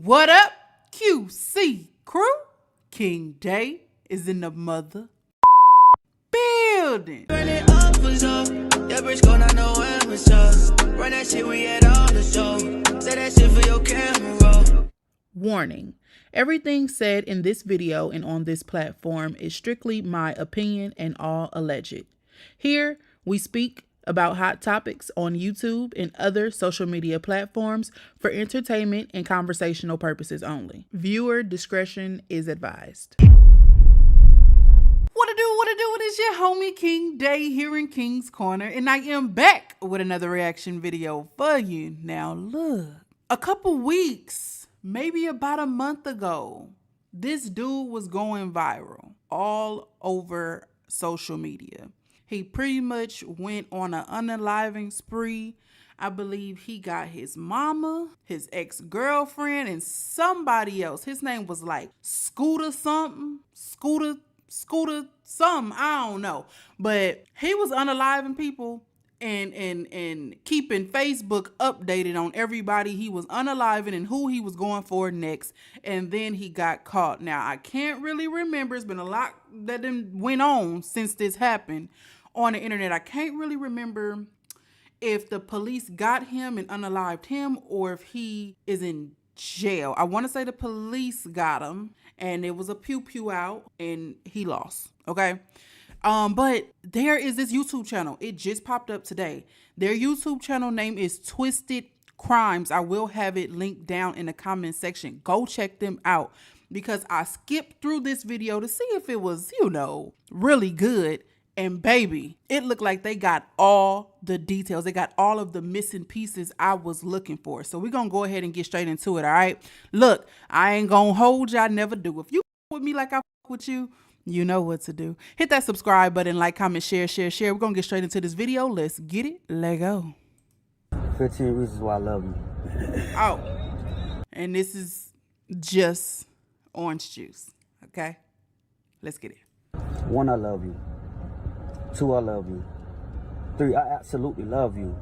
What up, QC crew? King Day is in the mother building. Run it up for so. That bitch gon' not know when we so. Run that shit, we at all the show. Say that shit for your camera. Warning. Everything said in this video and on this platform is strictly my opinion and all alleged. Here, we speak about hot topics on YouTube and other social media platforms for entertainment and conversational purposes only. Viewer discretion is advised. What it do? It is your homie King Day here in King's Corner, and I am back with another reaction video for you. Now look, a couple weeks, maybe about a month ago, this dude was going viral all over social media. He pretty much went on an unaliving spree. I believe he got his mama, his ex-girlfriend, and somebody else. His name was like Scooter something, Scooter something, I don't know. But he was unaliving people and keeping Facebook updated on everybody he was unaliving and who he was going for next. And then he got caught. Now, I can't really remember. It's been a lot that went on since this happened on the internet. I can't really remember if the police got him and unalived him or if he is in jail. I want to say the police got him and it was a pew out and he lost. Okay. But there is this YouTube channel. It just popped up today. Their YouTube channel name is Twisted Crimes. I will have it linked down in the comment section. Go check them out because I skipped through this video to see if it was, really good. And baby, it looked like they got all the details. They got all of the missing pieces I was looking for. So we're going to go ahead and get straight into it, all right? Look, I ain't going to hold you. I never do. If you with me like I with you, you know what to do. Hit that subscribe button, like, comment, share. We're going to get straight into this video. Let's get it. Let go. 15 reasons why I love you. Oh, and this is just orange juice, okay? Let's get it. 1, I love you. 2, I love you. 3, I absolutely love you.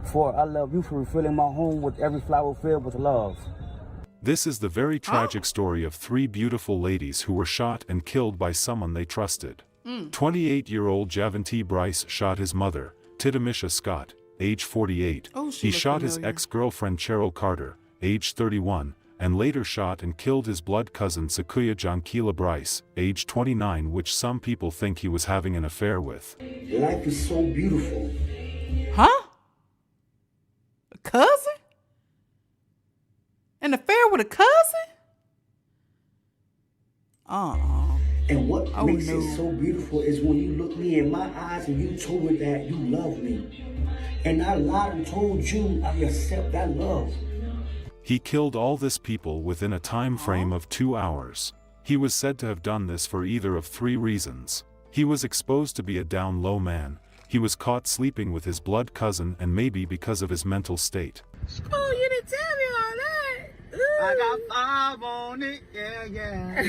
4, I love you for refilling my home with every flower filled with love. This is the very tragic story of 3 beautiful ladies who were shot and killed by someone they trusted. 28-year-old Javante Bryce shot his mother, Tidamisha Scott, age 48. He shot his ex-girlfriend Cheryl Carter, age 31, and later shot and killed his blood cousin Sequoia Jonkila Bryce, age 29, which some people think he was having an affair with. Life is so beautiful. Huh? A cousin? An affair with a cousin? And what makes it so beautiful is when you look me in my eyes and you told me that you love me. And I lied and told you I accept that love. He killed all this people within a time frame of 2 hours. He was said to have done this for either of 3 reasons. He was exposed to be a down-low man, he was caught sleeping with his blood cousin, and maybe because of his mental state. Oh, you didn't tell me all that. Ooh. I got 5 on it, yeah.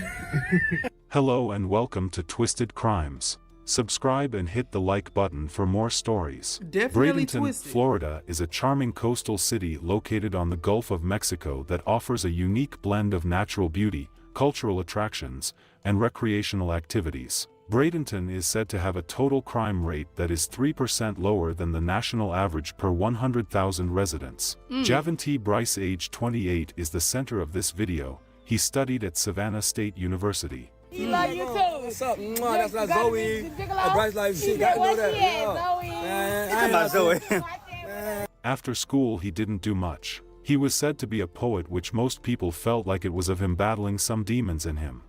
Hello and welcome to Twisted Crimes. Subscribe and hit the like button for more stories. Definitely Bradenton, twisted. Florida is a charming coastal city located on the Gulf of Mexico that offers a unique blend of natural beauty, cultural attractions, and recreational activities. Bradenton is said to have a total crime rate that is 3% lower than the national average per 100,000 residents. Javante Bryce, age 28, is the center of this video. He studied at Savannah State University. He love you too. What's up? That's like Zoe. Bryce like she got to know that. Zoe. I ain't about Zoe. After school he didn't do much. He was said to be a poet, which most people felt like it was of him battling some demons in him.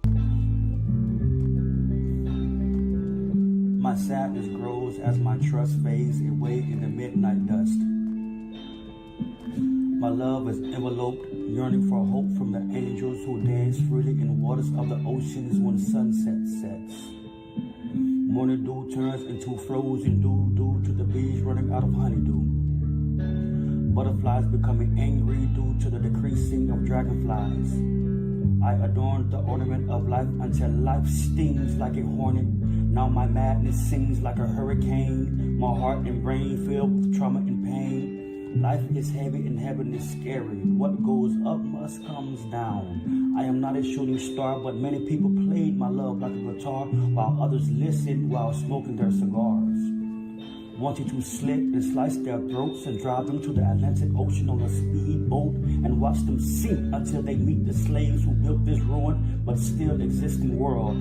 My sadness grows as my trust fades away in the midnight dust. My love is enveloped, yearning for hope from the angels who dance freely in waters of the oceans when sunset sets. Morning dew turns into frozen dew due to the bees running out of honeydew. Butterflies becoming angry due to the decreasing of dragonflies. I adorn the ornament of life until life stings like a hornet. Now my madness sings like a hurricane. My heart and brain filled with trauma and pain. Life is heavy and heaven is scary. What goes up must comes down. I am not a shooting star, but many people played my love like a guitar, while others listened while smoking their cigars. Wanting to slit and slice their throats and drive them to the Atlantic Ocean on a speedboat and watch them sink until they meet the slaves who built this ruined but still existing world.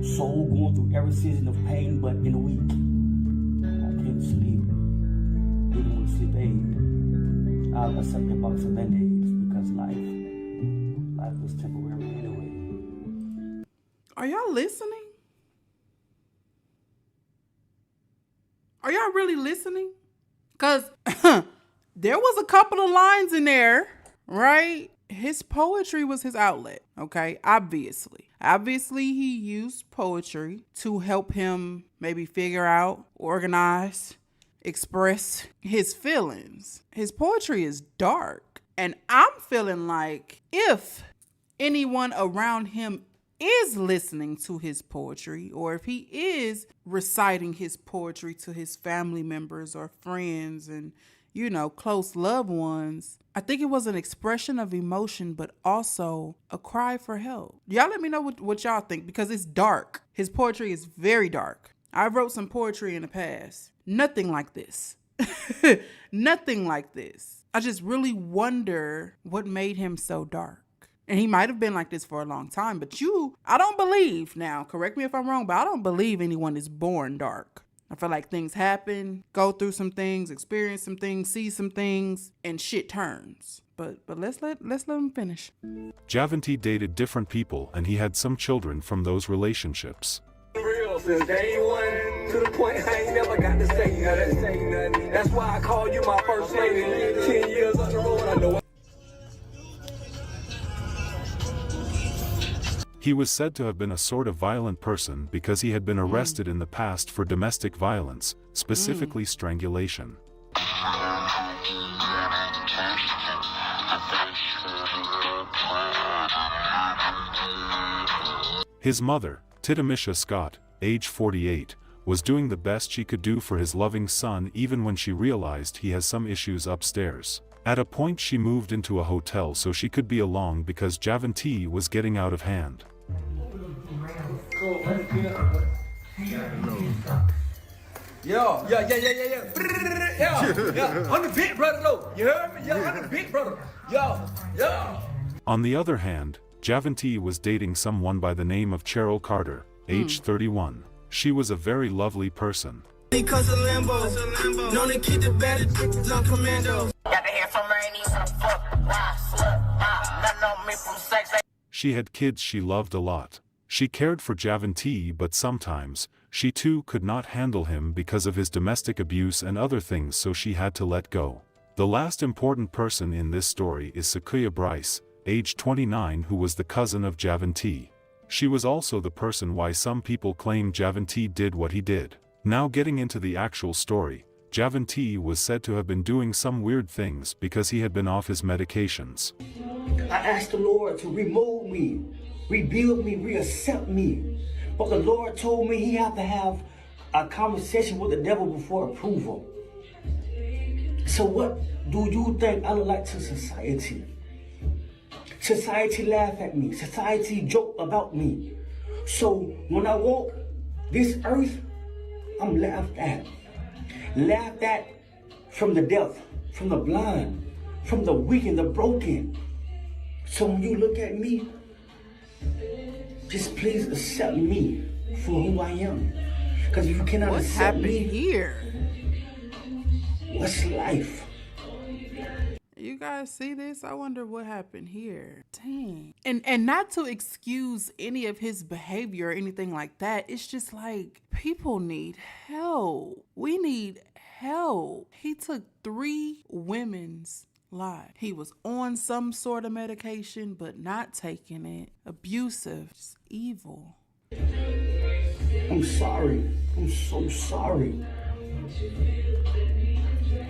Soul going through every season of pain, but in a week I can't sleep. Even with sleep aid, I'll accept a box of Band-Aids because life is temporary anyway. Are y'all listening? Are y'all really listening? Because there was a couple of lines in there, right? His poetry was his outlet, okay? Obviously. Obviously, he used poetry to help him maybe figure out, organize, express his feelings. His poetry is dark. And I'm feeling like if anyone around him is listening to his poetry, or if he is reciting his poetry to his family members or friends and, you know, close loved ones, I think it was an expression of emotion, but also a cry for help. Y'all let me know what y'all think, because it's dark. His poetry is very dark. I wrote some poetry in the past. Nothing like this. Nothing like this. I just really wonder what made him so dark. And he might have been like this for a long time, but I don't believe, now, correct me if I'm wrong, but I don't believe anyone is born dark. I feel like things happen, go through some things, experience some things, see some things, and shit turns. But let's let him finish. Javanti dated different people and he had some children from those relationships. Real since day one, to the point I ain't never got to say nothing. That's why I call you my first lady. 10 years on the road, I know. He was said to have been a sort of violent person because he had been arrested in the past for domestic violence, specifically strangulation. His mother, Tidamisha Scott, age 48, was doing the best she could do for his loving son even when she realized he has some issues upstairs. At a point she moved into a hotel so she could be along because Javanti was getting out of hand. Yeah. I'm the big brother, though. You heard me? Yeah, I'm the big brother. Yeah. On the other hand, Javanti was dating someone by the name of Cheryl Carter, age 31. She was a very lovely person. Because of Lambo, known to keep the better on commando. Got to hear from her, ain't need some fuck, why, slut, nothing on me from sex. She had kids she loved a lot. She cared for Javanti, but sometimes, she too could not handle him because of his domestic abuse and other things, so she had to let go. The last important person in this story is Sequoia Bryce, age 29, who was the cousin of Javanti. She was also the person why some people claim Javanti did what he did. Now getting into the actual story, Javanti was said to have been doing some weird things because he had been off his medications. I asked the Lord to remove me, rebuild me, reaccept me. But the Lord told me he had to have a conversation with the devil before approval. So what do you think I look like to society? Society laugh at me. Society joke about me. So when I walk this earth, I'm laughed at. Laughed at from the deaf, from the blind, from the weak and the broken. So when you look at me, just please accept me for who I am. Because if you cannot What's accept me, happening here? what's life? You guys see this? I wonder what happened here. Dang. And not to excuse any of his behavior or anything like that. It's just like, people need help. We need help. He took 3 women's lives. He was on some sort of medication, but not taking it. Abusive. Just evil. I'm sorry. I'm so sorry.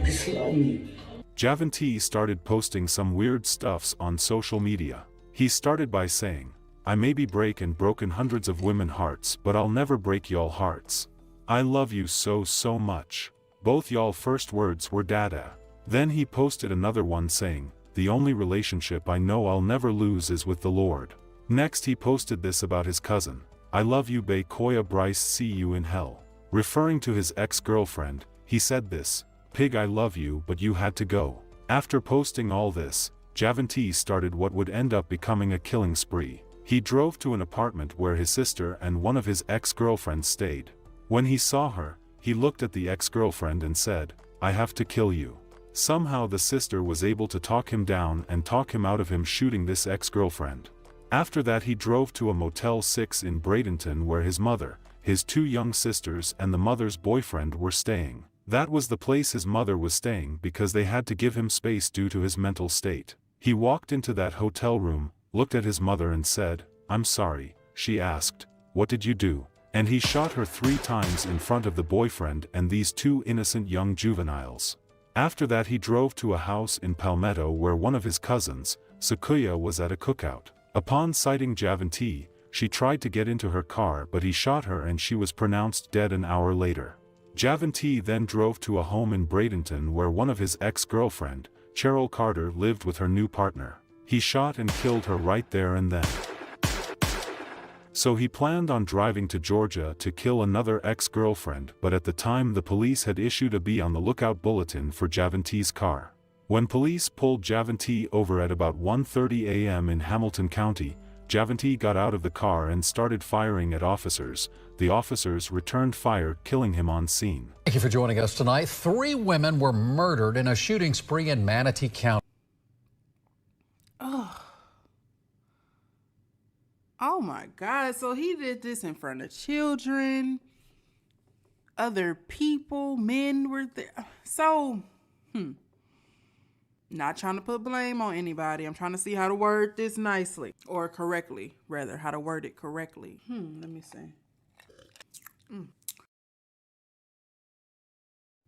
Just love me. Javanti started posting some weird stuffs on social media. He started by saying, "I maybe break and broken hundreds of women hearts, but I'll never break y'all hearts. I love you so much." Both y'all first words were dada. Then he posted another one saying, "The only relationship I know I'll never lose is with the Lord." Next he posted this about his cousin. "I love you bae Koya Bryce, see you in hell." Referring to his ex-girlfriend, he said this, "Pig, I love you but you had to go." After posting all this, Javante started what would end up becoming a killing spree. He drove to an apartment where his sister and one of his ex-girlfriends stayed. When he saw her, he looked at the ex-girlfriend and said, "I have to kill you." Somehow the sister was able to talk him down and talk him out of him shooting this ex-girlfriend. After that he drove to a Motel 6 in Bradenton where his mother, his 2 young sisters and the mother's boyfriend were staying. That was the place his mother was staying because they had to give him space due to his mental state. He walked into that hotel room, looked at his mother and said, "I'm sorry." She asked, "What did you do?" And he shot her 3 times in front of the boyfriend and these 2 innocent young juveniles. After that he drove to a house in Palmetto where one of his cousins, Sakuya, was at a cookout. Upon sighting Javante, she tried to get into her car but he shot her and she was pronounced dead an hour later. Javante then drove to a home in Bradenton where one of his ex-girlfriend, Cheryl Carter, lived with her new partner. He shot and killed her right there and then. So he planned on driving to Georgia to kill another ex-girlfriend, but at the time the police had issued a "Be on the lookout" bulletin for Javante's car. When police pulled Javante over at about 1:30 a.m. in Hamilton County, Javante got out of the car and started firing at officers. The officers returned fire, killing him on scene. Thank you for joining us tonight. 3 women were murdered in a shooting spree in Manatee County. Oh my God. So he did this in front of children, other people, men were there. So, not trying to put blame on anybody. I'm trying to see how to word this nicely, or correctly, rather, how to word it correctly. Let me see.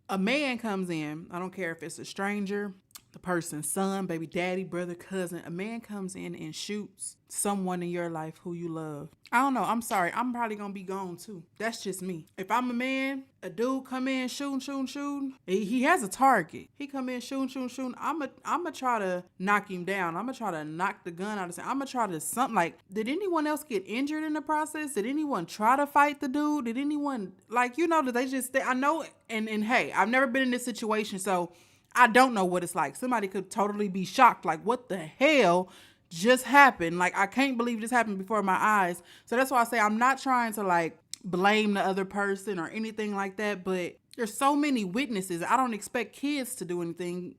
A man comes in, I don't care if it's a stranger, the person's son, baby daddy, brother, cousin. A man comes in and shoots someone in your life who you love. I don't know. I'm sorry. I'm probably going to be gone too. That's just me. If I'm a man, a dude come in shooting. He has a target. He come in shooting. I'm going to try to knock him down. I'm going to try to knock the gun out of him. I'm going to try to something like, did anyone else get injured in the process? Did anyone try to fight the dude? Did anyone, did they just, I know, and hey, I've never been in this situation, so I don't know what it's like. Somebody could totally be shocked, like, what the hell just happened? Like, I can't believe this happened before my eyes. So that's why I say I'm not trying to blame the other person or anything like that, but there's so many witnesses. I don't expect kids to do anything.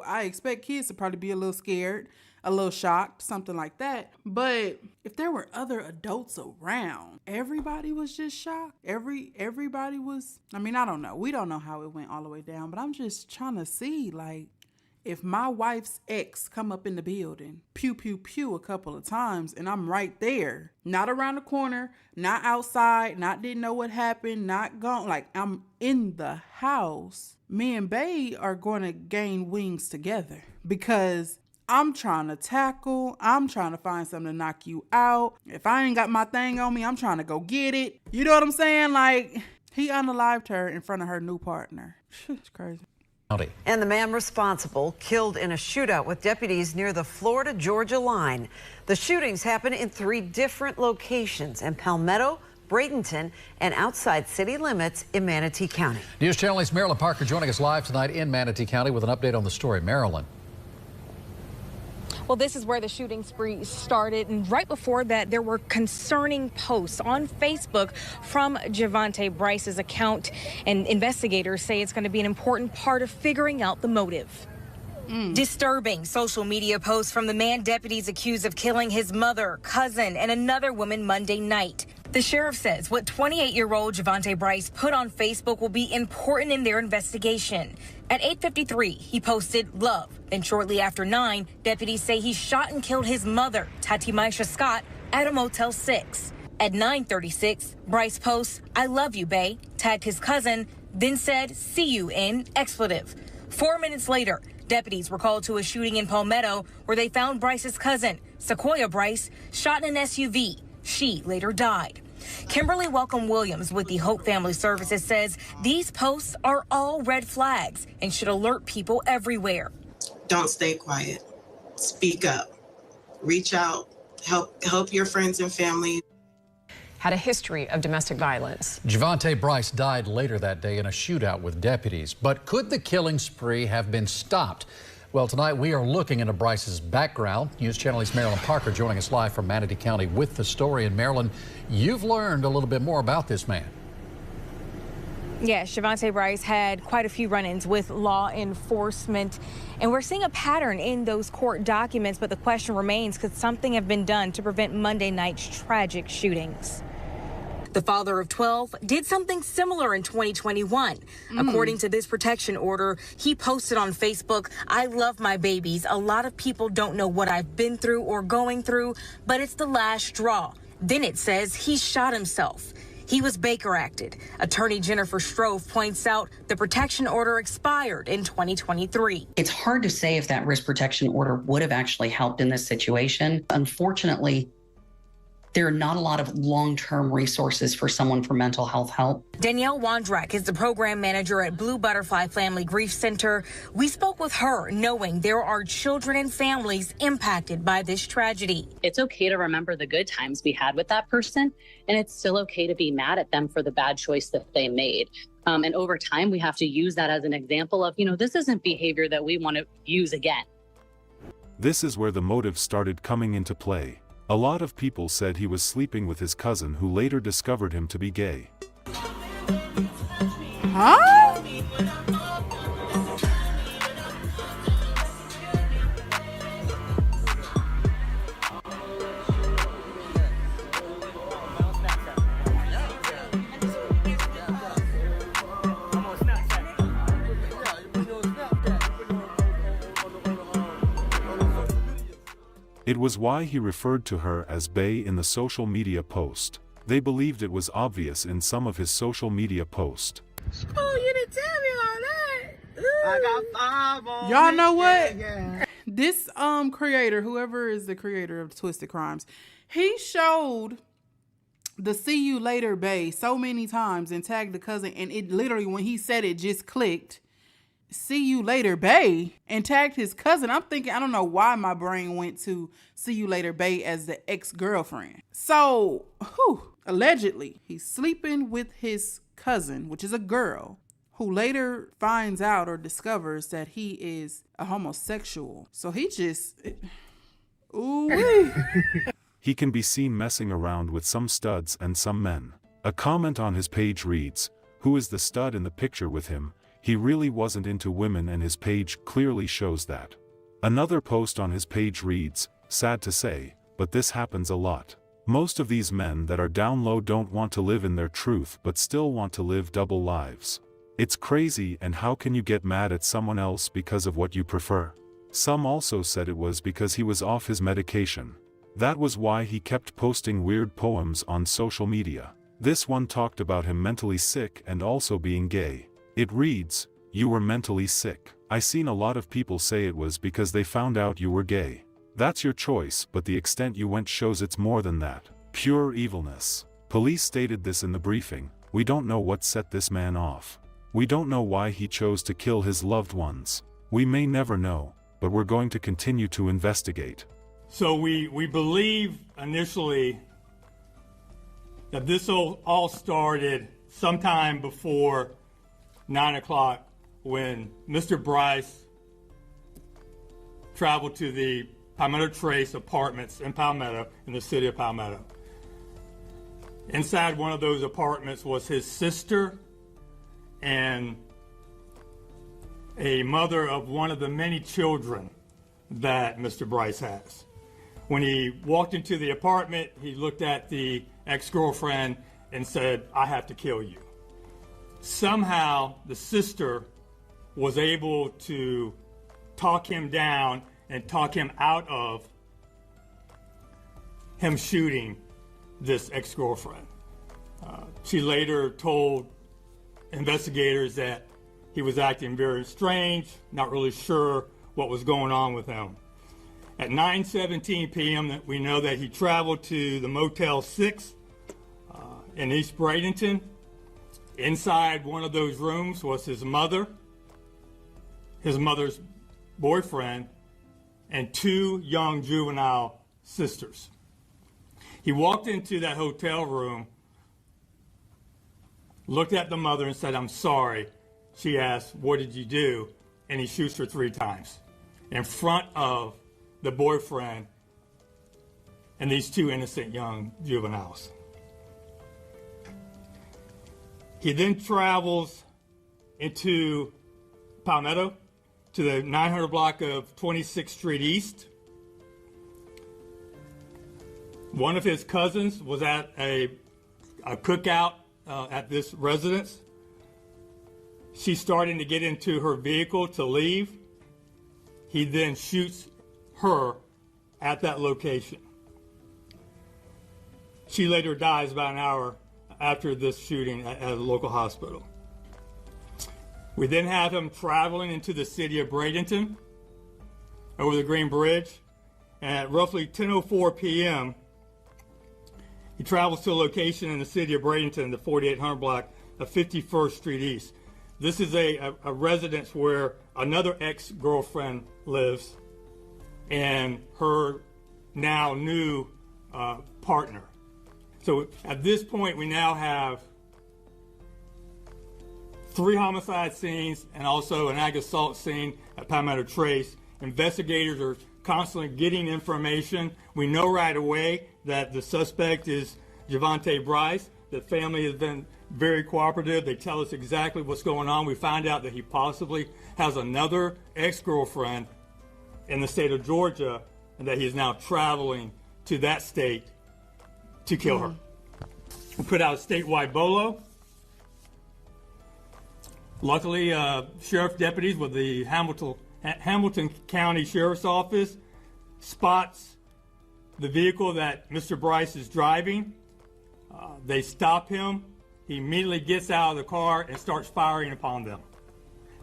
I expect kids to probably be a little scared, a little shocked, something like that. But if there were other adults around, everybody was just shocked. Everybody was, I don't know. We don't know how it went all the way down, but I'm just trying to see, if my wife's ex come up in the building, pew, pew, pew a couple of times, and I'm right there, not around the corner, not outside, not didn't know what happened, not gone, I'm in the house, me and Bae are going to gain wings together because I'm trying to tackle. I'm trying to find something to knock you out. If I ain't got my thing on me, I'm trying to go get it. You know what I'm saying? He unalived her in front of her new partner. It's crazy. And the man responsible killed in a shootout with deputies near the Florida-Georgia line. The shootings happened in 3 different locations in Palmetto, Bradenton, and outside city limits in Manatee County. News Channel 8's Marilyn Parker joining us live tonight in Manatee County with an update on the story. Marilyn. Well, this is where the shooting spree started, and right before that, there were concerning posts on Facebook from Javante Bryce's account, and investigators say it's going to be an important part of figuring out the motive. Disturbing social media posts from the man deputies accused of killing his mother, cousin, and another woman Monday night. The sheriff says what 28-year-old Javante Bryce put on Facebook will be important in their investigation. At 8:53, he posted love. Then shortly after 9, deputies say he shot and killed his mother, Tati Maisha Scott, at a Motel 6. At 9:36, Bryce posts, "I love you, bae," tagged his cousin, then said, "See you in," expletive. 4 minutes later, deputies were called to a shooting in Palmetto where they found Bryce's cousin, Sequoia Bryce, shot in an SUV. She later died. Kimberly Welcome Williams with the Hope Family Services says these posts are all red flags and should alert people everywhere. Don't stay quiet. Speak up. Reach out. Help your friends and family. Had a history of domestic violence. Javante Bryce died later that day in a shootout with deputies. But could the killing spree have been stopped? Well, tonight we are looking into Bryce's background. News Channel 8's Marilyn Parker joining us live from Manatee County with the story. And Marilyn, you've learned a little bit more about this man. Yes, Javante Bryce had quite a few run-ins with law enforcement, and we're seeing a pattern in those court documents, but the question remains, could something have been done to prevent Monday night's tragic shootings? The father of 12 did something similar in 2021. According to this protection order, he posted on Facebook, "I love my babies. A lot of people don't know what I've been through or going through, but it's the last straw." Then it says he shot himself. He was Baker acted. Attorney Jennifer Strove points out the protection order expired in 2023. It's hard to say if that risk protection order would have actually helped in this situation. Unfortunately, there are not a lot of long-term resources for someone for mental health help. Danielle Wondrak is the program manager at Blue Butterfly Family Grief Center. We spoke with her knowing there are children and families impacted by this tragedy. It's okay to remember the good times we had with that person, and it's still okay to be mad at them for the bad choice that they made. And over time, we have to use that as an example of, this isn't behavior that we want to use again. This is where the motive started coming into play. A lot of people said he was sleeping with his cousin, who later discovered him to be gay. Huh? It was why he referred to her as Bae in the social media post. They believed it was obvious in some of his social media posts. Oh, you didn't tell me all that. Ooh. I got 5 on Y'all know what? Yeah. This creator, whoever is the creator of Twisted Crimes, he showed the "see you later, bae" so many times and tagged the cousin, and it literally, when he said it, just clicked. "See you later, bae," and tagged his cousin. I'm thinking, I don't know why my brain went to "see you later, bae" as the ex-girlfriend. So, allegedly, he's sleeping with his cousin, which is a girl, who later finds out or discovers that he is a homosexual. So he just, ooh. He can be seen messing around with some studs and some men. A comment on his page reads, "Who is the stud in the picture with him? He really wasn't into women," and his page clearly shows that. Another post on his page reads, "Sad to say, but this happens a lot. Most of these men that are down low don't want to live in their truth but still want to live double lives. It's crazy, and how can you get mad at someone else because of what you prefer?" Some also said it was because he was off his medication. That was why he kept posting weird poems on social media. This one talked about him mentally sick and also being gay. It reads, "You were mentally sick. I seen a lot of people say it was because they found out you were gay. That's your choice, but the extent you went shows it's more than that. Pure evilness." Police stated this in the briefing. "We don't know what set this man off. We don't know why he chose to kill his loved ones. We may never know, but we're going to continue to investigate." So we believe initially that this all started sometime before 9 o'clock when Mr. Bryce traveled to the Palmetto Trace Apartments in Palmetto, in the city of Palmetto. Inside one of those apartments was his sister and a mother of one of the many children that Mr. Bryce has. When he walked into the apartment, he looked at the ex-girlfriend and said, "I have to kill you." Somehow the sister was able to talk him down and talk him out of him shooting this ex-girlfriend. She later told investigators that he was acting very strange, not really sure what was going on with him. At 9:17 p.m., we know that he traveled to the Motel 6. in East Bradenton. Inside one of those rooms was his mother, his mother's boyfriend, and two young juvenile sisters. He walked into that hotel room, looked at the mother and said, "I'm sorry." She asked, "What did you do?" And he shoots her 3 times in front of the boyfriend and these two innocent young juveniles. He then travels into Palmetto to the 900 block of 26th Street East. One of his cousins was at a cookout at this residence. She's starting to get into her vehicle to leave. He then shoots her at that location. She later dies about an hour after this shooting at a local hospital. We then have him traveling into the city of Bradenton over the Green Bridge. And at roughly 10:04 p.m., he travels to a location in the city of Bradenton, the 4800 block of 51st Street East. This is a residence where another ex-girlfriend lives and her now new partner. So at this point, we now have 3 homicide scenes and also an ag assault scene at Palmetto Trace. Investigators are constantly getting information. We know right away that the suspect is Javante Bryce. The family has been very cooperative. They tell us exactly what's going on. We find out that he possibly has another ex-girlfriend in the state of Georgia and that he is now traveling to that state to kill her. We put out a statewide BOLO. Luckily, sheriff deputies with the Hamilton County Sheriff's Office spots the vehicle that Mr. Bryce is driving. They stop him. He immediately gets out of the car and starts firing upon them.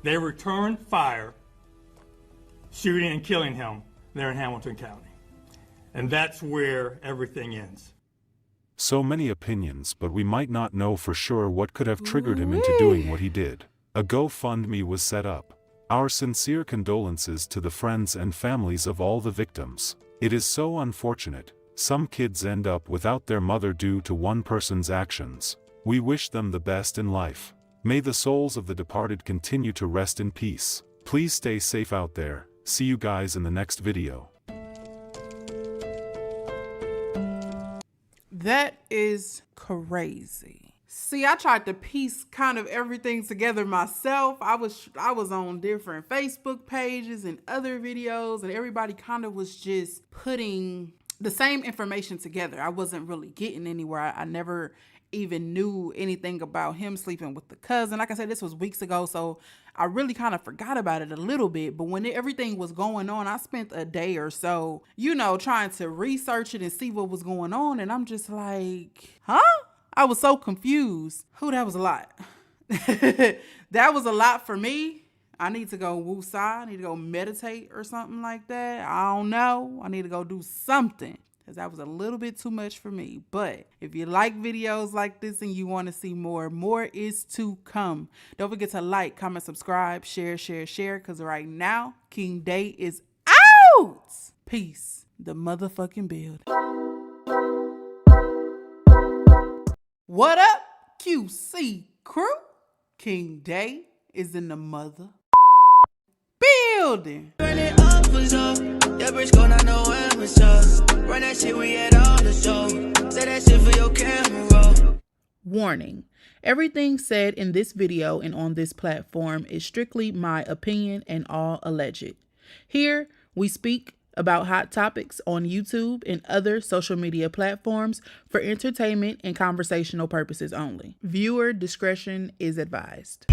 They return fire, shooting and killing him there in Hamilton County. And that's where everything ends. So many opinions, but we might not know for sure what could have triggered him into doing what he did. A GoFundMe was set up. Our sincere condolences to the friends and families of all the victims. It is so unfortunate. Some kids end up without their mother due to one person's actions. We wish them the best in life. May the souls of the departed continue to rest in peace. Please stay safe out there. See you guys in the next video. That is crazy. See, I tried to piece kind of everything together myself. I was on different Facebook pages and other videos, and everybody kind of was just putting the same information together. I wasn't really getting anywhere. I never even knew anything about him sleeping with the cousin. Like I said, this was weeks ago, so I really kind of forgot about it a little bit. But when everything was going on, I spent a day or so, trying to research it and see what was going on. And I'm just like, huh? I was so confused. That was a lot. That was a lot for me. I need to go woosah. I need to go meditate or something like that. I don't know. I need to go do something because that was a little bit too much for me. But if you like videos like this and you want to see more is to come. Don't forget to like, comment, subscribe, share, because right now, King Day is out. Peace. The motherfucking build. What up, QC crew? King Day is in the mother building. Run it up, was up. That bitch gon' not know when was up. Run that shit, we had all the show. Say that shit for your camera. Warning. Everything said in this video and on this platform is strictly my opinion and all alleged. Here, we speak about hot topics on YouTube and other social media platforms for entertainment and conversational purposes only. Viewer discretion is advised.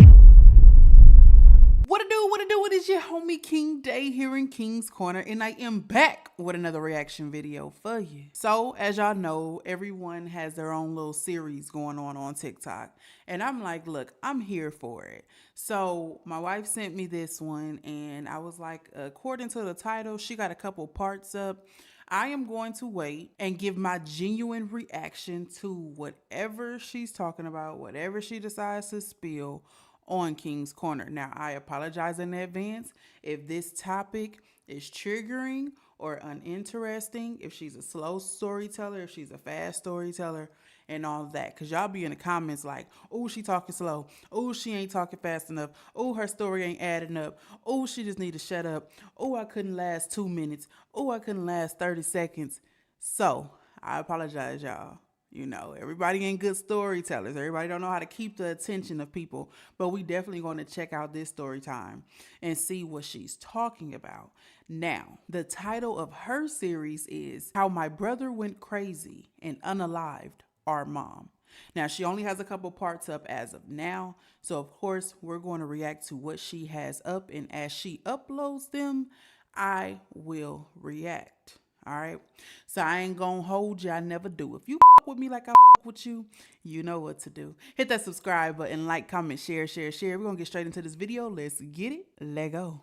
What it do? It is your homie King Day here in King's Corner, and I am back with another reaction video for you. So, as y'all know, everyone has their own little series going on TikTok, and I'm like, look, I'm here for it. So, my wife sent me this one, and I was like, according to the title, she got a couple parts up. I am going to wait and give my genuine reaction to whatever she's talking about, whatever she decides to spill on King's Corner. Now, I apologize in advance if this topic is triggering or uninteresting, if she's a slow storyteller, if she's a fast storyteller, and all of that. Because y'all be in the comments like, oh, she talking slow. Oh, she ain't talking fast enough. Oh, her story ain't adding up. Oh, she just need to shut up. Oh, I couldn't last 2 minutes. Oh, I couldn't last 30 seconds. So, I apologize, y'all. You know, everybody ain't good storytellers. Everybody don't know how to keep the attention of people. But we definitely going to check out this story time and see what she's talking about. Now, the title of her series is How My Brother Went Crazy and Unalived Our Mom. Now, she only has a couple parts up as of now. So, of course, we're going to react to what she has up. And as she uploads them, I will react. All right. So I ain't gonna hold you. I never do. If you with me like I with you, you know what to do. Hit that subscribe button, like, comment, share. We're gonna get straight into this video. Let's get it. Let go.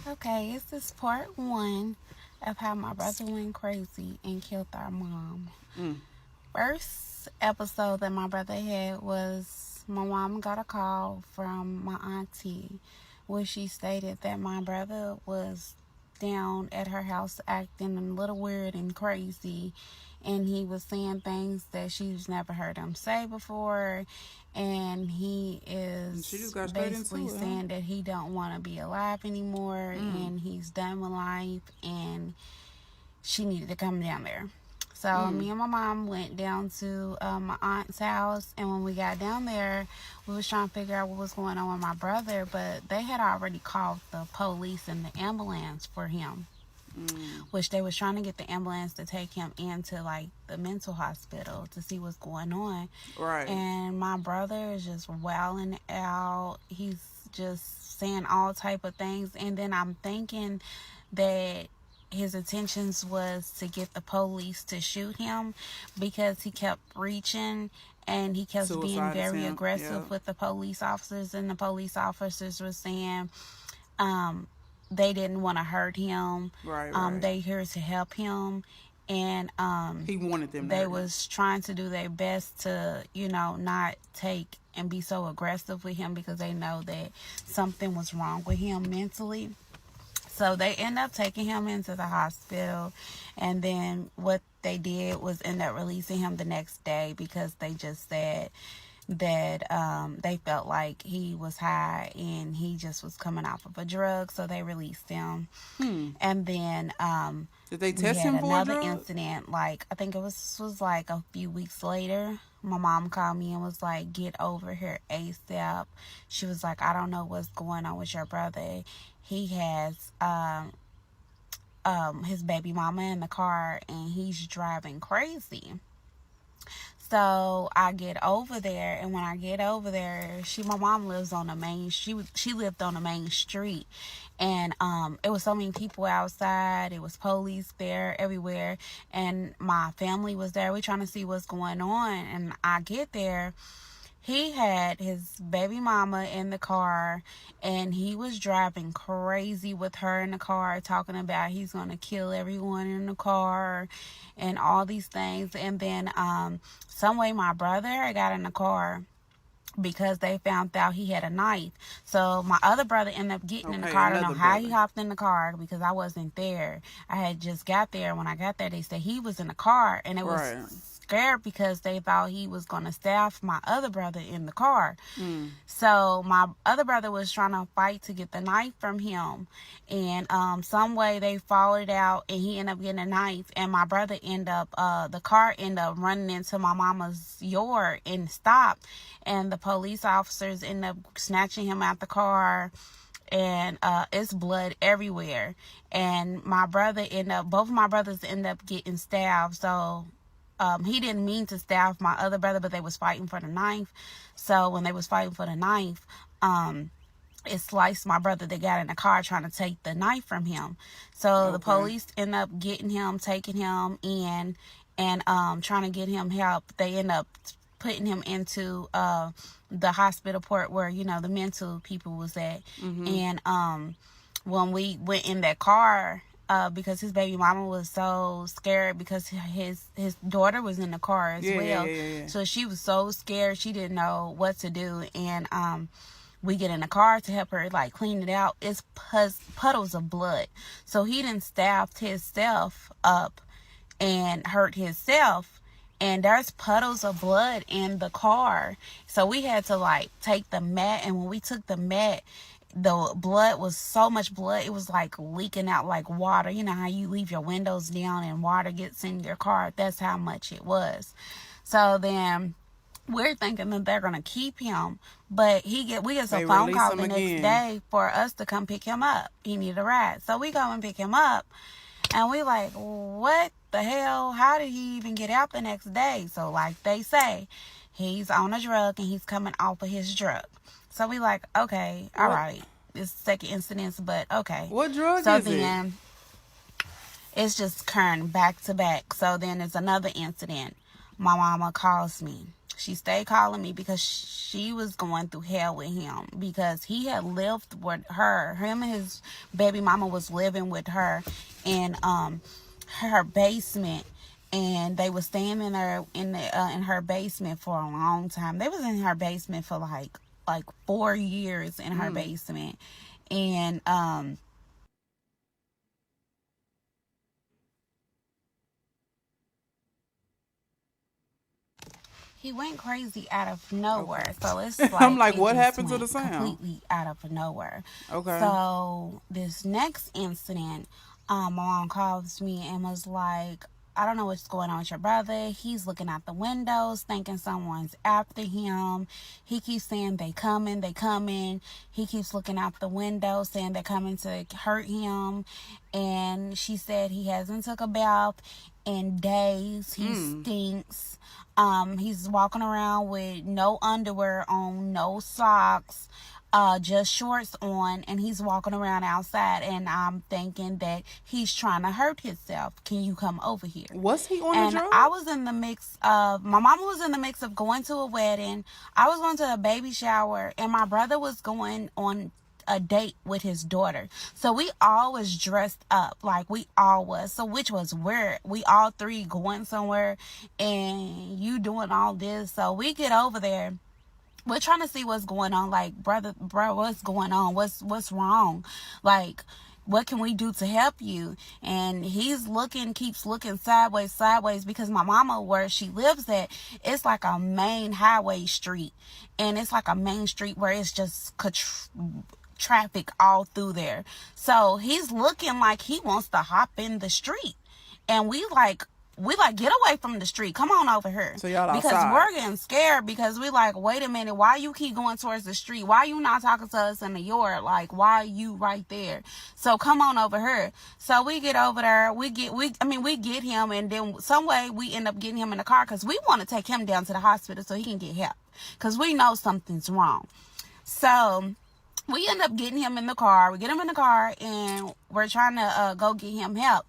Okay, this is part 1 of how my brother went crazy and killed our mom. First episode that my brother had was my mom got a call from my auntie where she stated that my brother was down at her house acting a little weird and crazy, and he was saying things that she's never heard him say before, and he is basically saying that he don't want to be alive anymore, and he's done with life, and she needed to come down there. So me and my mom went down to my aunt's house, and when we got down there, we was trying to figure out what was going on with my brother, but they had already called the police and the ambulance for him, which they was trying to get the ambulance to take him into like the mental hospital to see what's going on. Right. And my brother is just wailing out. He's just saying all type of things, and then I'm thinking that his intentions was to get the police to shoot him because he kept reaching and he kept being very aggressive with the police officers, and the police officers were saying they didn't want to hurt him. Right. They here to help him, and he wanted them. They was trying to do their best to, you know, not take and be so aggressive with him because they know that something was wrong with him mentally. So they end up taking him into the hospital, and then what they did was end up releasing him the next day because they just said that they felt like he was high and he just was coming off of a drug, so they released him. And then did they test him for another incident? Like I think it was like a few weeks later. My mom called me and was like, "Get over here ASAP." She was like, "I don't know what's going on with your brother. He has his baby mama in the car and he's driving crazy." So I get over there, and when I get over there, my mom lives on the main. She lived on the main street, and it was so many people outside. It was police there everywhere, and my family was there. We trying to see what's going on, and I get there. He had his baby mama in the car, and he was driving crazy with her in the car, talking about he's going to kill everyone in the car and all these things. And then some way my brother got in the car because they found out he had a knife. So my other brother ended up getting in the car. I don't know how he hopped in the car because I wasn't there. I had just got there. When I got there, they said he was in the car, and it was scared because they thought he was going to stab my other brother in the car. So my other brother was trying to fight to get the knife from him, and some way they followed out, and he ended up getting a knife, and my brother the car ended up running into my mama's yard and stopped, and the police officers ended up snatching him out the car, and it's blood everywhere, and both of my brothers ended up getting stabbed. So he didn't mean to stab my other brother, but they was fighting for the knife. So when they was fighting for the knife, it sliced my brother that got in the car trying to take the knife from him. So the police end up getting him, taking him in, and trying to get him help. They end up putting him into the hospital port where, you know, the mental people was at. And when we went in that car, because his baby mama was so scared because his daughter was in the car as well. Yeah. So she was so scared she didn't know what to do. And we get in the car to help her like clean it out. It's puddles of blood. So he done stabbed himself up and hurt himself. And there's puddles of blood in the car. So we had to like take the mat. And when we took the mat, the blood was so much blood, it was like leaking out like water. You know how you leave your windows down and water gets in your car? That's how much it was. So then we're thinking that they're gonna keep him, but we get a phone call the next day for us to come pick him up. He needed a ride, so we go and pick him up, and we like, what the hell? How did he even get out the next day? So like they say, he's on a drug and he's coming off of his drug. So we like, okay, all right. It's second incident, but okay. What drug so is it? So then it's just occurring back to back. So then there's another incident. My mama calls me. She stayed calling me because she was going through hell with him because he had lived with her. Him and his baby mama was living with her in her basement. And they were staying in her basement for a long time. They was in her basement for like 4 years in her basement. And he went crazy out of nowhere. Okay. So it's like I'm like, what happened to the sound? Completely out of nowhere. Okay. So this next incident, my mom calls me and was like, I don't know what's going on with your brother. He's looking out the windows thinking someone's after him. He keeps saying they coming. He keeps looking out the window saying they're coming to hurt him. And she said he hasn't took a bath in days. He stinks. He's walking around with no underwear on, no socks. Just shorts on, and he's walking around outside, and I'm thinking that he's trying to hurt himself. Can you come over here? Was he on a drug? I was in the mix of, my mama was in the mix of going to a wedding. I was going to a baby shower, and my brother was going on a date with his daughter. So we all was dressed up, like we all was. So which was weird. We all three going somewhere, and you doing all this. So we get over there. We're trying to see what's going on. Like, bro, what's going on? What's wrong? Like, what can we do to help you? And he's keeps looking sideways because my mama, where she lives at, it's like a main highway street. And it's like a main street where it's just traffic all through there. So he's looking like he wants to hop in the street. And we like, get away from the street. Come on over here. So y'all outside. Because we're getting scared because we like, wait a minute, why you keep going towards the street? Why you not talking to us in the yard? Like, why you right there? So come on over here. So we get over there. We get him, and then some way we end up getting him in the car because we want to take him down to the hospital so he can get help because we know something's wrong. So we end up getting him in the car. We get him in the car, and we're trying to go get him help.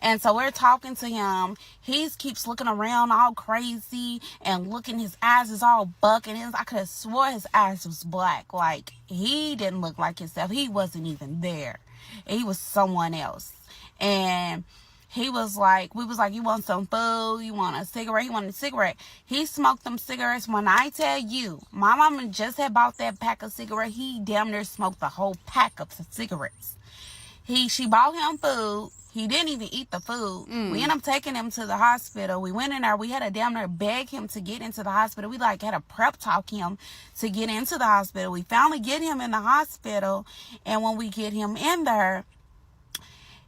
And so we're talking to him. He keeps looking around all crazy and looking. His eyes is all bucking. I could have swore his eyes was black. Like, he didn't look like himself. He wasn't even there. He was someone else. And he was like, we was like, you want some food? You want a cigarette? He wanted a cigarette. He smoked them cigarettes. When I tell you, my mama just had bought that pack of cigarettes. He damn near smoked the whole pack of cigarettes. She bought him food. He didn't even eat the food. We ended up taking him to the hospital. We went in there. We had to damn near beg him to get into the hospital. We like had to prep talk him to get into the hospital. We finally get him in the hospital. And when we get him in there,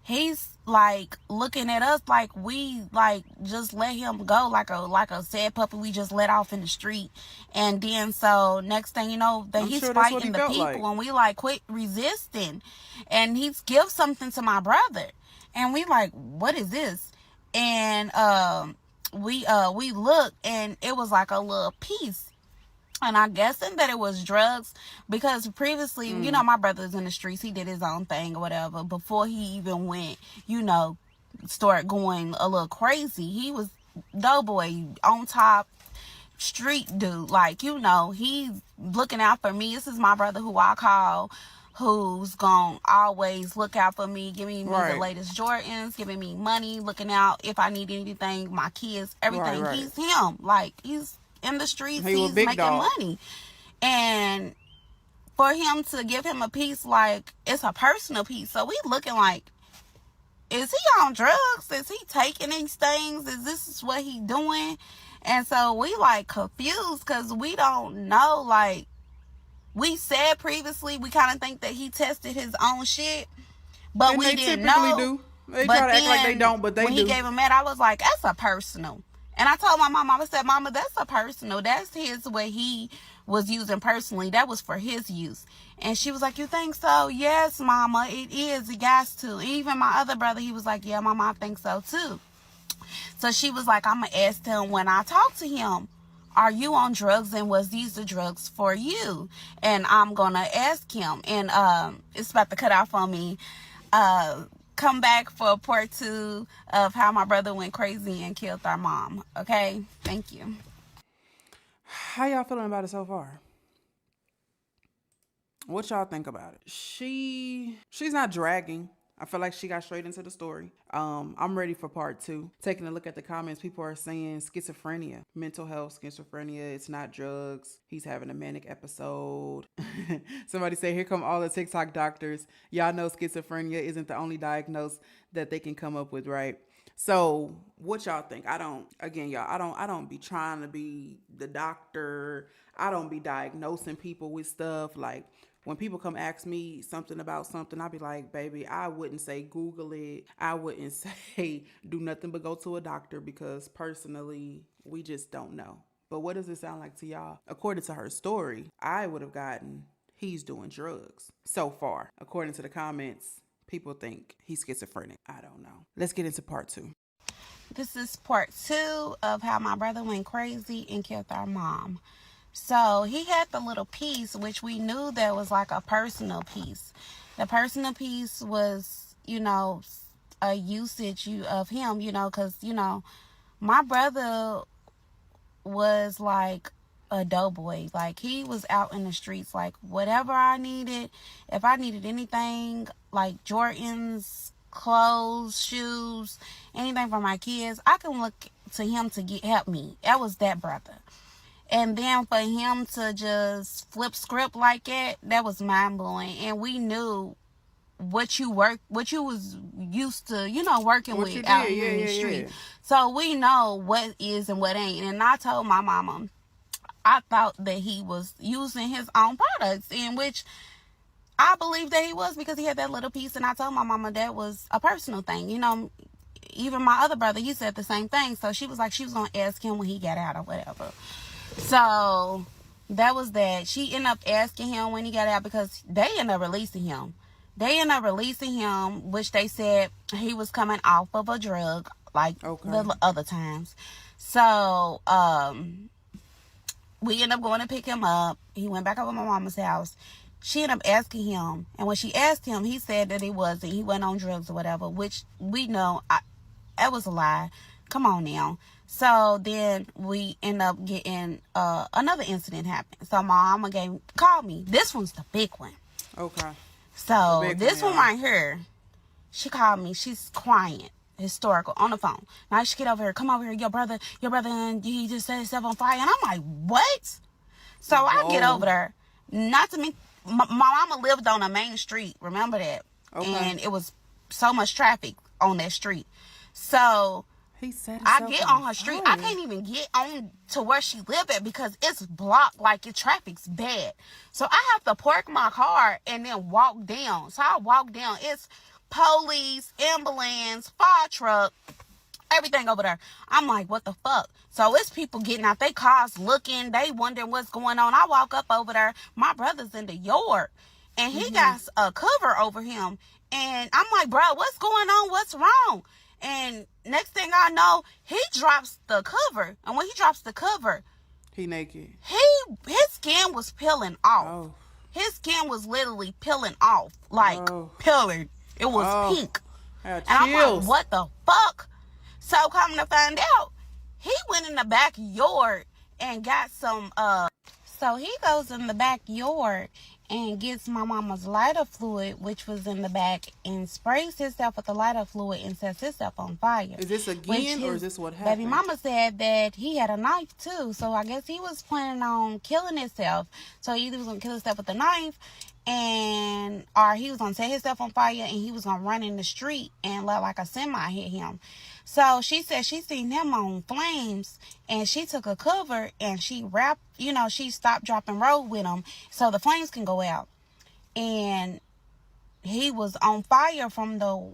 he's like looking at us like we like just let him go like a sad puppy we just let off in the street. And then so next thing you know, that he's fighting the people like. And we like quit resisting. And he's give something to my brother. And we like, what is this? And we looked, and it was like a little piece. And I'm guessing that it was drugs because previously, you know, my brother's in the streets. He did his own thing or whatever. Before he even went, started going a little crazy. He was doughboy on top, street dude. Like, he's looking out for me. This is my brother who I call who's gonna always look out for me, giving me Right. the latest Jordans, giving me money, looking out if I need anything, my kids, everything. Right. He's him. Like, he's in the streets, He was he's big making dog. money. And for him to give him a piece, like, it's a personal piece. So we looking like, is he on drugs? Is he taking these things? Is this what he doing? And so we like confused because we don't know. Like, we said previously, we kind of think that he tested his own shit, but And we they didn't typically know. do. They But try to act like they then don't, but they when do. he gave him that, I was like, that's a personal. And I told my mom, I said, Mama, that's a personal. That's his, what he was using personally. That was for his use. And she was like, you think so? Yes, Mama, it is. It got to. Even my other brother, he was like, yeah, Mama, I think so too. So she was like, I'm going to ask him when I talk to him, are you on drugs, and was these the drugs for you? And I'm going to ask him. And it's about to cut off on me. Come back for part 2 of how my brother went crazy and killed our mom. Okay? Thank you. How y'all feeling about it so far? What y'all think about it? She's not dragging. I feel like she got straight into the story. I'm ready for part 2. Taking a look at the comments, people are saying schizophrenia, mental health, schizophrenia. It's not drugs. He's having a manic episode. Somebody say, here come all the TikTok doctors. Y'all know schizophrenia isn't the only diagnosis that they can come up with, right? So what y'all think? I don't be trying to be the doctor. I don't be diagnosing people with stuff. Like, when people come ask me something about something, I'll be like, baby, I wouldn't say Google it. I wouldn't say do nothing but go to a doctor, because personally, we just don't know. But what does it sound like to y'all? According to her story, I would have gotten he's doing drugs so far. According to the comments, people think he's schizophrenic. I don't know. Let's get into part 2. This is part 2 of how my brother went crazy and killed our mom. So he had the little piece, which we knew that was like a personal piece. The personal piece was, a usage of him, because, my brother was like a doughboy. Like, he was out in the streets, like, whatever I needed, if I needed anything, like Jordans, clothes, shoes, anything for my kids, I can look to him to help me. That was that brother. And then for him to just flip script like that was mind-blowing. And we knew what you was used to, working What with you did, out here in the street. yeah. So we know what is and what ain't. And I told my mama, I thought that he was using his own products, in which I believe that he was, because he had that little piece. And I told my mama that was a personal thing. Even my other brother, he said the same thing. So she was like, she was going to ask him when he got out or whatever. So that was that. She ended up asking him when he got out, because they ended up releasing him. Which they said he was coming off of a drug, like the other times. So we ended up going to pick him up. He went back over to my mama's house. She ended up asking him, and when she asked him, he said that he wasn't on drugs or whatever, which we know that was a lie. Come on now. So then we end up getting another incident happened. So my mama called me. This one's the big one. Okay. So this one right here, she called me. She's crying, historical, on the phone. Now she get over here. Come over here. Your brother, and he just set himself on fire. And I'm like, what? So I get over there. Not to me. My mama lived on a main street. Remember that? Okay. And it was so much traffic on that street. So I get on her street. I can't even get on to where she lived at, because it's blocked, like the traffic's bad. So I have to park my car and then walk down. So I walk down. It's police, ambulance, fire truck, everything over there. I'm like, what the fuck? So it's people getting out their cars looking. They wondering what's going on. I walk up over there. My brother's in the yard, and he got a cover over him. And I'm like, bro, what's going on? What's wrong? And next thing I know, he drops the cover. And when he drops the cover, he naked. His skin was peeling off. Oh. His skin was literally peeling off. Like, peeling. It was pink. And I'm like, what the fuck? So come to find out, he went in the backyard and got some, so he goes in the backyard and gets my mama's lighter fluid, which was in the back, and sprays himself with the lighter fluid and sets himself on fire. Is this again, or is this what happened? Baby mama said that he had a knife too, so I guess he was planning on killing himself. So either he was gonna kill himself with a knife, or he was gonna set himself on fire, and he was gonna run in the street and let like a semi hit him. So she said she seen him on flames, and she took a cover and she wrapped, she stopped, dropping, roll with him so the flames can go out. And he was on fire from the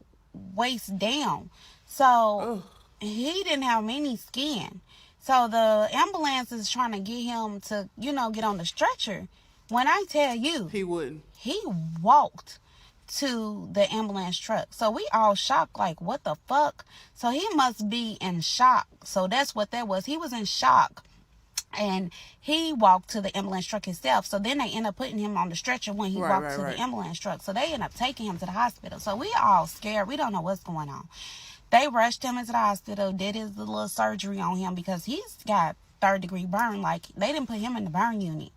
waist down. So he didn't have any skin. So the ambulance is trying to get him to, get on the stretcher. When I tell you, he wouldn't. He walked to the ambulance truck. So we all shocked, like, what the fuck? So he must be in shock. So that's what that was. He was in shock. And he walked to the ambulance truck himself. So then they end up putting him on the stretcher when he walked to the ambulance truck. So they end up taking him to the hospital. So we all scared. We don't know what's going on. They rushed him into the hospital, did his little surgery on him because he's got 3rd-degree burn. Like, they didn't put him in the burn unit.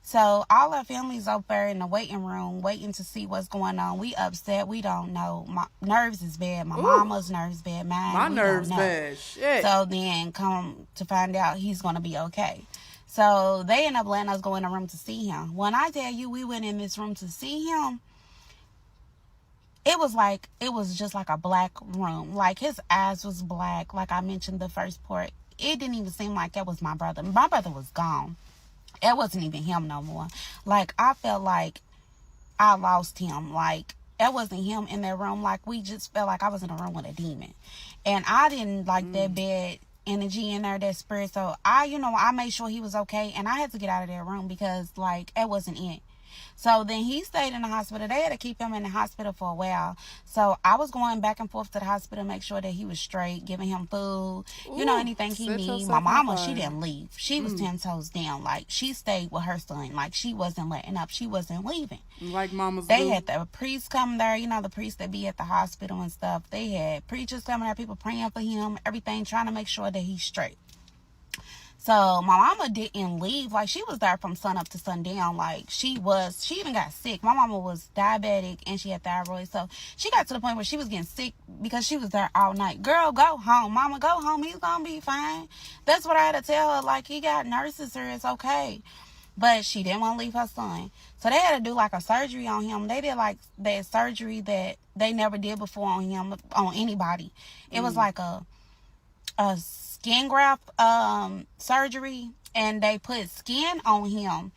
So all our family's up there in the waiting room waiting to see what's going on. We upset. We don't know. My nerves is bad. My mama's nerves bad. My nerves bad. Shit. So then come to find out he's going to be okay. So they end up letting us go in the room to see him. When I tell you we went in this room to see him, it was just like a black room. Like, his eyes was black. Like I mentioned the first part. It didn't even seem like that was my brother. My brother was gone. It wasn't even him no more. Like, I felt like I lost him. Like, it wasn't him in that room. Like, we just felt like I was in a room with a demon. And I didn't like that bad energy in there, that spirit. So I made sure he was okay. And I had to get out of that room because, like, it wasn't it. So then he stayed in the hospital. They had to keep him in the hospital for a while. So I was going back and forth to the hospital to make sure that he was straight, giving him food, anything he needed. My mama, she didn't leave. She was 10 toes down. Like, she stayed with her son. Like, she wasn't letting up. She wasn't leaving. Like mamas They do. had the priests come there, the priests that be at the hospital and stuff. They had preachers coming there, people praying for him, everything, trying to make sure that he's straight. So my mama didn't leave. Like, she was there from sun up to sundown. Like, she even got sick. My mama was diabetic and she had thyroid. So she got to the point where she was getting sick because she was there all night. Girl, go home. Mama, go home. He's going to be fine. That's what I had to tell her. Like, he got nurses here. It's okay. But she didn't want to leave her son. So they had to do like a surgery on him. They did like that surgery that they never did before on him, on anybody. It was like a skin graft surgery, and they put skin on him.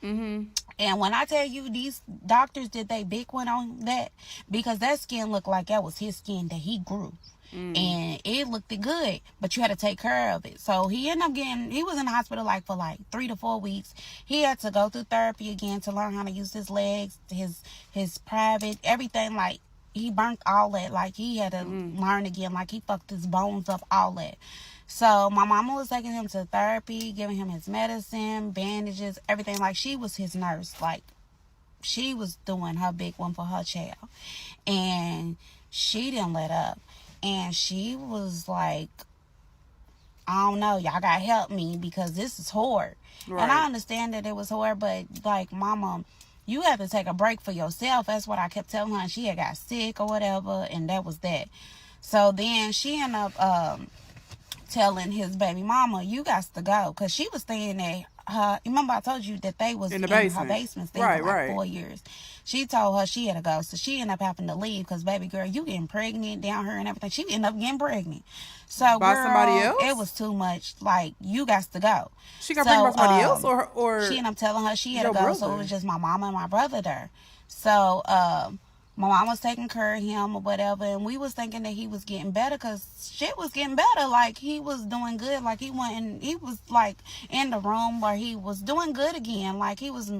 And when I tell you, these doctors did they big one on that, because that skin looked like that was his skin that he grew. And it looked good, but you had to take care of it. So he ended up he was in the hospital for 3 to 4 weeks. He had to go through therapy again to learn how to use his legs, his private, everything. Like, he burnt all that. Like, he had to learn again. Like, he fucked his bones up, all that. So my mama was taking him to therapy, giving him his medicine, bandages, everything. Like, she was his nurse. Like, she was doing her big one for her child. And she didn't let up. And she was like, I don't know, y'all gotta help me because this is hard. Right. And I understand that it was hard, but like, mama, you have to take a break for yourself. That's what I kept telling her. She had got sick or whatever, and that was that. So then she ended up telling his baby mama, you got to go, because she was staying at her. Remember I told you that they was in her basement staying for 4 years. She told her she had to go, so she ended up having to leave because, baby girl, you getting pregnant down here and everything. She ended up getting pregnant. So by somebody else? It was too much. Like, you got to go. She got pregnant by somebody else, or she ended up telling her she had to go. brother? So it was just my mama and my brother there. So my mom was taking care of him or whatever, and we was thinking that he was getting better because shit was getting better. Like, he was doing good. Like, he was like in the room where he was doing good again. Like, he was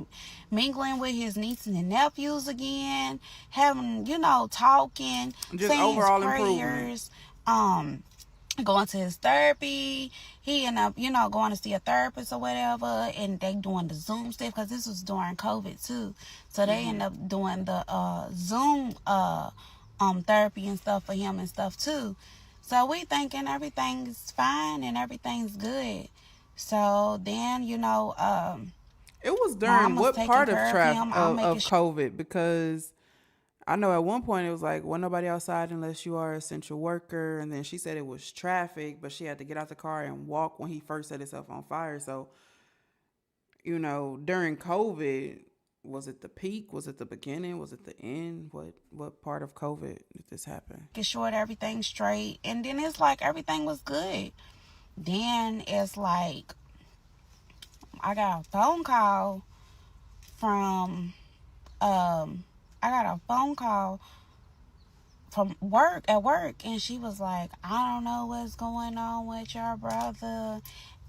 mingling with his nieces and nephews again, having, talking, just saying overall his prayers, going to his therapy. He ended up, going to see a therapist or whatever, and they doing the Zoom stuff because this was during COVID too. So they ended up doing the Zoom therapy and stuff for him and stuff too. So we thinking everything's fine and everything's good. So then, It was during Mama's what taking part of care of him. I'm making COVID? Because I know at one point it was like, wasn't nobody outside unless you are an essential worker. And then she said it was traffic, but she had to get out the car and walk when he first set himself on fire. So, during COVID, was it the peak? Was it the beginning? Was it the end? What part of COVID did this happen? making sure that everything's straight. And then it's like everything was good. Then it's like I got a phone call from work and she was like, I don't know what's going on with your brother,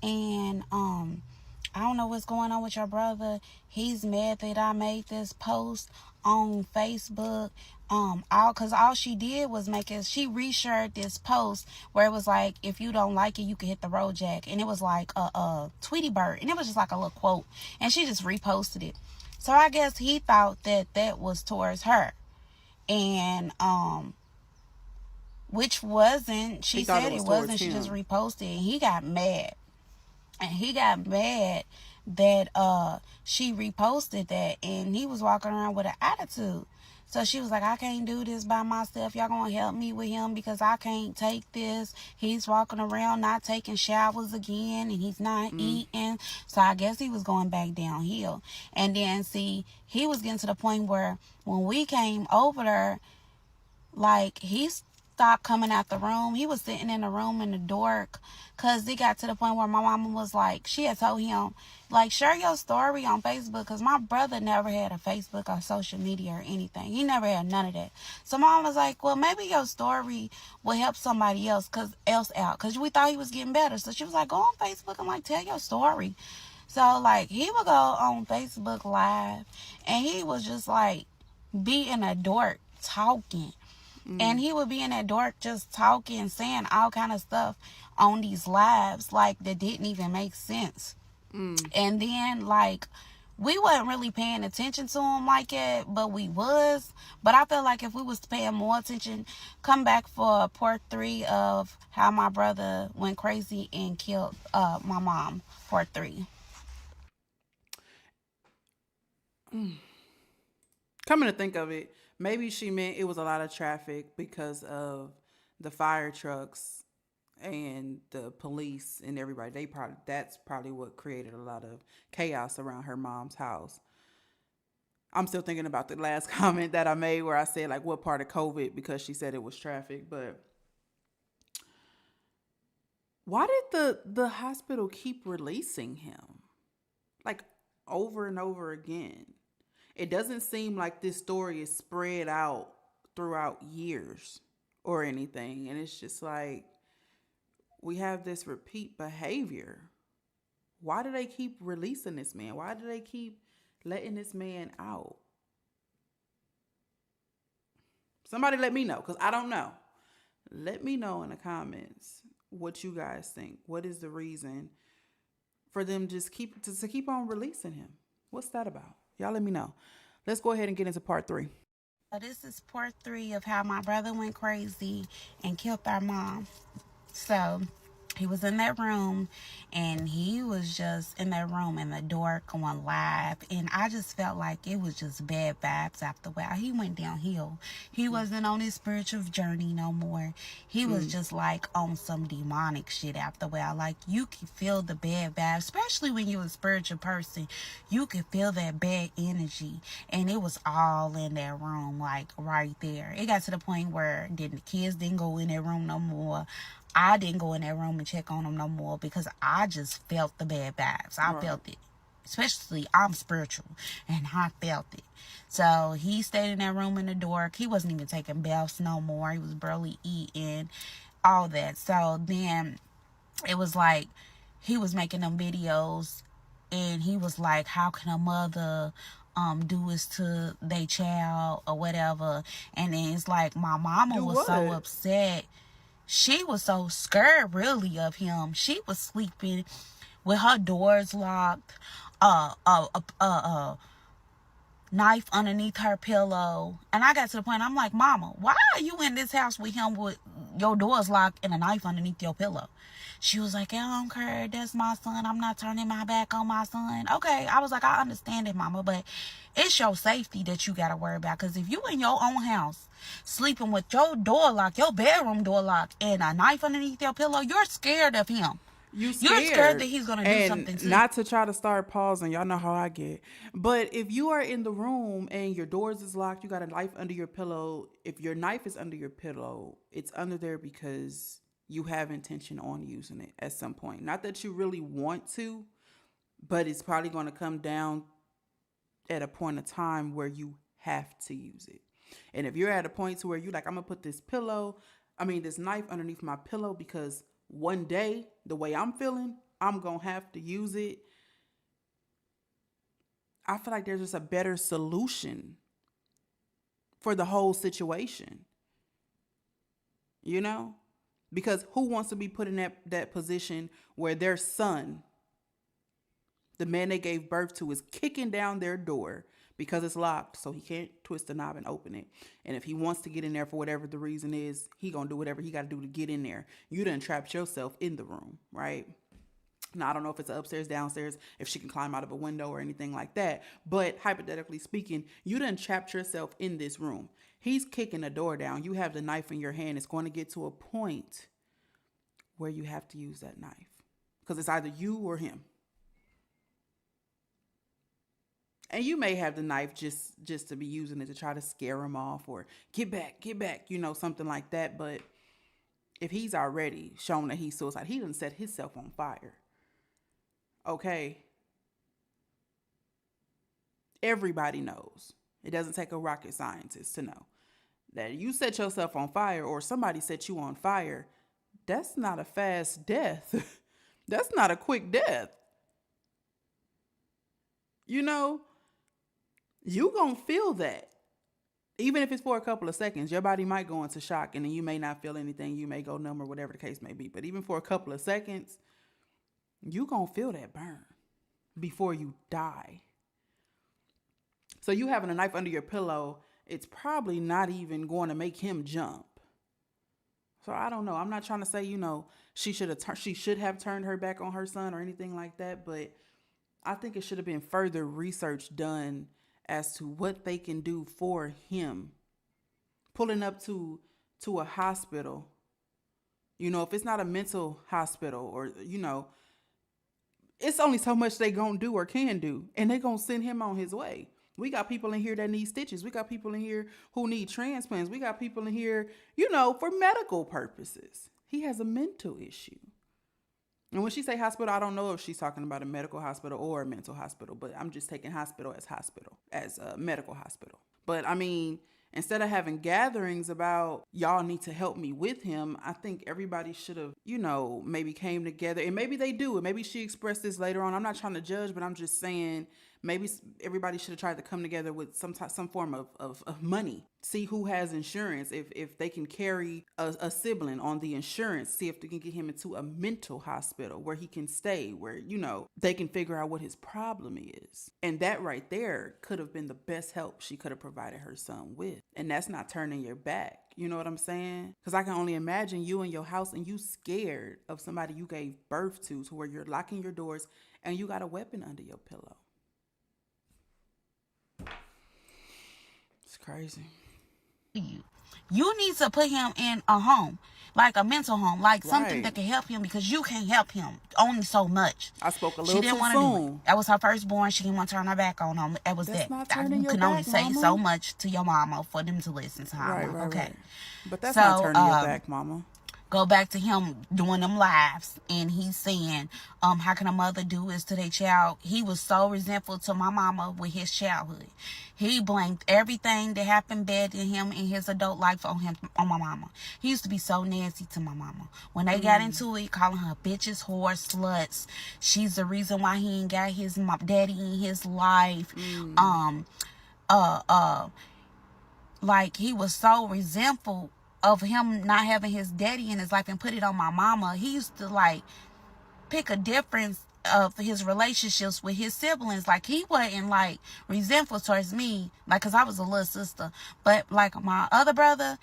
and I don't know what's going on with your brother. He's mad that I made this post on Facebook. All she did was she reshared this post where it was like, if you don't like it, you can hit the road jack. And it was like a Tweety Bird. And it was just like a little quote. And she just reposted it. So I guess he thought that was towards her. And, which wasn't, she said it wasn't, she just reposted it. And he got mad. And he got mad that she reposted that, and he was walking around with an attitude. So she was like, I can't do this by myself. Y'all gonna help me with him because I can't take this. He's walking around not taking showers again, and he's not eating. So I guess he was going back downhill. And then see, he was getting to the point where when we came over there, like, he stopped coming out the room. He was sitting in the room in the dark, because it got to the point where my mama was like, she had told him, like, share your story on Facebook, because my brother never had a Facebook or social media or anything. He never had none of that. So mom was like, well, maybe your story will help somebody else out, because we thought he was getting better. So she was like, go on Facebook and, like, tell your story. So, like, he would go on Facebook Live, and he was just, like, be in a dork talking. And he would be in that dark just talking, saying all kind of stuff on these lives, like, that didn't even make sense. And then, like, we wasn't really paying attention to him like that, but we was. But I feel like if we was paying more attention, come back for part 3 of how my brother went crazy and killed my mom, part 3. Coming to think of it, maybe she meant it was a lot of traffic because of the fire trucks and the police and everybody. That's probably what created a lot of chaos around her mom's house. I'm still thinking about the last comment that I made where I said, like, what part of COVID, because she said it was traffic. But why did the hospital keep releasing him, like, over and over again? It doesn't seem like this story is spread out throughout years or anything. And it's just like, we have this repeat behavior. Why do they keep releasing this man? Why do they keep letting this man out? Somebody let me know, because I don't know. Let me know in the comments what you guys think. What is the reason for them just keep on releasing him? What's that about? Y'all let me know. Let's go ahead and get into part 3. This is part 3 of how my brother went crazy and killed our mom. So he was in that room, and he was just in that room in the dark going live, and I just felt like it was just bad vibes after a while. He went downhill. He wasn't on his spiritual journey no more. He was just like on some demonic shit after a while. Like, you can feel the bad vibes, especially when you're a spiritual person. You can feel that bad energy, and it was all in that room, like right there. It got to the point where the kids didn't go in that room no more. I didn't go in that room and check on him no more, because I just felt the bad vibes. I felt it. Especially, I'm spiritual, and I felt it. So he stayed in that room in the dark. He wasn't even taking baths no more. He was barely eating, all that. So then it was like he was making them videos, and he was like, how can a mother do this to their child or whatever? And then it's like my mama was so upset. She was so scared, really, of him. She was sleeping with her doors locked, knife underneath her pillow. And I got to the point, I'm like, Mama, why are you in this house with him with your door's locked and a knife underneath your pillow. She was like, I don't care. That's my son. I'm not turning my back on my son. Okay. I was like, I understand it, mama, but it's your safety that you got to worry about. Because if you in your own house, sleeping with your door locked, your bedroom door locked, and a knife underneath your pillow, you're scared of him. You're scared that he's gonna do something to you. Not to try to start pausing, y'all know how I get. But if you are in the room and your doors is locked, you got a knife under your pillow. If your knife is under your pillow, it's under there because you have intention on using it at some point. Not that you really want to, but it's probably going to come down at a point of time where you have to use it. And if you're at a point to where you're like, I'm gonna put this knife underneath my pillow because one day, the way I'm feeling, I'm going to have to use it. I feel like there's just a better solution for the whole situation. You know? Because who wants to be put in that position where their son, the man they gave birth to, is kicking down their door because it's locked, so he can't twist the knob and open it. And if he wants to get in there for whatever the reason is, he gonna do whatever he got to do to get in there. You done trapped yourself in the room, right? Now, I don't know if it's upstairs, downstairs, if she can climb out of a window or anything like that. But hypothetically speaking, you done trapped yourself in this room. He's kicking the door down. You have the knife in your hand. It's going to get to a point where you have to use that knife because it's either you or him. And you may have the knife just to be using it to try to scare him off or get back, something like that. But if he's already shown that he's suicide, he done set himself on fire. Okay? Everybody knows. It doesn't take a rocket scientist to know that you set yourself on fire or somebody set you on fire. That's not a fast death. That's not a quick death. You gonna feel that. Even if it's for a couple of seconds, your body might go into shock and then you may not feel anything. You may go numb or whatever the case may be. But even for a couple of seconds, you gonna feel that burn before you die. So you having a knife under your pillow, it's probably not even going to make him jump. So I don't know. I'm not trying to say, she should have turned her back on her son or anything like that. But I think it should have been further research done as to what they can do for him. Pulling up to a hospital, if it's not a mental hospital or, it's only so much they gonna do or can do. And they gonna send him on his way. We got people in here that need stitches. We got people in here who need transplants. We got people in here, for medical purposes. He has a mental issue. And when she say hospital, I don't know if she's talking about a medical hospital or a mental hospital, but I'm just taking hospital, as a medical hospital. But I mean, instead of having gatherings about y'all need to help me with him, I think everybody should have, maybe came together, and maybe they do. And maybe she expressed this later on. I'm not trying to judge, but I'm just saying maybe everybody should have tried to come together with some form of money. See who has insurance. If they can carry a sibling on the insurance, see if they can get him into a mental hospital where he can stay, where, they can figure out what his problem is. And that right there could have been the best help she could have provided her son with. And that's not turning your back. You know what I'm saying? Because I can only imagine you in your house and you scared of somebody you gave birth to where you're locking your doors and you got a weapon under your pillow. It's crazy. You need to put him in a home, like a mental home, like something that can help him, because you can't help him only so much. I spoke a little too soon. Do it. That was her firstborn. She didn't want to turn her back on him. That was That's that. You can only say so much to your mama for them to listen to her. Right, okay. Right. But that's not turning your back, mama. Go back to him doing them lives, and he's saying, how can a mother do this to their child? He was so resentful to my mama with his childhood. He blamed everything that happened bad to him in his adult life on my mama. He used to be so nasty to my mama. When they got into it, calling her bitches, whores, sluts. She's the reason why he ain't got his daddy in his life. Like, he was so resentful of him not having his daddy in his life and put it on my mama. He used to pick a difference of his relationships with his siblings. Like, he wasn't resentful towards me, because I was a little sister, but my other brother,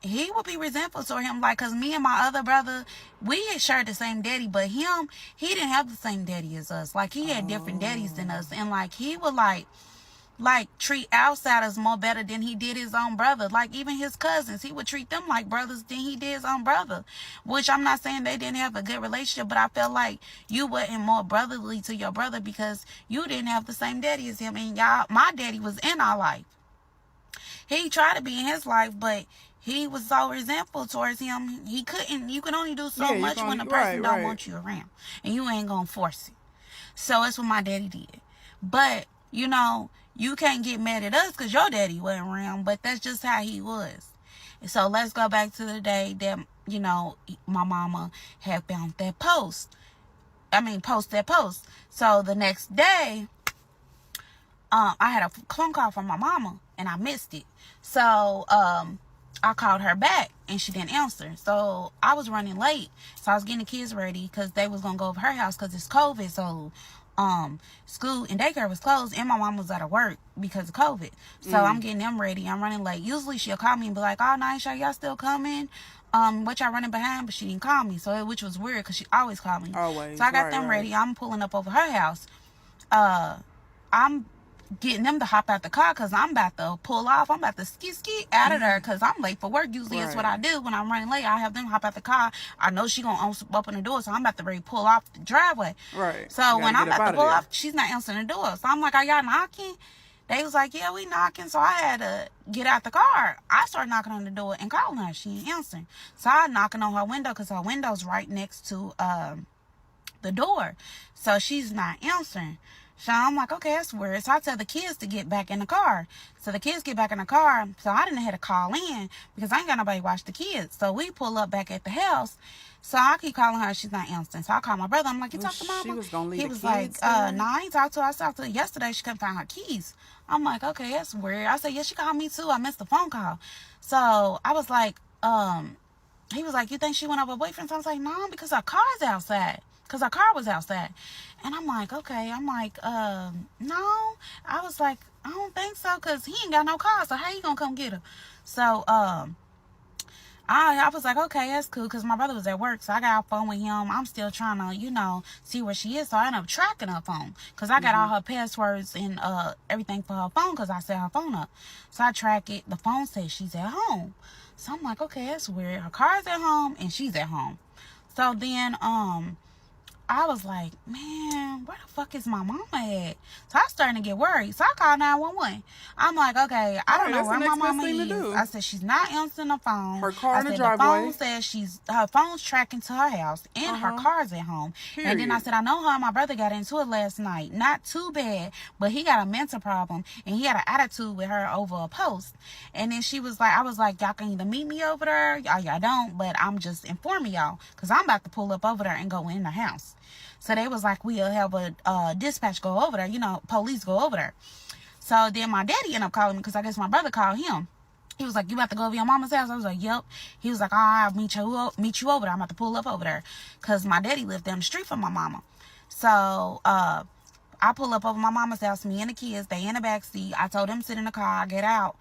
he would be resentful toward him, like, because me and my other brother, we had shared the same daddy, but him, he didn't have the same daddy as us. Like, he had different daddies than us, and like, he would like treat outsiders more better than he did his own brother. Like, even his cousins, he would treat them like brothers than he did his own brother. Which, I'm not saying they didn't have a good relationship, but I felt like you wasn't more brotherly to your brother because you didn't have the same daddy as him. And y'all, my daddy was in our life. He tried to be in his life, but he was so resentful towards him. He couldn't. You can only do so much when a person don't want you around, and you ain't gonna force it. So that's what my daddy did. But you know, you can't get mad at us because your daddy wasn't around. But that's just how he was. And so let's go back to the day that, you know, my mama had found that post. Post that post. So the next day, I had a phone call from my mama and I missed it. So I called her back and she didn't answer. So I was running late. So I was getting the kids ready because they was gonna go over her house because it's COVID. So school and daycare was closed and my mom was out of work because of COVID. So I'm getting them ready. I'm running late. Usually she'll call me and be like, "Oh, Nisha, y'all still coming? What y'all running behind?" But she didn't call me, so which was weird because she always called me. Always. So I got them ready. I'm pulling up over her house. I'm getting them to hop out the car because I'm about to pull off. I'm about to ski out of there because I'm late for work. Usually it's what I do when I'm running late. I have them hop out the car. I know she gonna open the door, so I'm about to ready pull off the driveway. Right. So when I'm about to pull off, she's not answering the door. So I'm like, "Are y'all knocking?" They was like, "Yeah, we knocking." So I had to get out the car. I started knocking on the door and calling her. She ain't answering. So I knocking on her window because her window's right next to the door. So she's not answering. So I'm like, okay, that's weird. So I tell the kids to get back in the car. So the kids get back in the car. So I didn't have to call in because I ain't got nobody to watch the kids. So we pull up back at the house. So I keep calling her. She's not answering. So I call my brother. I'm like, "You talk to mama?" She was gonna leave He the was kids like, "No, I ain't talked to her. I talked to her yesterday. She couldn't find her keys." I'm like, okay, that's weird. I said, "Yeah, she called me too. I missed the phone call." So I was like, he was like, "You think she went over her boyfriend?" So I was like, "No, because her car's outside." Because her car was outside. And I'm like, okay. I'm like, no. I was like, I don't think so because he ain't got no car. So how you going to come get her? So I was like, okay, that's cool because my brother was at work. So I got off phone with him. I'm still trying to, you know, see where she is. So I ended up tracking her phone because I got all her passwords and everything for her phone because I set her phone up. So I track it. The phone says she's at home. So I'm like, okay, that's weird. Her car's at home and she's at home. So then I was like, man, where the fuck is my mama at? So I starting to get worried. So I called 911. I'm like, okay, I don't know where my mama is. I said, she's not answering the phone. Her car in the driveway. driveway. The phone says her phone's tracking to her house and her car's at home. Period. And then I said, I know her and my brother got into it last night. Not too bad, but he got a mental problem and he had an attitude with her over a post. And then she was like, I was like, y'all can either meet me over there or y'all don't, but I'm just informing y'all because I'm about to pull up over there and go in the house. So they was like, we'll have a dispatch go over there, you know, police go over there. So then my daddy ended up calling me because I guess my brother called him. He was like, "You about to go over your mama's house?" I was like, "Yep." He was like, "I'll meet you over there. I'm about to pull up over there." Because my daddy lived down the street from my mama. So I pull up over my mama's house, me and the kids, they in the back seat. I told them sit in the car, I get out.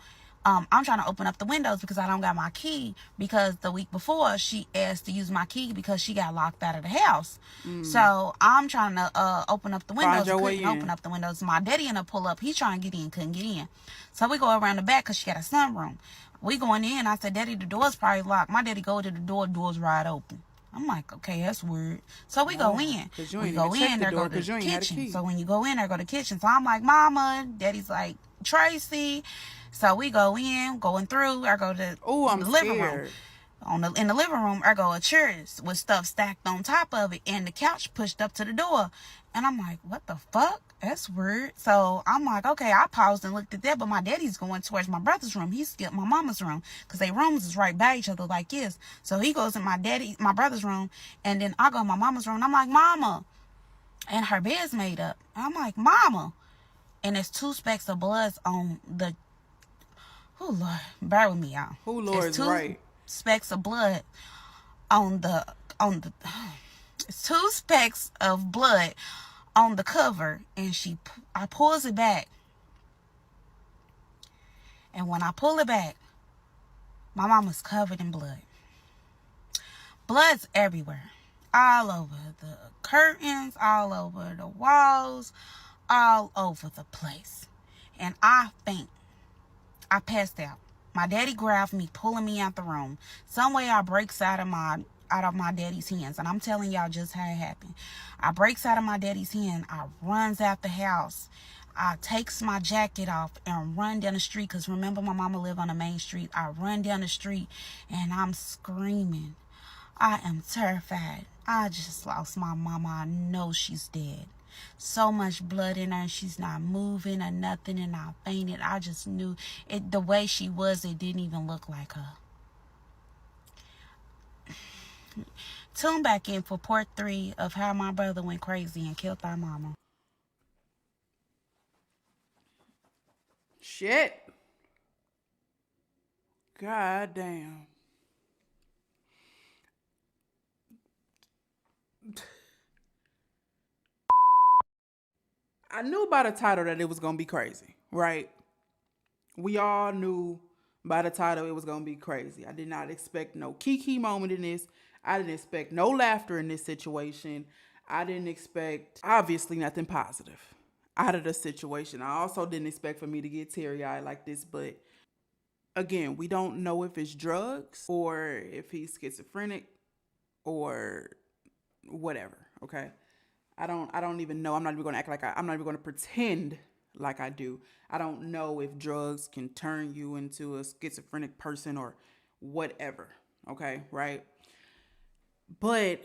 I'm trying to open up the windows because I don't got my key because the week before she asked to use my key because she got locked out of the house. So I'm trying to open up the windows. Couldn't open up the windows. My daddy ended up pull up. He's trying to get in, couldn't get in. So we go around the back because she got a sunroom. We going in. I said, "Daddy, the door's probably locked." My daddy go to the door, door's wide open. I'm like, okay, that's weird. So we go in. We go in, there go to the kitchen. So when you go in, there go to the kitchen. So I'm like, "Mama." Daddy's like, "Tracy." So we go in, going through. I go to the living room. In the living room, I go a chairs with stuff stacked on top of it and the couch pushed up to the door. And I'm like, what the fuck? That's weird. So I'm like, okay, I paused and looked at that, but my daddy's going towards my brother's room. He skipped my mama's room because their rooms is right by each other like this. So he goes in my brother's room, and then I go in my mama's room. And I'm like, "Mama," and her bed's made up. I'm like, "Mama," and there's 2 specks of blood on the. Oh Lord, bear with me, y'all. Oh Lord, there's 2 right. specks of blood on the. It's 2 specks of blood on the cover, and I pulls it back, and when I pull it back, My mom was covered in blood. Blood's everywhere. All over the curtains, all over the walls, all over the place. And I faint. I passed out. My daddy grabbed me, pulling me out the room. Some way I breaks out of my daddy's hands. And I'm telling y'all just how it happened. I breaks out of my daddy's hand. I runs out the house. I takes my jacket off and run down the street. Because remember, my mama lived on the main street. I run down the street and I'm screaming. I am terrified. I just lost my mama. I know she's dead. So much blood in her and she's not moving or nothing, and I fainted. I just knew it. The way she was, it didn't even look like her. Tune back in for part 3 of how my brother went crazy and killed our mama. Shit. God damn. I knew by the title that it was going to be crazy, right? We all knew by the title it was going to be crazy. I did not expect no kiki moment in this. I didn't expect no laughter in this situation. I didn't expect, obviously, nothing positive out of the situation. I also didn't expect for me to get teary-eyed like this, but again, we don't know if it's drugs or if he's schizophrenic or whatever, okay? I don't even know. I'm not even going to act like I'm not even going to pretend like I do. I don't know if drugs can turn you into a schizophrenic person or whatever, okay, right? But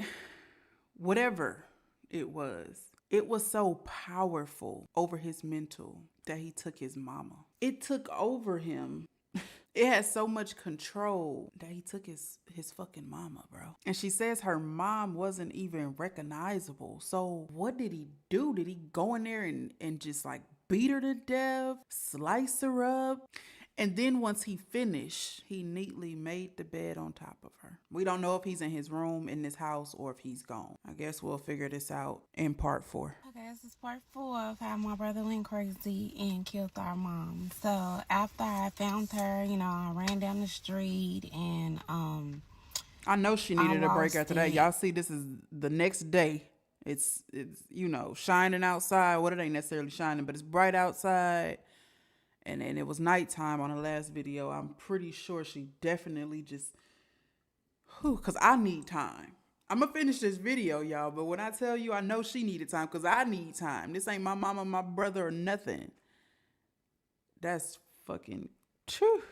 whatever it was so powerful over his mental that he took his mama. It took over him. It had so much control that he took his fucking mama, bro. And she says her mom wasn't even recognizable. So what did he do? Did he go in there and just like beat her to death, slice her up? And then once he finished, he neatly made the bed on top of her. We don't know if he's in his room in this house or if he's gone. I guess we'll figure this out in part 4. Okay, this is part 4 of how my brother went crazy and killed our mom. So after I found her, I ran down the street and I know she needed a break after that. Y'all see, this is the next day. It's shining outside. Well, it ain't necessarily shining, but it's bright outside. And it was nighttime on the last video. I'm pretty sure she definitely just, because I need time. I'm going to finish this video, y'all. But when I tell you, I know she needed time because I need time. This ain't my mama, my brother, or nothing. That's fucking true.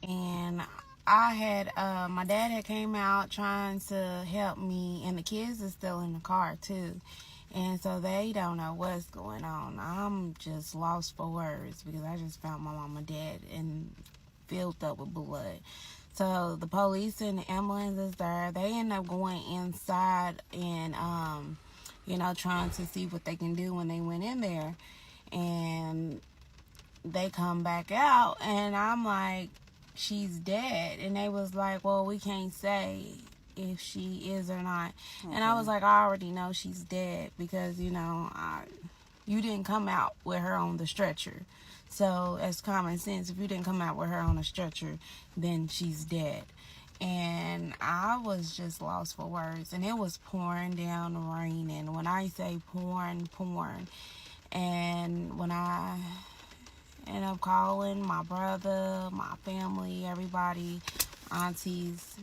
And I had, my dad had came out trying to help me. And the kids are still in the car, too. And so they don't know what's going on. I'm just lost for words because I just found my mama dead and filled up with blood. So the police and the ambulance is there. They end up going inside and, trying to see what they can do when they went in there. And they come back out and I'm like, she's dead. And they was like, well, we can't say if she is or not. Okay. And I was like, I already know she's dead because, you didn't come out with her on the stretcher. So as common sense, if you didn't come out with her on a stretcher, then she's dead. And I was just lost for words. And it was pouring down, raining. When I say pouring. And when I ended up calling my brother, my family, everybody, aunties,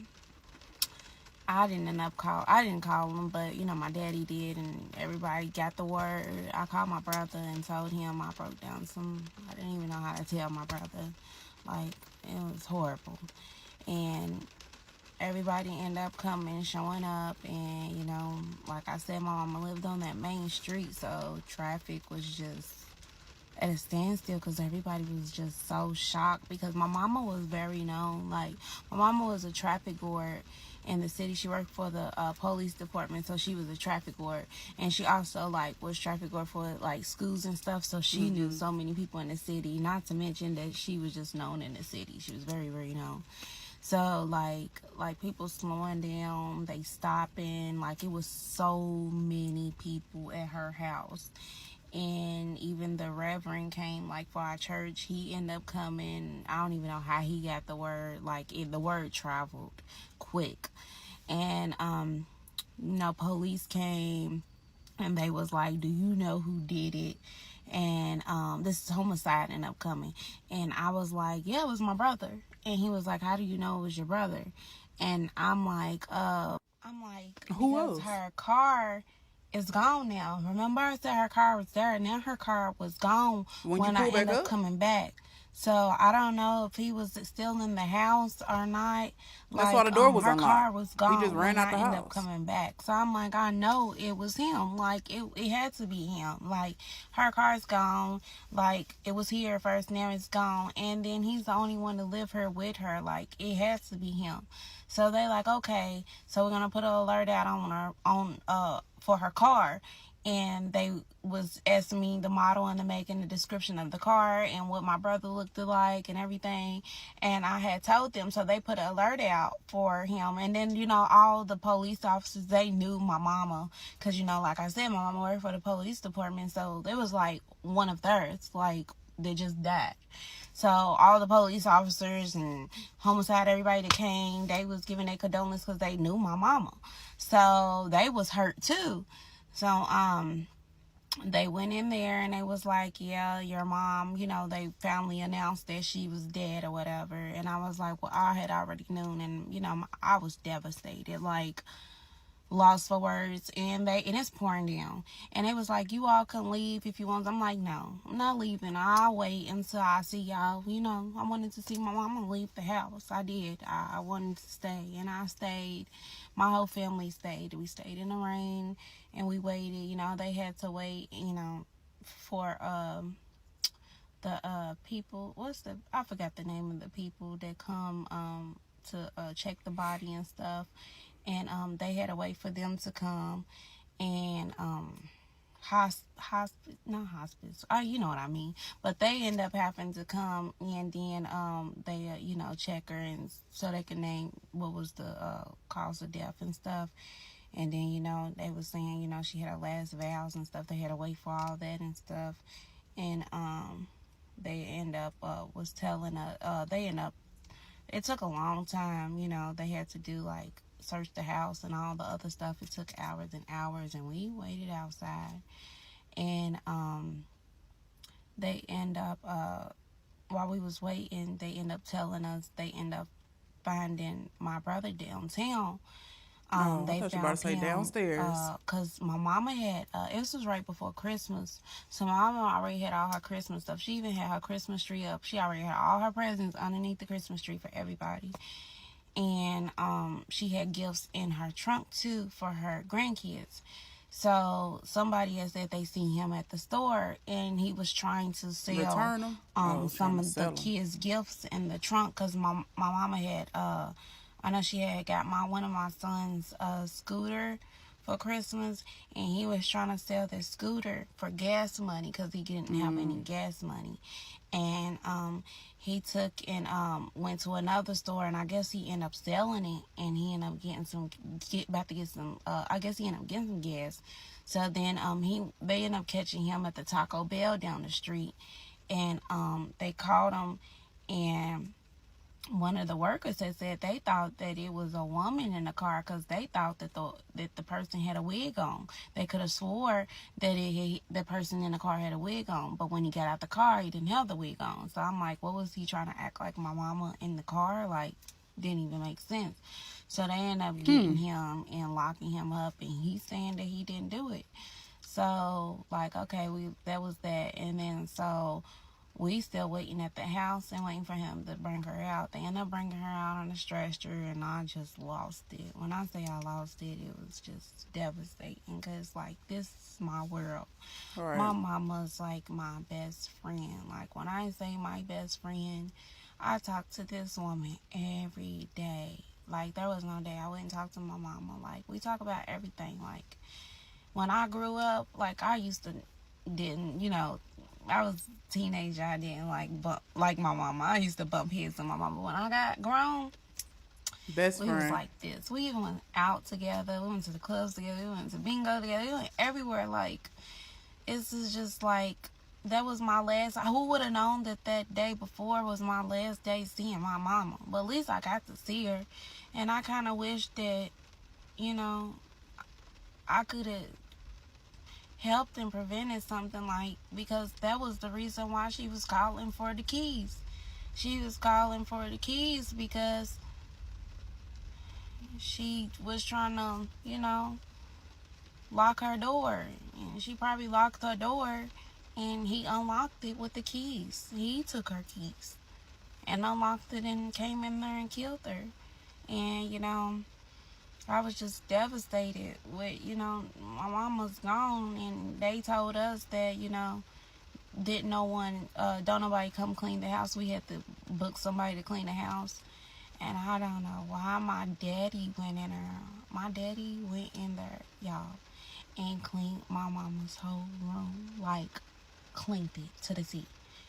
I didn't call him, but my daddy did, and everybody got the word. I called my brother and told him. I broke down I didn't even know how to tell my brother. Like, it was horrible. And everybody ended up showing up, and like I said, my mama lived on that main street, so traffic was just at a standstill because everybody was just so shocked because my mama was very known. Like, my mama was a traffic guard in the city. She worked for the police department, so she was a traffic guard, and she also was traffic guard for schools and stuff, so she knew so many people in the city, not to mention that she was just known in the city. She was very, very known. So like people slowing down, they stopping, it was so many people at her house. And even the reverend came, like, for our church. He ended up coming. I don't even know how he got the word. Like, the word traveled quick. And, police came, and they was like, do you know who did it? And this is homicide ended up coming. And I was like, yeah, it was my brother. And he was like, how do you know it was your brother? And I'm like, Who because else? her car is gone now. Remember I said her car was there. Now her car was gone when I ended up coming back. So I don't know if he was still in the house or not. That's why the door was her unlocked. car was gone We just ran when out the I ended house. up coming back. So I'm like, I know it was him. Like, it had to be him. Like, her car's gone. Like, it was here first, now it's gone. And then he's the only one to live here with her. Like, it has to be him. So they like, okay, so we're gonna put an alert out on for her car. And they was asking me the model and the make and the description of the car and what my brother looked like and everything. And I had told them, so they put an alert out for him. And then, all the police officers, they knew my mama. Because, like I said, my mama worked for the police department. So it was like one of theirs, like they just died. So all the police officers and homicide, everybody that came, they was giving their condolences because they knew my mama. So they was hurt too. So, they went in there and they was like, yeah, your mom, they finally announced that she was dead or whatever. And I was like, well, I had already known. And, I was devastated, like, lost for words. And it's pouring down. And it was like, you all can leave if you want. I'm like, no, I'm not leaving. I'll wait until I see y'all. I wanted to see my mama leave the house. I did. I wanted to stay. And I stayed. My whole family stayed. We stayed in the rain. And we waited, they had to wait, for the people. I forgot the name of the people that come to check the body and stuff. And they had to wait for them to come. And not hospice. Oh, you know what I mean. But they end up having to come, and then they check her, and so they can name what was the cause of death and stuff. And then, they was saying, she had her last vows and stuff. They had to wait for all that and stuff. And they end up was telling it took a long time, they had to do like search the house and all the other stuff. It took hours and hours, and we waited outside. And they end up while we was waiting, they end up telling us they end up finding my brother downtown. They found you about to say him, downstairs. Cause my mama had this was right before Christmas, so my mama already had all her Christmas stuff. She even had her Christmas tree up. She already had all her presents underneath the Christmas tree for everybody, and she had gifts in her trunk too for her grandkids. So somebody had said they seen him at the store, and he was trying to sell some of the kids' gifts in the trunk. Cause my mama had I know she had got one of my sons a scooter for Christmas, and he was trying to sell this scooter for gas money because he didn't have any gas money. And he took and went to another store, and I guess he ended up selling it, and he ended up getting some gas. So then they ended up catching him at the Taco Bell down the street, and they called him, and one of the workers had said they thought that it was a woman in the car because they thought that the person had a wig on. They could have swore that the person in the car had a wig on, but when he got out the car, he didn't have the wig on. So I'm like, what was he trying to act like my mama in the car? Like, didn't even make sense. So they ended up getting him and locking him up, and he's saying that he didn't do it. So, like, okay, that was that. And then so we still waiting at the house and waiting for him to bring her out. They end up bringing her out on a stretcher, and I just lost it. When I say I lost it, it was just devastating because, like, this is my world. Right. My mama's, like, my best friend. Like, when I say my best friend, I talk to this woman every day. Like, there was no day I wouldn't talk to my mama. Like, we talk about everything. Like, when I grew up, like, I was a teenager. I didn't like my mama. I used to bump heads with my mama. When I got grown, we was like this. We even went out together. We went to the clubs together. We went to bingo together. We went everywhere. Like, it's just like, that was my last. Who would have known that that day before was my last day seeing my mama? But at least I got to see her. And I kind of wish that, you know, I could have helped and prevented something, like, because that was the reason why she was calling for the keys. She was calling for the keys because she was trying to, you know, lock her door. And she probably locked her door and he unlocked it with the keys. He took her keys and unlocked it and came in there and killed her. And, you know, I was just devastated with, you know, my mama's gone, and they told us that, you know, don't nobody come clean the house. We had to book somebody to clean the house. And I don't know why my daddy went in there. My daddy went in there, y'all, and cleaned my mama's whole room, like cleaned it to the T.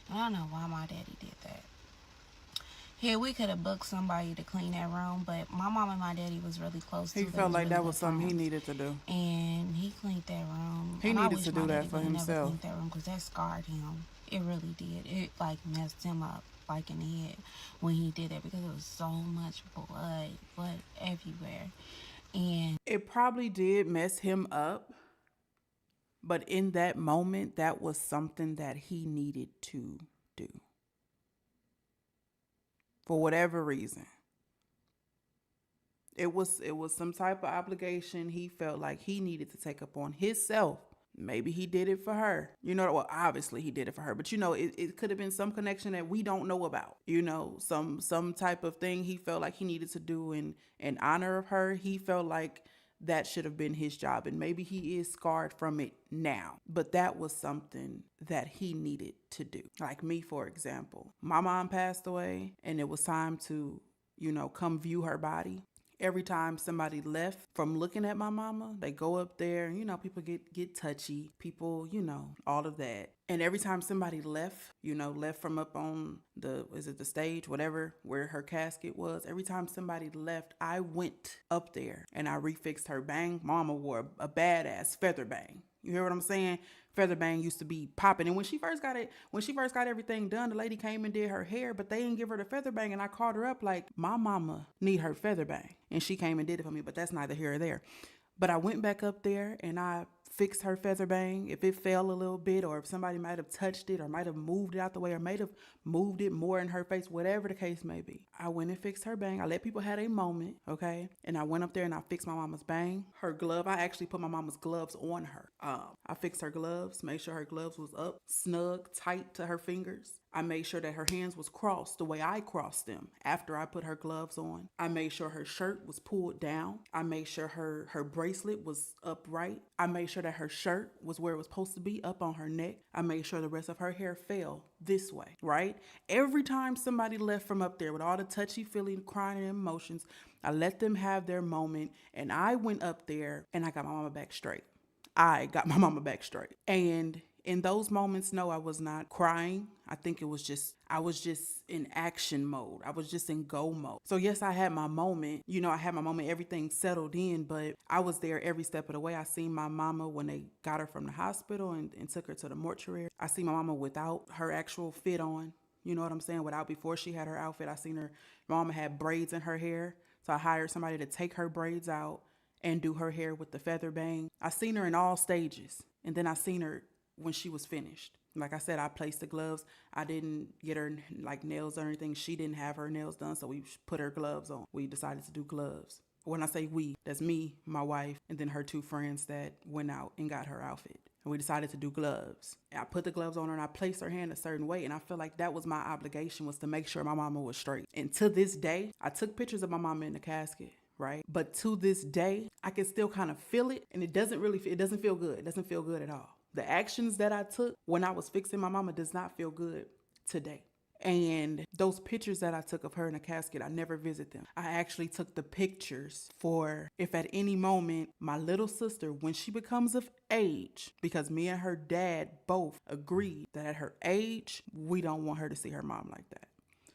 And I don't know why my daddy did that. Yeah, we could have booked somebody to clean that room, but my mom and my daddy was really close. He felt like that was something he needed to do. And he cleaned that room. He needed to do that for himself. Never cleaned that room because that scarred him. It really did. It like messed him up, like in the head when he did that, because it was so much blood everywhere. And it probably did mess him up, but in that moment, that was something that he needed to do. For whatever reason. It was some type of obligation he felt like he needed to take upon himself. Maybe he did it for her. You know, well, obviously he did it for her, but you know, it could have been some connection that we don't know about. You know, some type of thing he felt like he needed to do in honor of her. He felt like that should have been his job, and maybe he is scarred from it now, but that was something that he needed to do. Like me, for example, my mom passed away and it was time to, you know, come view her body. Every time somebody left from looking at my mama, they go up there and, you know, people get touchy. People, you know, all of that. And every time somebody left, you know, left from up on the stage, whatever, where her casket was, every time somebody left, I went up there and I refixed her bang. Mama wore a badass feather bang. You hear what I'm saying? Feather bang used to be popping. And when she first got everything done, the lady came and did her hair, but they didn't give her the feather bang. And I called her up like, my mama need her feather bang. And she came and did it for me, but that's neither here or there. But I went back up there and I fixed her feather bang. If it fell a little bit, or if somebody might have touched it or might have moved it out the way, or might have moved it more in her face, whatever the case may be, I went and fixed her bang. I let people have a moment, okay? And I went up there and I fixed my mama's bang. Her glove, I actually put my mama's gloves on her. I fixed her gloves, made sure her gloves was up, snug, tight to her fingers. I made sure that her hands was crossed the way I crossed them after I put her gloves on. I made sure her shirt was pulled down. I made sure her bracelet was upright. I made sure that her shirt was where it was supposed to be, up on her neck. I made sure the rest of her hair fell this way, right? Every time somebody left from up there with all the touchy-feely, crying and emotions, I let them have their moment, and I went up there and I got my mama back straight. And in those moments, no, I was not crying. I think I was just in action mode. I was just in go mode. So yes, I had my moment. You know, I had my moment, everything settled in, but I was there every step of the way. I seen my mama when they got her from the hospital and took her to the mortuary. I seen my mama without her actual fit on. You know what I'm saying? Before she had her outfit, I seen her, my mama had braids in her hair. So I hired somebody to take her braids out and do her hair with the feather bang. I seen her in all stages. And then I seen her when she was finished. Like I said, I placed the gloves. I didn't get her like nails or anything. She didn't have her nails done, so we put her gloves on. We decided to do gloves. When I say we, that's me, my wife, and then her two friends that went out and got her outfit. And we decided to do gloves. I put the gloves on her and I placed her hand a certain way, and I feel like that was my obligation, was to make sure my mama was straight. And to this day, I took pictures of my mama in the casket, right? But to this day, I can still kind of feel it, and it doesn't feel good. It doesn't feel good at all. The actions that I took when I was fixing my mama does not feel good today. And those pictures that I took of her in a casket, I never visit them. I actually took the pictures for if at any moment my little sister, when she becomes of age, because me and her dad both agreed that at her age, we don't want her to see her mom like that.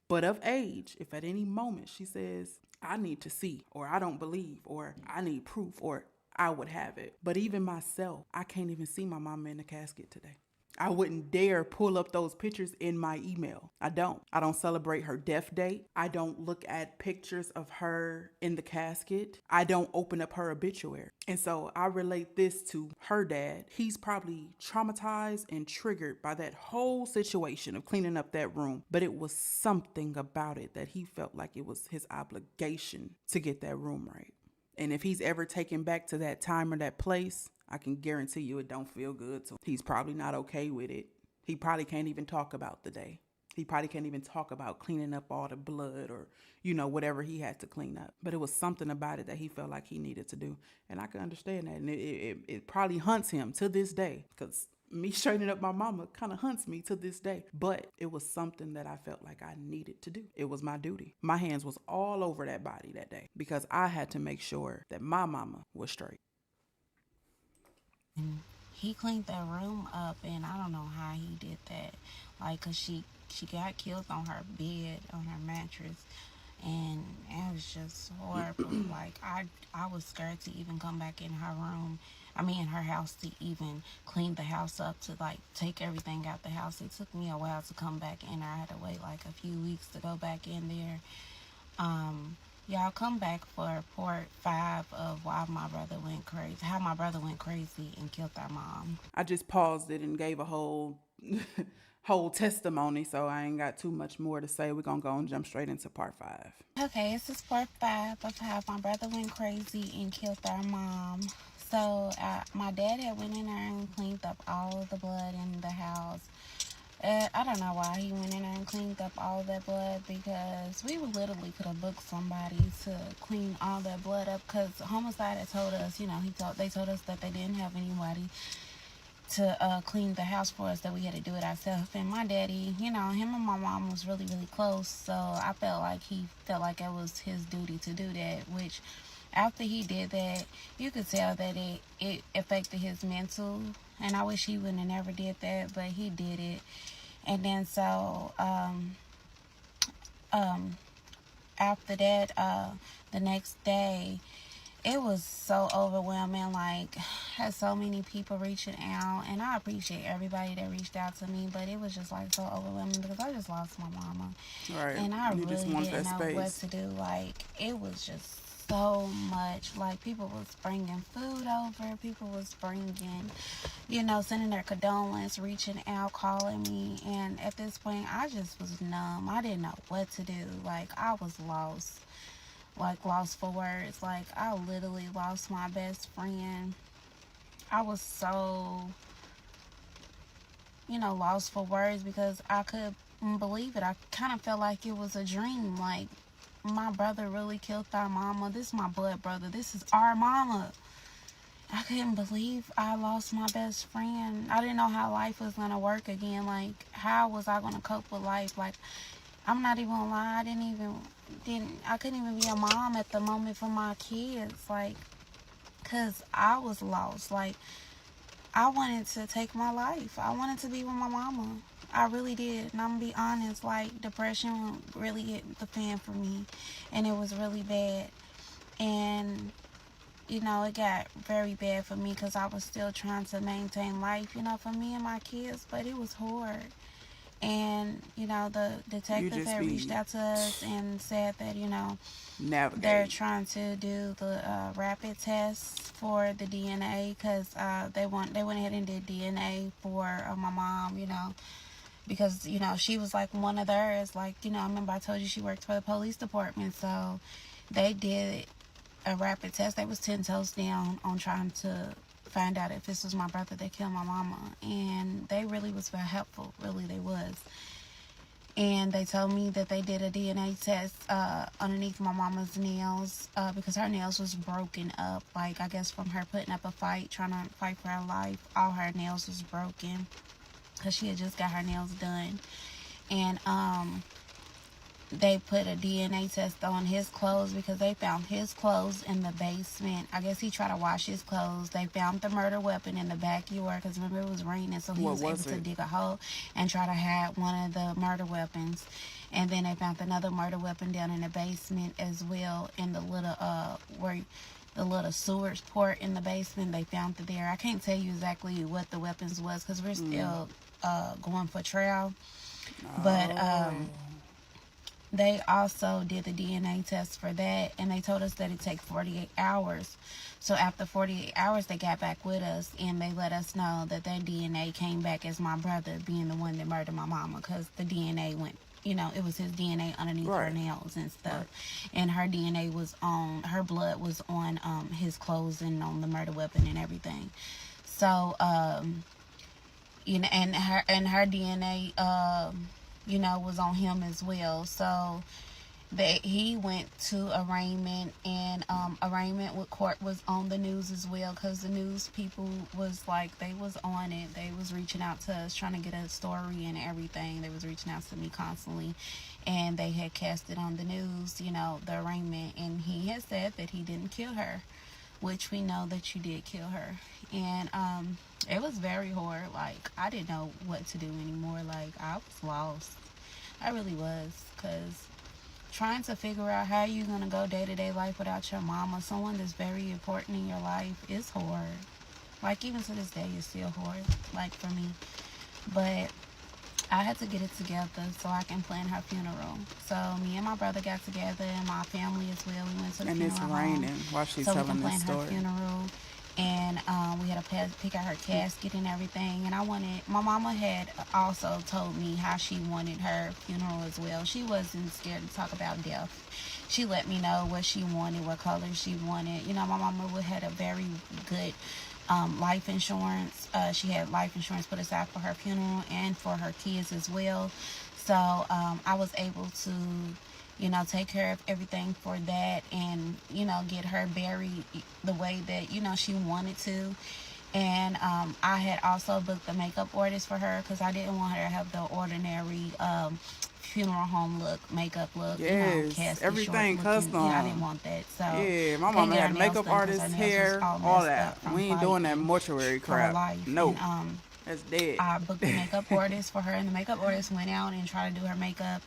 But of age, if at any moment she says, I need to see, or I don't believe, or I need proof, or I would have it. But even myself, I can't even see my mama in the casket today. I wouldn't dare pull up those pictures in my email. I don't celebrate her death date. I don't look at pictures of her in the casket. I don't open up her obituary. And so I relate this to her dad. He's probably traumatized and triggered by that whole situation of cleaning up that room. But it was something about it that he felt like it was his obligation to get that room right. And if he's ever taken back to that time or that place, I can guarantee you it don't feel good to him. He's probably not okay with it. He probably can't even talk about the day. He probably can't even talk about cleaning up all the blood or, whatever he had to clean up. But it was something about it that he felt like he needed to do. And I can understand that. And it probably haunts him to this day, because me straightening up my mama kind of haunts me to this day. But it was something that I felt like I needed to do. It was my duty. My hands was all over that body that day because I had to make sure that my mama was straight. He cleaned that room up, and I don't know how he did that. Like, cause she got killed on her bed, on her mattress, and it was just horrible. Like, I was scared to even come back in her room. In her house, to even clean the house up, to like take everything out the house. It took me a while to come back in. I had to wait like a few weeks to go back in there. Y'all come back for part 5 of why my brother went crazy, how my brother went crazy and killed our mom. I just paused it and gave a whole testimony, so I ain't got too much more to say. We're gonna go and jump straight into part 5. Okay, this is part 5 of how my brother went crazy and killed our mom. So my dad had went in there and cleaned up all of the blood in the house. I don't know why he went in there and cleaned up all that blood, because we literally could have booked somebody to clean all that blood up, because homicide had told us, they told us that they didn't have anybody to clean the house for us, that we had to do it ourselves. And my daddy, him and my mom was really, really close, so I felt like he felt like it was his duty to do that, which after he did that, you could tell that it affected his mental, and I wish he wouldn't have never did that, but he did it. And then so after that, the next day, it was so overwhelming. Like, had so many people reaching out, and I appreciate everybody that reached out to me, but it was just like so overwhelming because I just lost my mama. Right. And I You really didn't know space. what to do. Like, it was just so much. Like, people was bringing food over, people was bringing, sending their condolence, reaching out, calling me, and at this point I just was numb. I didn't know what to do. Like, I was lost for words. Like, I literally lost my best friend. I was so lost for words because I couldn't believe it. I kind of felt like it was a dream. Like, my brother really killed our mama. This is my blood brother. This is our mama. I couldn't believe I lost my best friend. I didn't know how life was going to work again. Like, how was I going to cope with life? Like, I'm not even gonna lie, I couldn't even be a mom at the moment for my kids. Like, cause I was lost. Like, I wanted to take my life. I wanted to be with my mama. I really did. And I'm gonna be honest, like, depression really hit the fan for me. And it was really bad. And, it got very bad for me because I was still trying to maintain life, for me and my kids. But it was hard. And, the detective had reached out to us and said that, they're trying to do the rapid tests for the DNA, because they went ahead and did DNA for my mom, because, she was like one of theirs. Like, I remember I told you she worked for the police department, so they did a rapid test. They was 10 toes down on trying to find out if this was my brother that killed my mama, and they really was very helpful. Really, they was. And they told me that they did a DNA test underneath my mama's nails, because her nails was broken up. Like, I guess from her putting up a fight, trying to fight for her life, all her nails was broken because she had just got her nails done. And they put a DNA test on his clothes because they found his clothes in the basement. I guess he tried to wash his clothes. They found the murder weapon in the backyard because, remember, it was raining, so he was able to dig a hole and try to hide one of the murder weapons. And then they found another murder weapon down in the basement as well, in the little the little sewage port in the basement. They found it there. I can't tell you exactly what the weapons was because we're still going for trial. But they also did the DNA test for that, and they told us that it takes 48 hours. So after 48 hours, they got back with us, and they let us know that their DNA came back as my brother being the one that murdered my mama, because the DNA went, you know, it was his DNA underneath her nails and stuff. And her DNA was on, her blood was on his clothes and on the murder weapon and everything. So, you know, and her DNA, you know, was on him as well. So he went to arraignment, and arraignment with court was on the news as well, because the news people was like, they was on it. They was reaching out to us, trying to get a story and everything. They was reaching out to me constantly, and they had cast it on the news, you know, the arraignment, and he had said that he didn't kill her, which we know that you did kill her. And it was very hard. Like, I didn't know what to do anymore. Like, I was lost. I really was, because trying to figure out how you're going to go day-to-day life without your mama, someone that's very important in your life, is hard. Like, even to this day, it's still hard, like, for me. But I had to get it together so I can plan her funeral. So me and my brother got together, and my family as well. We went to the funeral it's raining while she's telling this story. So we can plan her funeral. And we had to pick out her casket and everything. And my mama had also told me how she wanted her funeral as well. She wasn't scared to talk about death. She let me know what she wanted, what color she wanted. You know, my mama had a very good life insurance. She had life insurance put aside for her funeral and for her kids as well. So I was able to, you know, take care of everything for that, and, you know, get her buried the way that, you know, she wanted to. And I had also booked the makeup artist for her, because I didn't want her to have the ordinary funeral home look, makeup look, yes, you know, everything custom. Yeah, I didn't want that. So yeah, my mama had a makeup artist, hair, all that. We ain't doing that mortuary crap. No, that's dead. I booked the makeup artist for her, and the makeup artist went out and tried to do her makeup.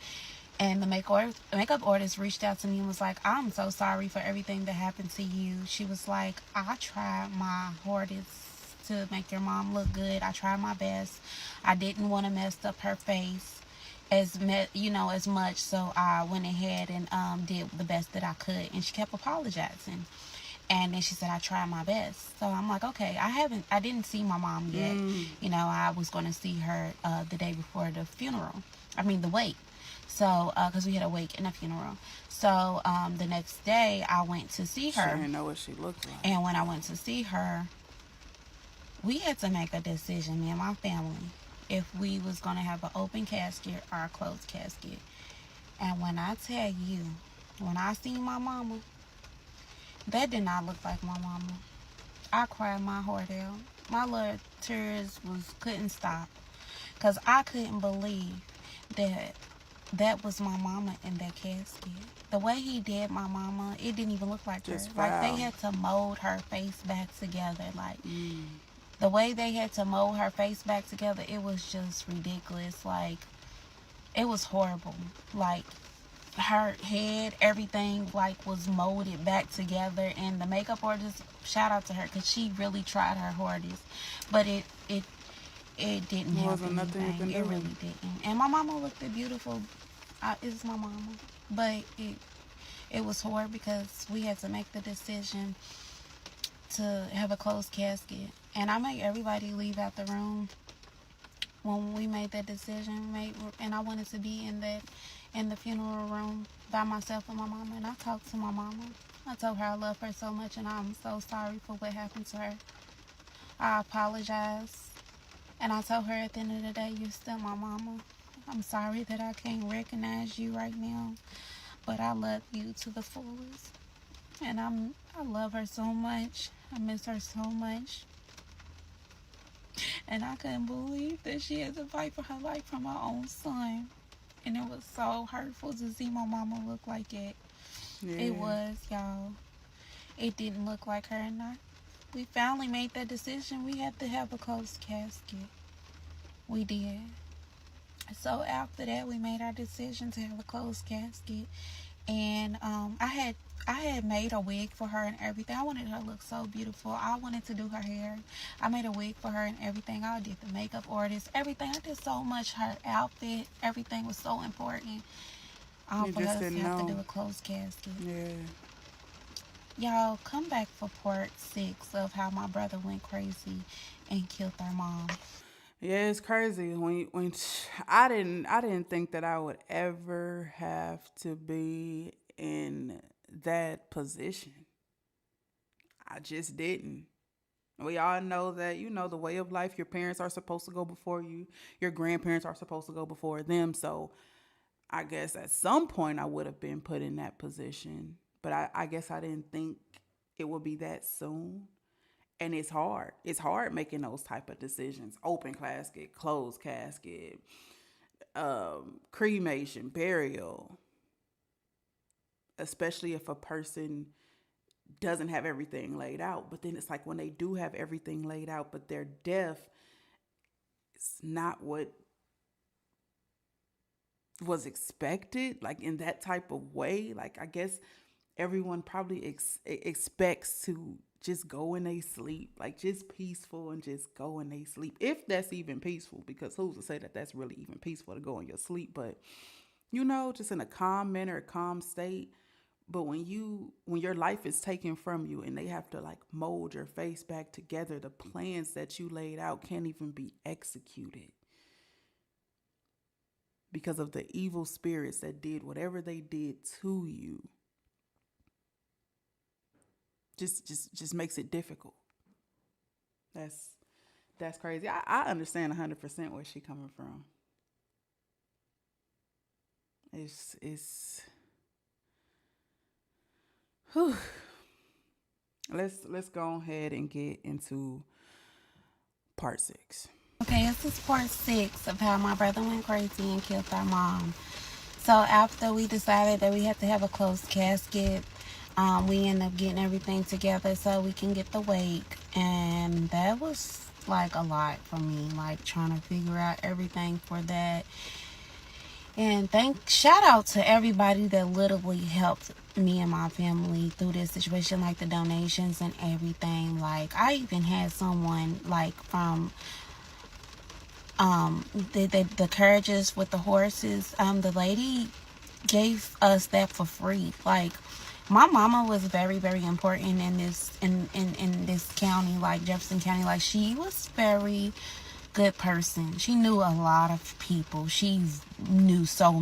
And the makeup artist reached out to me and was like, I'm so sorry for everything that happened to you. She was like, I tried my hardest to make your mom look good. I tried my best. I didn't want to mess up her face as much. So I went ahead and did the best that I could. And she kept apologizing. And then she said, I tried my best. So I'm like, okay, I didn't see my mom yet. You know, I was going to see her the day before the funeral. The wake. So, because we had a wake and a funeral. So, the next day, I went to see her. She didn't know what she looked like. And when I went to see her, we had to make a decision, me and my family, if we was going to have an open casket or a closed casket. And when I tell you, when I seen my mama, that did not look like my mama. I cried my heart out. My little tears couldn't stop, because I couldn't believe that was my mama in that casket. The way he did my mama, it didn't even look like her. Like, they had to mold her face back together. Like, the way they had to mold her face back together, it was just ridiculous. Like, it was horrible. Like, her head, everything, like, was molded back together. And the makeup artist, shout out to her, because she really tried her hardest. But it didn't help anything. It really didn't. And my mama looked beautiful. It's my mama. But it was hard, because we had to make the decision to have a closed casket. And I made everybody leave out the room when we made that decision. And I wanted to be in the funeral room by myself and my mama. And I talked to my mama. I told her I love her so much, and I'm so sorry for what happened to her. I apologize. And I told her, at the end of the day, you're still my mama. I'm sorry that I can't recognize you right now, but I love you to the fullest. And I love her so much. I miss her so much. And I couldn't believe that she had to fight for her life from her own son. And it was so hurtful to see my mama look like it. Yeah. It was, y'all. It didn't look like her, and we finally made that decision. We had to have a closed casket. We did. So after that, we made our decision to have a closed casket. And I had made a wig for her and everything. I wanted her to look so beautiful. I wanted to do her hair. I made a wig for her and everything. I did the makeup artist, everything. I did so much. Her outfit, everything was so important. You For just her to didn't have to know. do a closed casket. Yeah. Y'all, come back for part 6 of how my brother went crazy and killed their mom. Yeah, it's crazy. When I didn't think that I would ever have to be in that position. I just didn't. We all know that, the way of life, your parents are supposed to go before you. Your grandparents are supposed to go before them. So I guess at some point I would have been put in that position. But I guess I didn't think it would be that soon. And it's hard. It's hard making those type of decisions. Open casket, closed casket, cremation, burial. Especially if a person doesn't have everything laid out. But then it's like when they do have everything laid out, but their death is not what was expected, like in that type of way. Like I guess everyone probably expects to just go in they sleep, like just peaceful and just go in they sleep. If that's even peaceful, because who's to say that that's really even peaceful to go in your sleep? But just in a calm manner, a calm state. But when your life is taken from you and they have to like mold your face back together, the plans that you laid out can't even be executed because of the evil spirits that did whatever they did to you. Just makes it difficult. That's crazy. I understand 100% where she coming from. It's whew. Let's go ahead and get into part 6. Okay, this is part 6 of how my brother went crazy and killed our mom. So after we decided that we had to have a closed casket, we ended up getting everything together so we can get the wake. And that was like a lot for me, like trying to figure out everything for that. And shout out to everybody that literally helped me and my family through this situation, like the donations and everything. Like I even had someone like from the carriages with the horses. The lady gave us that for free. Like my mama was very, very important in this county, like Jefferson County. Like she was very good person. She knew a lot of people. She knew so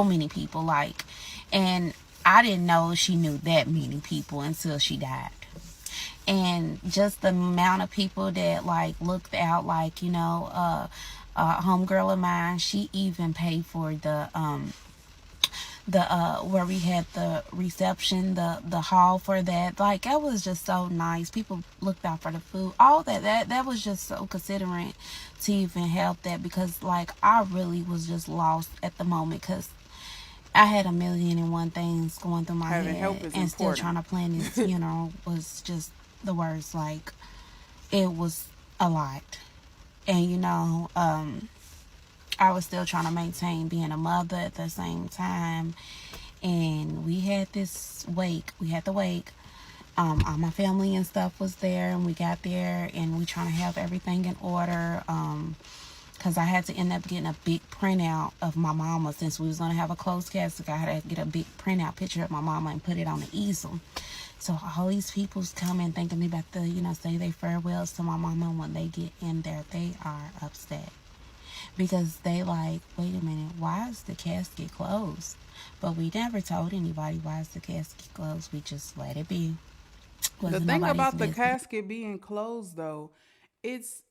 many people, like, and I didn't know she knew that many people until she died. And just the amount of people that like looked out, like, homegirl of mine, she even paid for the where we had the reception, the hall for that. Like it was just so nice. People looked out for the food, all that was just so considerate to even help that, because like I really was just lost at the moment, because I had 1,000,001 things going through my Having head, help is and important. still trying to plan this was just the worst. Like it was a lot. And I was still trying to maintain being a mother at the same time. And we had this wake. We had the wake. All my family and stuff was there, and we got there, and we trying to have everything in order. Because I had to end up getting a big printout of my mama. Since we was going to have a closed casket, I had to get a big printout picture of my mama and put it on the easel. So all these people's coming thinking they about to, say their farewells to my mama. When they get in there, they are upset. Because they like, wait a minute, why is the casket closed? But we never told anybody why is the casket closed. We just let it be. The thing about the casket being closed, though, it's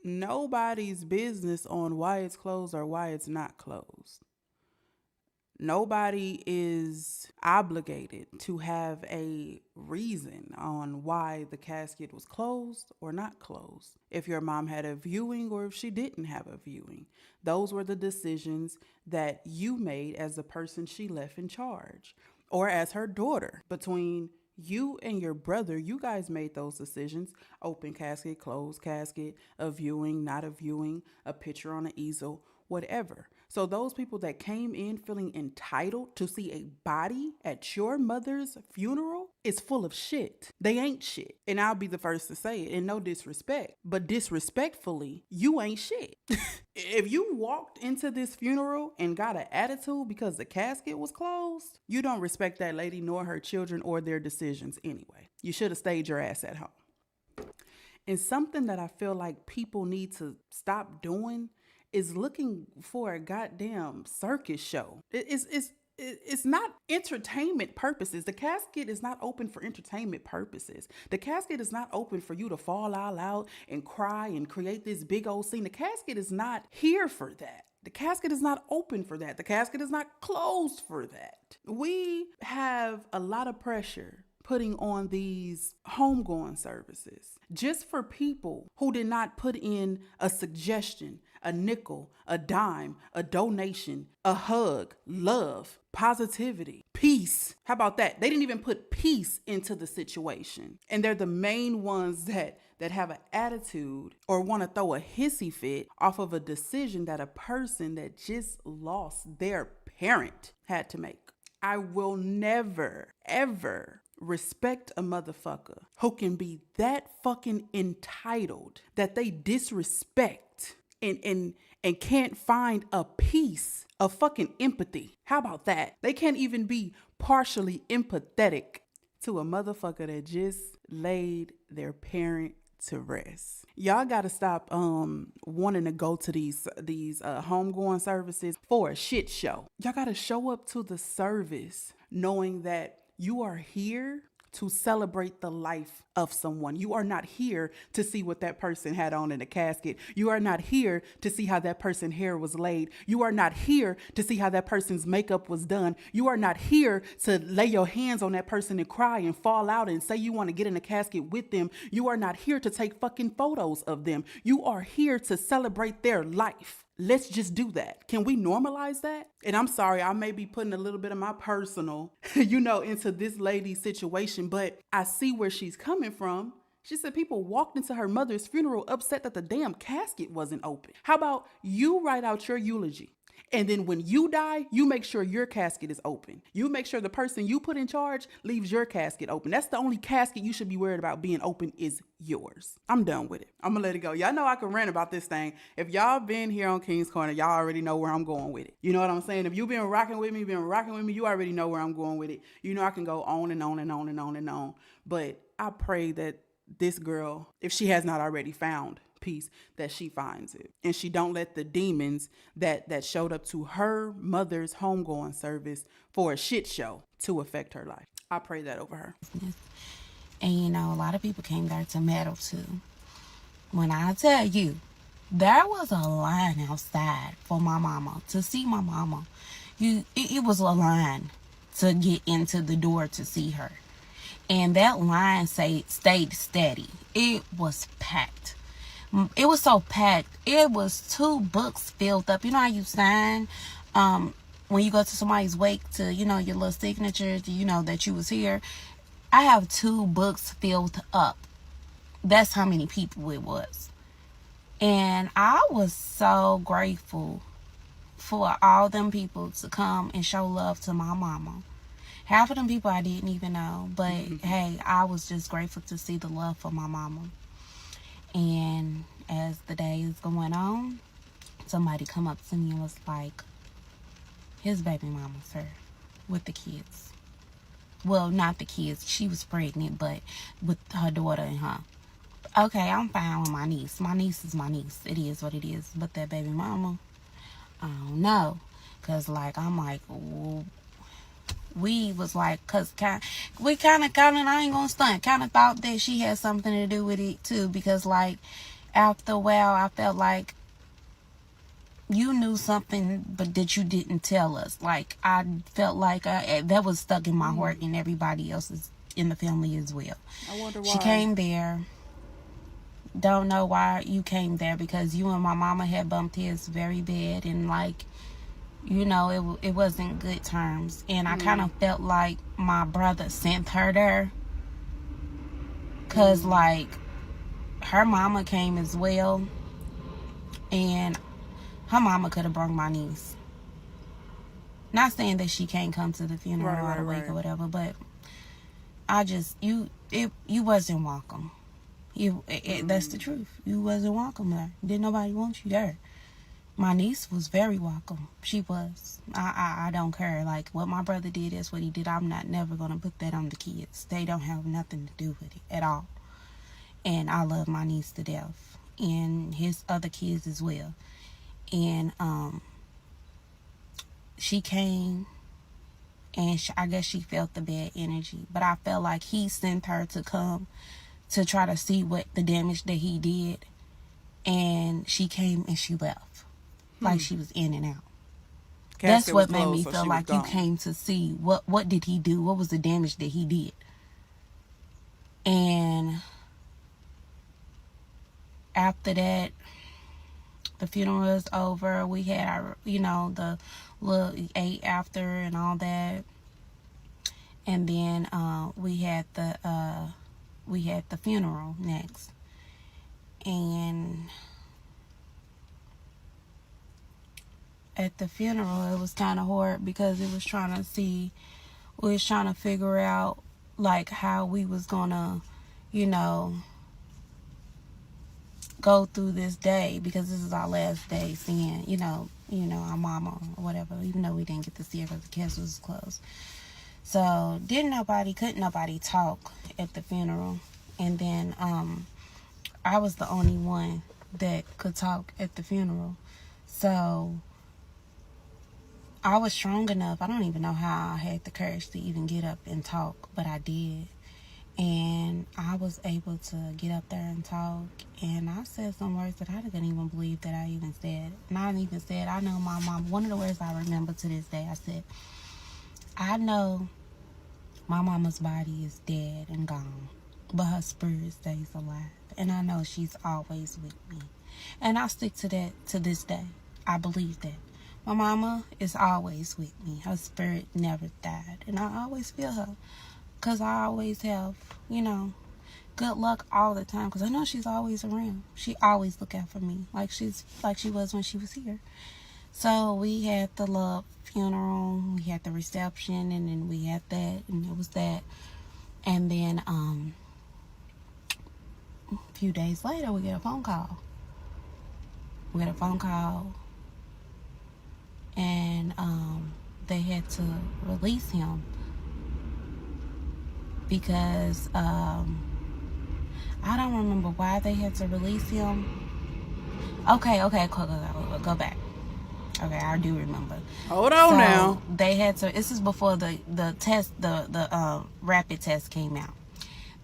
nobody's business on why it's closed or why it's not closed. Nobody is obligated to have a reason on why the casket was closed or not closed. If your mom had a viewing or if she didn't have a viewing, those were the decisions that you made as the person she left in charge, or as her daughter. Between you and your brother, you guys made those decisions. Open casket, closed casket, a viewing, not a viewing, a picture on an easel, whatever. So those people that came in feeling entitled to see a body at your mother's funeral is full of shit. They ain't shit. And I'll be the first to say it, and no disrespect, but disrespectfully, you ain't shit. If you walked into this funeral and got an attitude because the casket was closed, you don't respect that lady nor her children or their decisions anyway. You should have stayed your ass at home. And something that I feel like people need to stop doing is looking for a goddamn circus show. It's not entertainment purposes. The casket is not open for entertainment purposes. The casket is not open for you to fall all out and cry and create this big old scene. The casket is not here for that. The casket is not open for that. The casket is not closed for that. We have a lot of pressure putting on these homegoing services just for people who did not put in a suggestion, a nickel, a dime, a donation, a hug, love, positivity, peace. How about that? They didn't even put peace into the situation. And they're the main ones that have an attitude or want to throw a hissy fit off of a decision that a person that just lost their parent had to make. I will never, ever respect a motherfucker who can be that fucking entitled that they disrespect and can't find a piece of fucking empathy. How about that? They can't even be partially empathetic to a motherfucker that just laid their parent to rest. Y'all gotta stop wanting to go to these homegoing services for a shit show. Y'all gotta show up to the service knowing that you are here to celebrate the life of someone. You are not here to see what that person had on in the casket. You are not here to see how that person's hair was laid. You are not here to see how that person's makeup was done. You are not here to lay your hands on that person and cry and fall out and say you want to get in the casket with them. You are not here to take fucking photos of them. You are here to celebrate their life. Let's just do that. Can we normalize that? And I'm sorry, I may be putting a little bit of my personal, into this lady's situation, but I see where she's coming from. She said people walked into her mother's funeral upset that the damn casket wasn't open. How about you write out your eulogy? And then when you die, you make sure your casket is open. You make sure the person you put in charge leaves your casket open. That's the only casket you should be worried about being open is yours. I'm done with it. I'm gonna let it go. Y'all know I can rant about this thing. If y'all been here on King's Corner, y'all already know where I'm going with it. You know what I'm saying? If you've been rocking with me, you already know where I'm going with it. You know I can go on and on and on and on and on. But I pray that this girl, if she has not already found peace, that she finds it, and she don't let the demons that showed up to her mother's homegoing service for a shit show to affect her life. I pray that over her. And a lot of people came there to meddle too. When I tell you, there was a line outside for my mama to see my mama. It was a line to get into the door to see her, and that line stayed steady. It was packed. It was so packed. It was 2 books filled up. You know how you sign when you go to somebody's wake to, your little signature, that you was here. I have 2 books filled up. That's how many people it was. And I was so grateful for all them people to come and show love to my mama. Half of them people I didn't even know. But, hey, I was just grateful to see the love for my mama. And as the day is going on, somebody come up to me and was like, his baby mama's here with the kids. Well, not the kids. She was pregnant, but with her daughter and her. Okay, I'm fine with my niece. My niece is my niece. It is what it is. But that baby mama, I don't know. Because, I'm like, well, we was like, cause we kind of, I ain't gonna stunt, kind of thought that she had something to do with it too, because after a while I felt like you knew something but that you didn't tell us. I felt like that was stuck in my heart, and everybody else's in the family as well. I wonder why she came there. Don't know why you came there, because you and my mama had bumped heads very bad, and it wasn't good terms. And I kind of felt like my brother sent her there. Because, her mama came as well. And her mama could have brought my niece. Not saying that she can't come to the funeral or the wake or whatever, but I just, you wasn't welcome. That's the truth. You wasn't welcome there. Didn't nobody want you there. My niece was very welcome. She was. I don't care. Like, what my brother did is what he did. I'm not never going to put that on the kids. They don't have nothing to do with it at all. And I love my niece to death. And his other kids as well. And she came, and I guess she felt the bad energy. But I felt like he sent her to come to try to see what the damage that he did. And she came and she left. Like she was in and out. That's what made me feel like you came to see what did he do? What was the damage that he did? And after that, the funeral was over. We had our, the little ate after and all that. And then we had the funeral next. And at the funeral, it was kind of hard because we was trying to figure out like how we was gonna, go through this day, because this is our last day seeing, our mama or whatever, even though we didn't get to see her because the castle was closed. So couldn't nobody talk at the funeral. And then I was the only one that could talk at the funeral. So I was strong enough. I don't even know how I had the courage to even get up and talk, but I did. And I was able to get up there and talk. And I said some words that I didn't even believe that I even said. And I even said, I know my mom, one of the words I remember to this day, I said, I know my mama's body is dead and gone, but her spirit stays alive. And I know she's always with me. And I stick to that to this day. I believe that. My mama is always with me. Her spirit never died. And I always feel her. Because I always have, good luck all the time. Because I know she's always around. She always look out for me. Like she was when she was here. So we had the love funeral. We had the reception. And then we had that. And it was that. And then a few days later, we get a phone call. And they had to release him because I don't remember why they had to release him. Okay, go back. Okay, I do remember. Hold on now. They had to. This is before the test, the rapid test came out.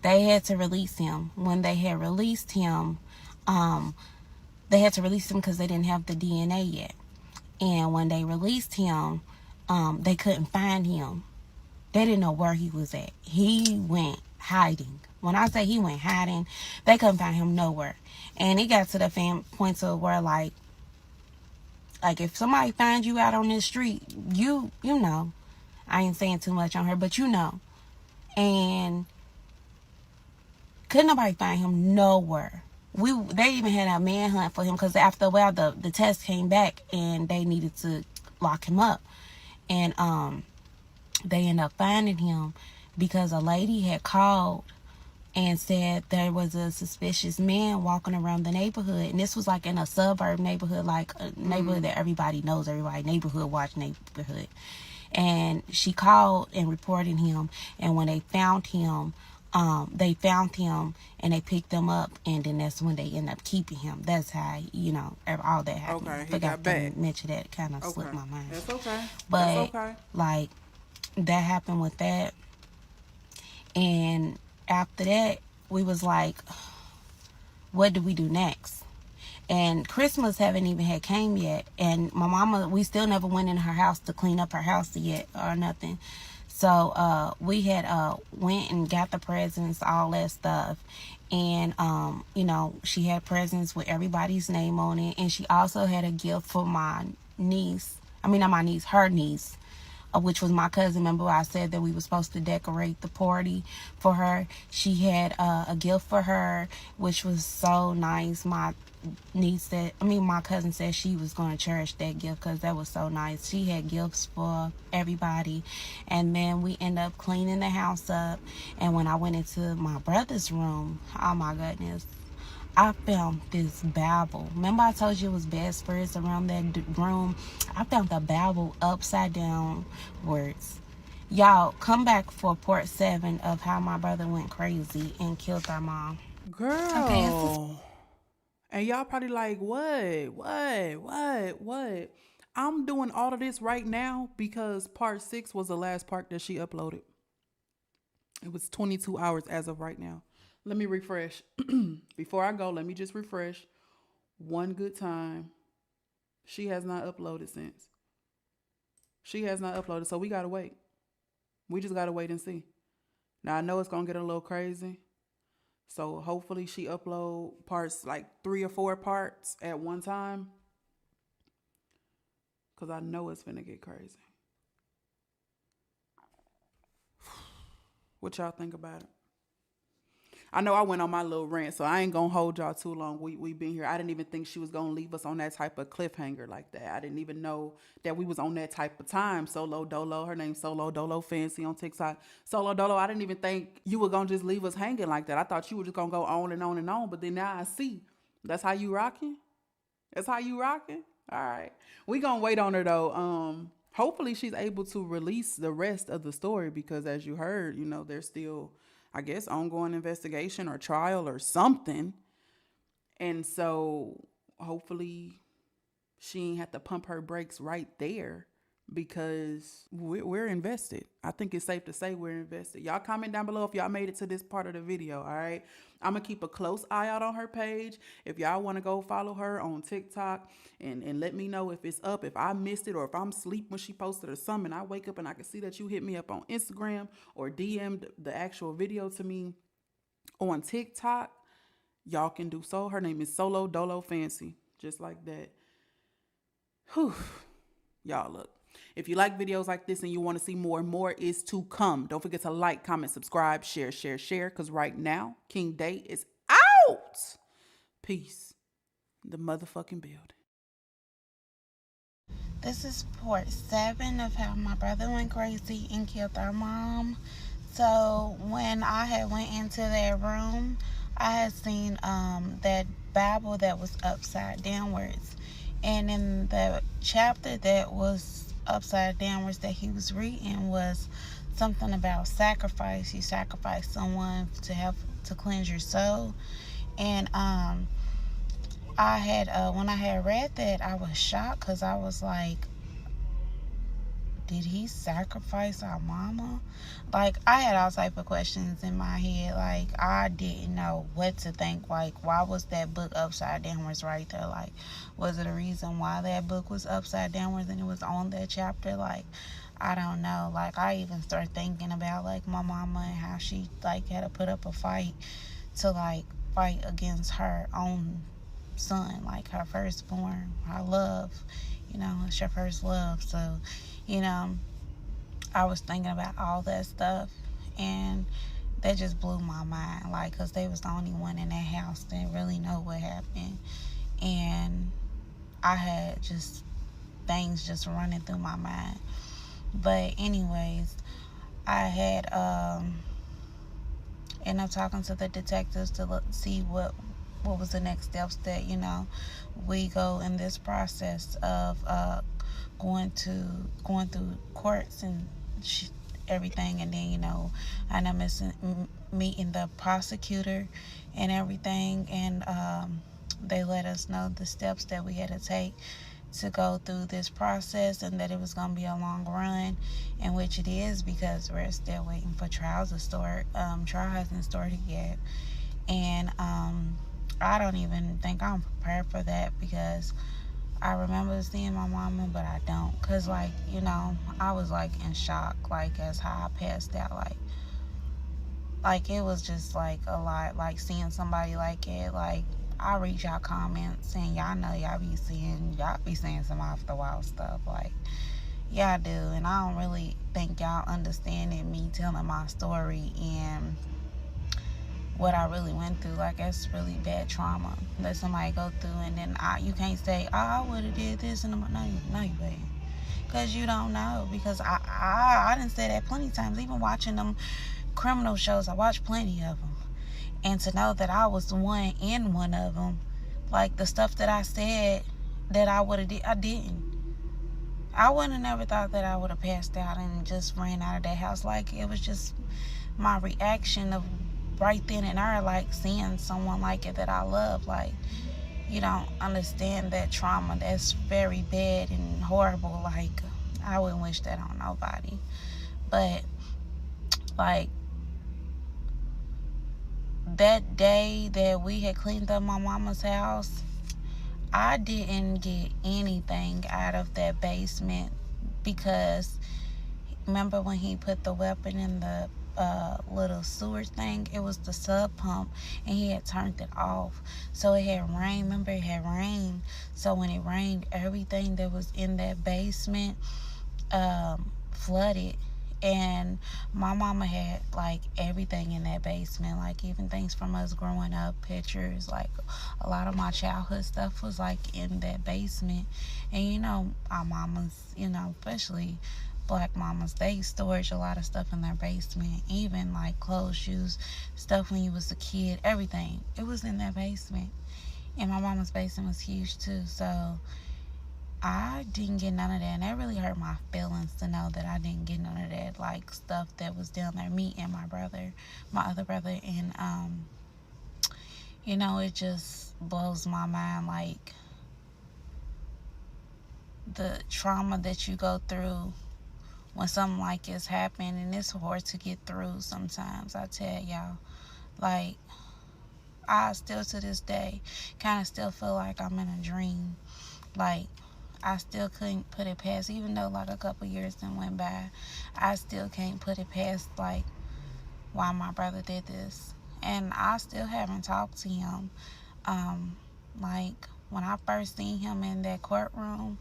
They had to release him. When they had released him, they had to release him because they didn't have the DNA yet. And when they released him, they couldn't find him. They didn't know where he was at. He went hiding. When I say he went hiding, they couldn't find him nowhere. And it got to the point of where, like if somebody finds you out on this street, you know. I ain't saying too much on her, but you know. And couldn't nobody find him nowhere. They even had a manhunt for him because after a while the test came back and they needed to lock him up. And they ended up finding him because a lady had called and said there was a suspicious man walking around the neighborhood. And this was like in a suburb neighborhood, like a neighborhood that everybody knows, neighborhood watch neighborhood. And she called and reported him. And when they found him, and they picked him up, and then that's when they ended up keeping him. That's how, all that happened. Okay, Forgot to mention that. It kind of slipped my mind. That's okay. But, like, that happened with that. And after that, we was like, what do we do next? And Christmas haven't even had came yet. And my mama, we still never went in her house to clean up her house yet or nothing. So we had went and got the presents, all that stuff. And, she had presents with everybody's name on it. And she also had a gift for my niece. I mean, not my niece, her niece. which was my cousin. Remember I said that we were supposed to decorate the party for her? She had a gift for her, which was so nice. My cousin said she was going to cherish that gift because that was so nice. She had gifts for everybody. And then we ended up cleaning the house up. And when I went into my brother's room, oh my goodness, I found this Bible. Remember I told you it was bad spirits around that room? I found the Bible upside down words. Y'all, come back for part 7 of how my brother went crazy and killed our mom. Girl. Okay, and y'all probably like, what? I'm doing all of this right now because part 6 was the last part that she uploaded. It was 22 hours as of right now. Let me refresh. Before I go, let me just refresh one good time. She has not uploaded since. She has not uploaded, so we got to wait. We just got to wait and see. Now, I know it's going to get a little crazy. So hopefully she upload parts, like 3 or 4 parts at one time. Because I know it's finna get crazy. What y'all think about it? I know I went on my little rant, so I ain't gonna hold y'all too long. We been here. I didn't even think she was gonna leave us on that type of cliffhanger like that. I didn't even know that we was on that type of time. Solo Dolo, her name's Solo Dolo Fancy on TikTok. Solo Dolo, I didn't even think you were gonna just leave us hanging like that. I thought you were just gonna go on and on and on, but then now I see. That's how you rocking? That's how you rocking? All right. We gonna wait on her though. Hopefully she's able to release the rest of the story because as you heard, you know, there's still, I guess, ongoing investigation or trial or something. And so hopefully she ain't have to pump her brakes right there because we're invested. I think it's safe to say we're invested. Y'all comment down below if y'all made it to this part of the video, all right? I'm going to keep a close eye out on her page. If y'all want to go follow her on TikTok and let me know if it's up, if I missed it or if I'm asleep when she posted or something, I wake up and I can see that you hit me up on Instagram or DM'd the actual video to me on TikTok, y'all can do so. Her name is Solo Dolo Fancy, just like that. Whew. Y'all, look. If you like videos like this and you want to see more is to come. Don't forget to like, comment, subscribe, share, because right now, King Day is out. Peace. The motherfucking building. This is part 7 of how my brother went crazy and killed our mom. So when I had went into that room, I had seen that Bible that was upside downwards. And in the chapter that was upside downwards that he was reading was something about sacrifice. You sacrifice someone to help to cleanse your soul. And I had when I had read that, I was shocked because I was like, did he sacrifice our mama? Like, I had all type of questions in my head. Like, I didn't know what to think. Like, why was that book upside downwards right there? Like, was it a reason why that book was upside downwards and it was on that chapter? Like, I don't know. Like, I even started thinking about, like, my mama and how she, like, had to put up a fight to, like, fight against her own son, like, her firstborn, her love. You know, it's your first love. So, you know, I was thinking about all that stuff, and that just blew my mind, like, because they was the only one in that house that didn't really know what happened, and I had just things just running through my mind. But anyways, I had ended up talking to the detectives to see what was the next steps that, you know, we go in this process of going through courts and everything. And then, you know, I ended up meeting the prosecutor and everything, and they let us know the steps that we had to take to go through this process, and that it was going to be a long run, in which it is, because we're still waiting for trials to start. Trial hasn't started yet, and I don't even think I'm prepared for that, because I remember seeing my mama, but I don't, because, like, you know, I was, like, in shock, like, as how I passed out, like, it was just, like, a lot, like, seeing somebody like it, like, I read y'all comments, and y'all know y'all be saying some off the wall stuff, like, Y'all do, and I don't really think y'all understanding me telling my story and what I really went through. Like, it's really bad trauma that somebody go through, and then you can't say, oh, I would have did this, and no, you ain't. Because you don't know. Because I didn't say that plenty of times. Even watching them criminal shows, I watched plenty of them. And to know that I was the one in one of them, like the stuff that I said that I would have did, I didn't. I wouldn't have never thought that I would have passed out and just ran out of that house. Like, it was just my reaction of right then and there, like seeing someone like it that I love. Like, you don't understand that trauma. That's very bad and horrible. Like, I wouldn't wish that on nobody. But, like, that day that we had cleaned up my mama's house, I didn't get anything out of that basement because remember when he put the weapon in the little sewer thing? It was the sub pump, and he had turned it off. So it had rained. Remember, it had rained. So when it rained, everything that was in that basement flooded. And my mama had like everything in that basement, like even things from us growing up, pictures, like a lot of my childhood stuff was like in that basement. And you know, our mamas, you know, especially black mamas, they storage a lot of stuff in their basement, even like clothes, shoes, stuff when you was a kid, everything. It was in that basement. And my mama's basement was huge too, so I didn't get none of that, and that really hurt my feelings to know that I didn't get none of that, like, stuff that was down there, me and my brother, my other brother, and, you know, it just blows my mind, like, the trauma that you go through when something like this happen, and it's hard to get through sometimes, I tell y'all, like, I still to this day kind of still feel like I'm in a dream, like, I still couldn't put it past, even though like a couple years then went by, I still can't put it past like why my brother did this. And I still haven't talked to him. Like when I first seen him in that courtroom,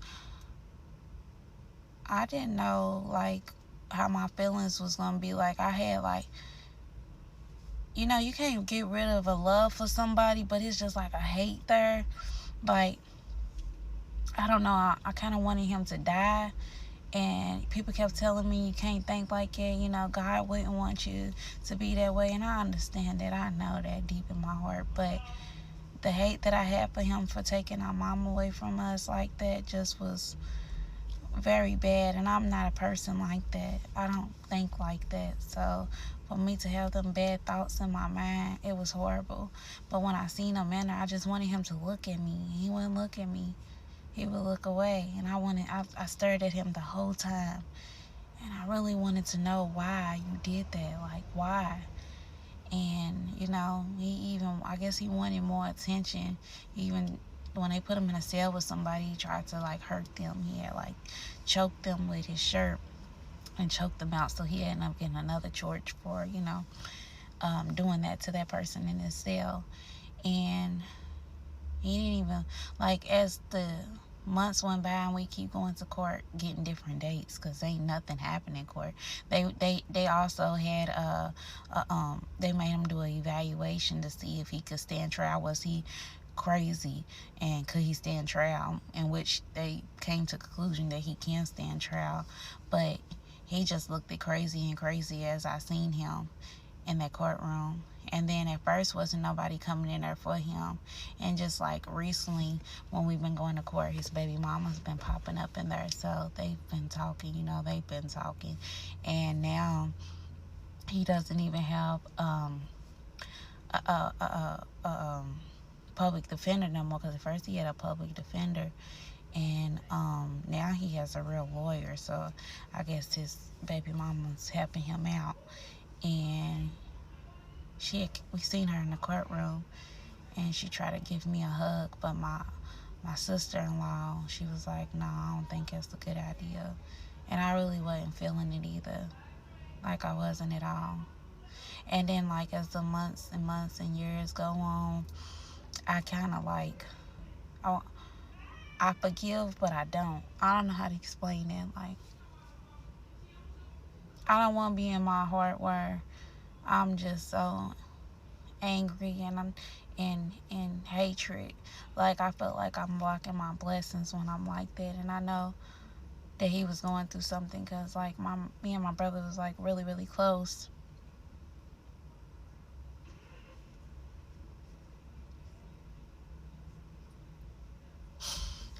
I didn't know like how my feelings was gonna be. Like I had like, you know, you can't get rid of a love for somebody, but it's just like a hate there. Like, I don't know, I kind of wanted him to die, and people kept telling me you can't think like it, you know, God wouldn't want you to be that way, and I understand that, I know that deep in my heart, but the hate that I had for him for taking our mom away from us like that just was very bad, and I'm not a person like that. I don't think like that, so for me to have them bad thoughts in my mind, it was horrible. But when I seen him in there, I just wanted him to look at me. He wouldn't look at me. He would look away, and I stared at him the whole time, and I really wanted to know why you did that, like why. And you know, I guess he wanted more attention. Even when they put him in a cell with somebody, he tried to like hurt them. He had like choked them with his shirt and choked them out, so he ended up getting another charge for, you know, doing that to that person in his cell. And he didn't even, like, as the months went by and we keep going to court, getting different dates, because ain't nothing happening in court. They also had they made him do an evaluation to see if he could stand trial. Was he crazy, and could he stand trial? In which they came to the conclusion that he can stand trial, but he just looked at crazy and crazy as I seen him in that courtroom. And then at first wasn't nobody coming in there for him, and just like recently when we've been going to court, his baby mama's been popping up in there, so they've been talking, you know, and now he doesn't even have a public defender no more, because at first he had a public defender, and now he has a real lawyer, so I guess his baby mama's helping him out. And we seen her in the courtroom, and she tried to give me a hug, but my sister-in-law, she was like, no, I don't think it's a good idea. And I really wasn't feeling it either. Like, I wasn't at all. And then, like, as the months and months and years go on, I kind of like, I forgive, but I don't know how to explain it. Like, I don't want to be in my heart where I'm just so angry and I'm in hatred. Like, I feel like I'm blocking my blessings when I'm like that. And I know that he was going through something because, like, me and my brother was, like, really, really close.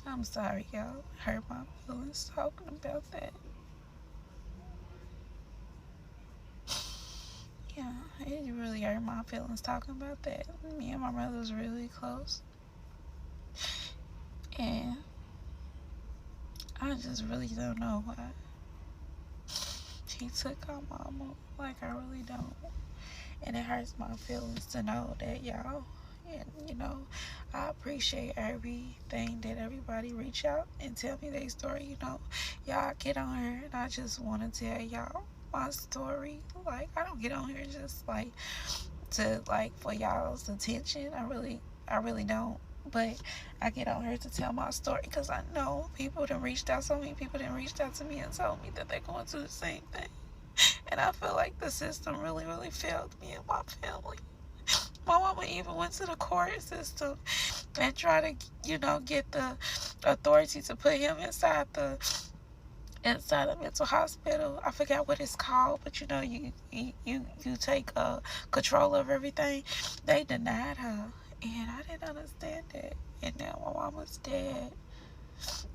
I'm sorry, y'all. Hurt my feelings talking about that. Yeah, it really hurt my feelings talking about that. Me and my brother was really close. And I just really don't know why he took our mama. Like, I really don't. And it hurts my feelings to know that, y'all. And, you know, I appreciate everything that everybody reach out and tell me their story. You know, y'all get on here and I just want to tell y'all my story. Like, I don't get on here just, like, to, like, for y'all's attention. I really don't. But I get on here to tell my story because I know people that reached out. So many people that reached out to me and told me that they're going through the same thing. And I feel like the system really, really failed me and my family. My mama even went to the court system and tried to, you know, get the authority to put him inside the mental hospital. I forgot what it's called, but you know, you take control of everything. They denied her, and I didn't understand that. And now my mama's dead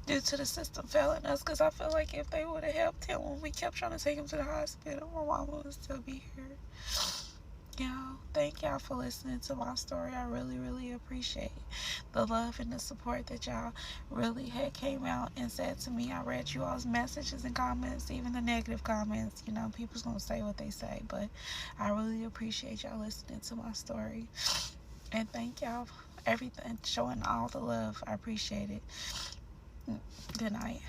due to the system failing us. Because I feel like if they would have helped him when we kept trying to take him to the hospital, my mama would still be here. Y'all, thank y'all for listening to my story. I really, really appreciate the love and the support that y'all really had came out and said to me. I read you all's messages and comments, even the negative comments. You know, people's gonna say what they say, but I really appreciate y'all listening to my story. And thank y'all for everything, showing all the love. I appreciate it. Good night.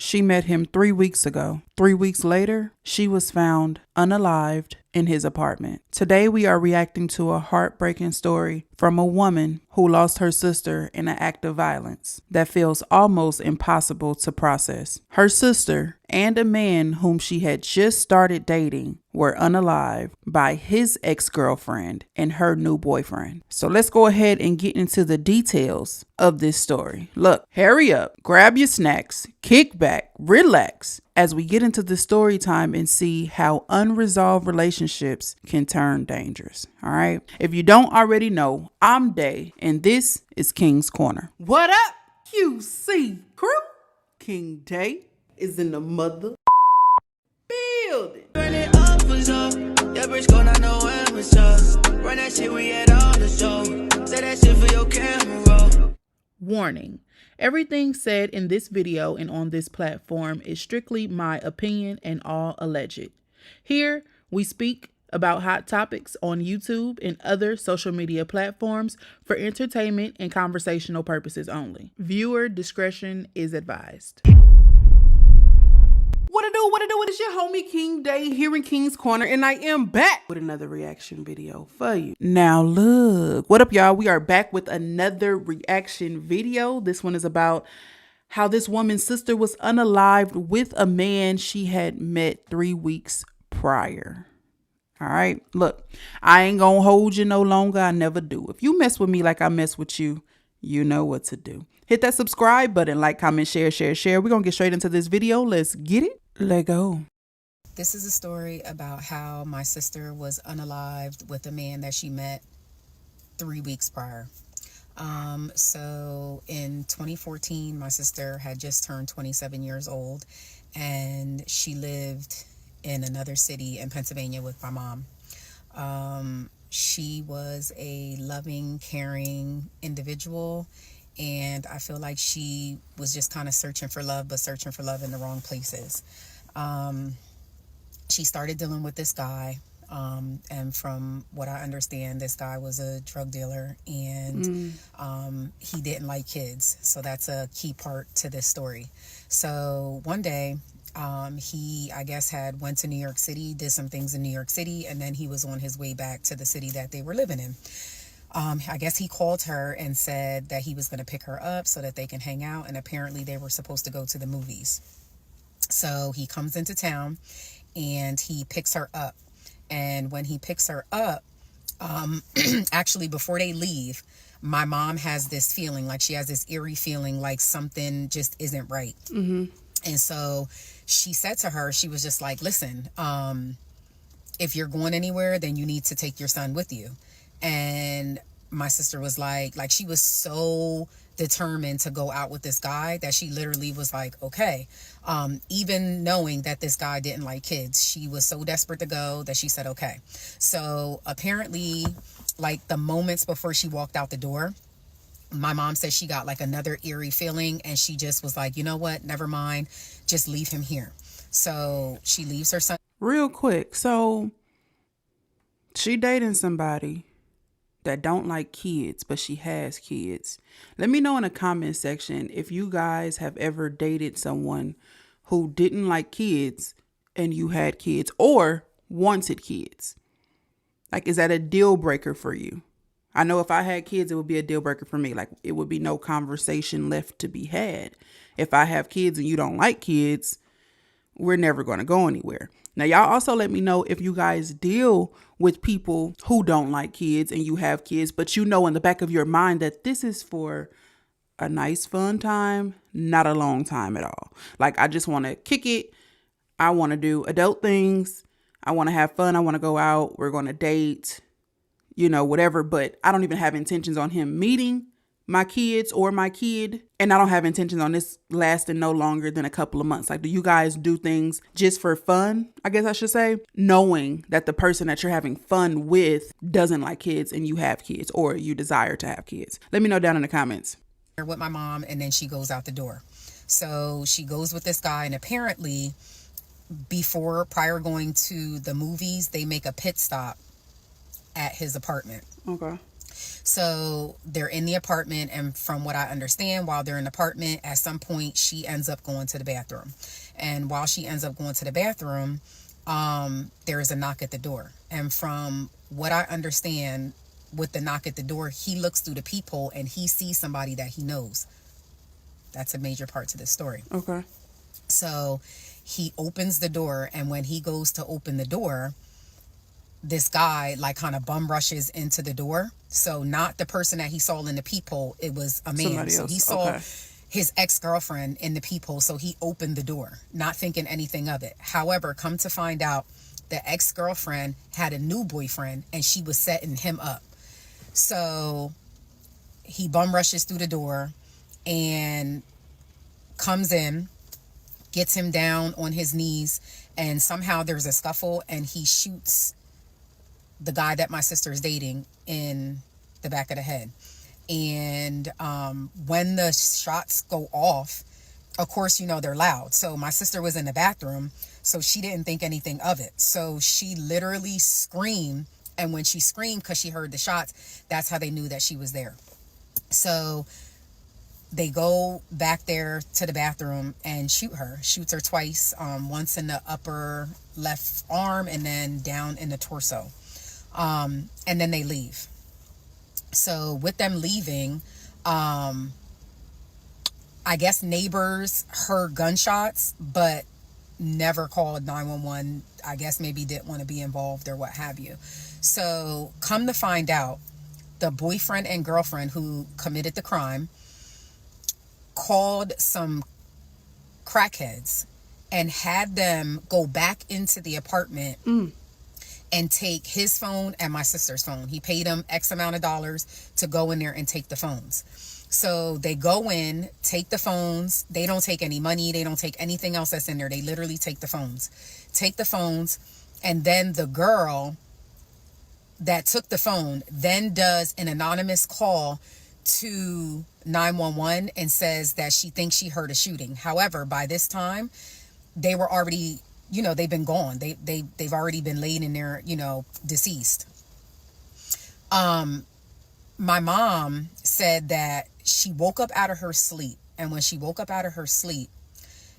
She met him 3 weeks ago. 3 weeks later, she was found unalived in his apartment. Today, we are reacting to a heartbreaking story from a woman who lost her sister in an act of violence that feels almost impossible to process. Her sister and a man whom she had just started dating were unalived by his ex-girlfriend and her new boyfriend. So let's go ahead and get into the details of this story. Look, hurry up, grab your snacks, kick back, relax as we get into the story time and see how unresolved relationships can turn dangerous. All right. If you don't already know, I'm Day, and this is King's Corner. What up, QC crew? King Day is in the mother building. Run it up for so. Your bitch gon' not know when it's up. Run that shit, we had all the show. Say that shit for your camera roll. Warning. Everything said in this video and on this platform is strictly my opinion and all alleged. Here, we speak about hot topics on YouTube and other social media platforms for entertainment and conversational purposes only. Viewer discretion is advised. What it do? It is your homie King Day here in King's Corner, and I am back with another reaction video for you. Now look, what up y'all? We are back with another reaction video. This one is about how this woman's sister was unalived with a man she had met 3 weeks prior. All right, look, I ain't gonna hold you no longer. I never do. If you mess with me like I mess with you, you know what to do. Hit that subscribe button, like, comment, share. We're gonna get straight into this video. Let's get it. Let go. This is a story about how my sister was unalived with a man that she met 3 weeks prior. So in 2014, my sister had just turned 27 years old, and she lived in another city in Pennsylvania with my mom. She was a loving, caring individual, and I feel like she was just kind of searching for love, but searching for love in the wrong places. She started dealing with this guy, and from what I understand, this guy was a drug dealer, and he didn't like kids. So that's a key part to this story. So one day, he, I guess, had went to New York City, did some things in New York City, and then he was on his way back to the city that they were living in. I guess he called her and said that he was going to pick her up so that they can hang out, and apparently they were supposed to go to the movies. So he comes into town and he picks her up. And when he picks her up, actually before they leave, my mom has this feeling, like she has this eerie feeling like something just isn't right. Mm-hmm. And so she said to her, she was just like, listen, if you're going anywhere, then you need to take your son with you. And my sister was like she was so determined to go out with this guy that she literally was like, okay. Even knowing that this guy didn't like kids, she was so desperate to go that she said, okay. So apparently, like the moments before she walked out the door, my mom said she got like another eerie feeling, and she just was like, you know what, never mind, just leave him here. So she leaves her son. Real quick, so she dating somebody that don't like kids, but she has kids. Let me know in the comment section if you guys have ever dated someone who didn't like kids and you had kids, or wanted kids. Like, is that a deal breaker for you? I know if I had kids, it would be a deal breaker for me. Like, it would be no conversation left to be had. If I have kids and you don't like kids, we're never going to go anywhere. Now, y'all also let me know if you guys deal with people who don't like kids and you have kids, but you know in the back of your mind that this is for a nice fun time, not a long time at all. Like, I just want to kick it. I want to do adult things. I want to have fun. I want to go out. We're going to date, whatever. But I don't even have intentions on him meeting my kids or my kid. And I don't have intentions on this lasting no longer than a couple of months. Like, do you guys do things just for fun? I guess I should say, knowing that the person that you're having fun with doesn't like kids and you have kids, or you desire to have kids. Let me know down in the comments. With my mom, and then she goes out the door. So she goes with this guy, and apparently prior going to the movies, they make a pit stop at his apartment. Okay. So they're in the apartment, and from what I understand, while they're in the apartment, at some point she ends up going to the bathroom. And while she ends up going to the bathroom, there is a knock at the door. And from what I understand, with the knock at the door, he looks through the peephole and he sees somebody that he knows. That's a major part to this story. Okay. So he opens the door, and when he goes to open the door, this guy like kind of bum rushes into the door. So not the person that he saw in the peephole, it was a man. Somebody so else. He saw Okay. his ex-girlfriend in the peephole, so he opened the door, not thinking anything of it. However, come to find out, the ex-girlfriend had a new boyfriend and she was setting him up. So he bum rushes through the door and comes in, gets him down on his knees, and somehow there's a scuffle and he shoots the guy that my sister is dating in the back of the head. And when the shots go off, of course, they're loud. So my sister was in the bathroom, so she didn't think anything of it. So she literally screamed. And when she screamed, because she heard the shots, that's how they knew that she was there. So they go back there to the bathroom and shoots her twice, once in the upper left arm and then down in the torso. And then they leave. So with them leaving, I guess neighbors heard gunshots, but never called 911. I guess maybe didn't want to be involved or what have you. So come to find out, the boyfriend and girlfriend who committed the crime called some crackheads and had them go back into the apartment and take his phone and my sister's phone. He paid them X amount of dollars to go in there and take the phones. So they go in, take the phones. They don't take any money. They don't take anything else that's in there. They literally take the phones. And then the girl that took the phone then does an anonymous call to 911 and says that she thinks she heard a shooting. However, by this time, they were already, they've been gone. They've already been laid in there, deceased. My mom said that she woke up out of her sleep. And when she woke up out of her sleep,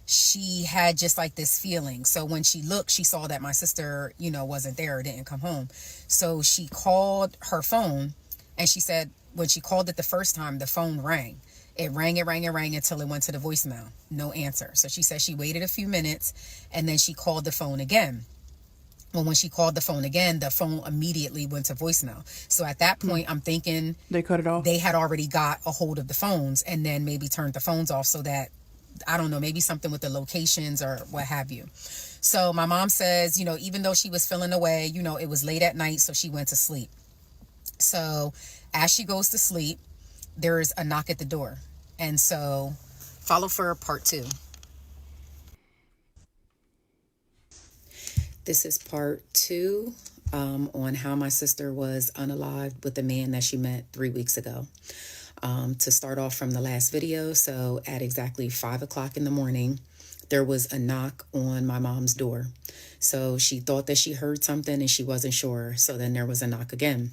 she had just like this feeling. So when she looked, she saw that my sister, wasn't there or didn't come home. So she called her phone And she said when she called it the first time, the phone rang. It rang until it went to the voicemail. No answer. So she said she waited a few minutes and then she called the phone again. Well, when she called the phone again, the phone immediately went to voicemail. So at that point, I'm thinking they cut it off. They had already got a hold of the phones and then maybe turned the phones off so that, I don't know, maybe something with the locations or what have you. So my mom says, even though she was feeling away, it was late at night, so she went to sleep. So as she goes to sleep, there's a knock at the door. And so follow for part 2. This is part 2 on how my sister was unalived with the man that she met 3 weeks ago. To start off from the last video, so at exactly 5 o'clock in the morning, there was a knock on my mom's door. So she thought that she heard something and she wasn't sure. So then there was a knock again.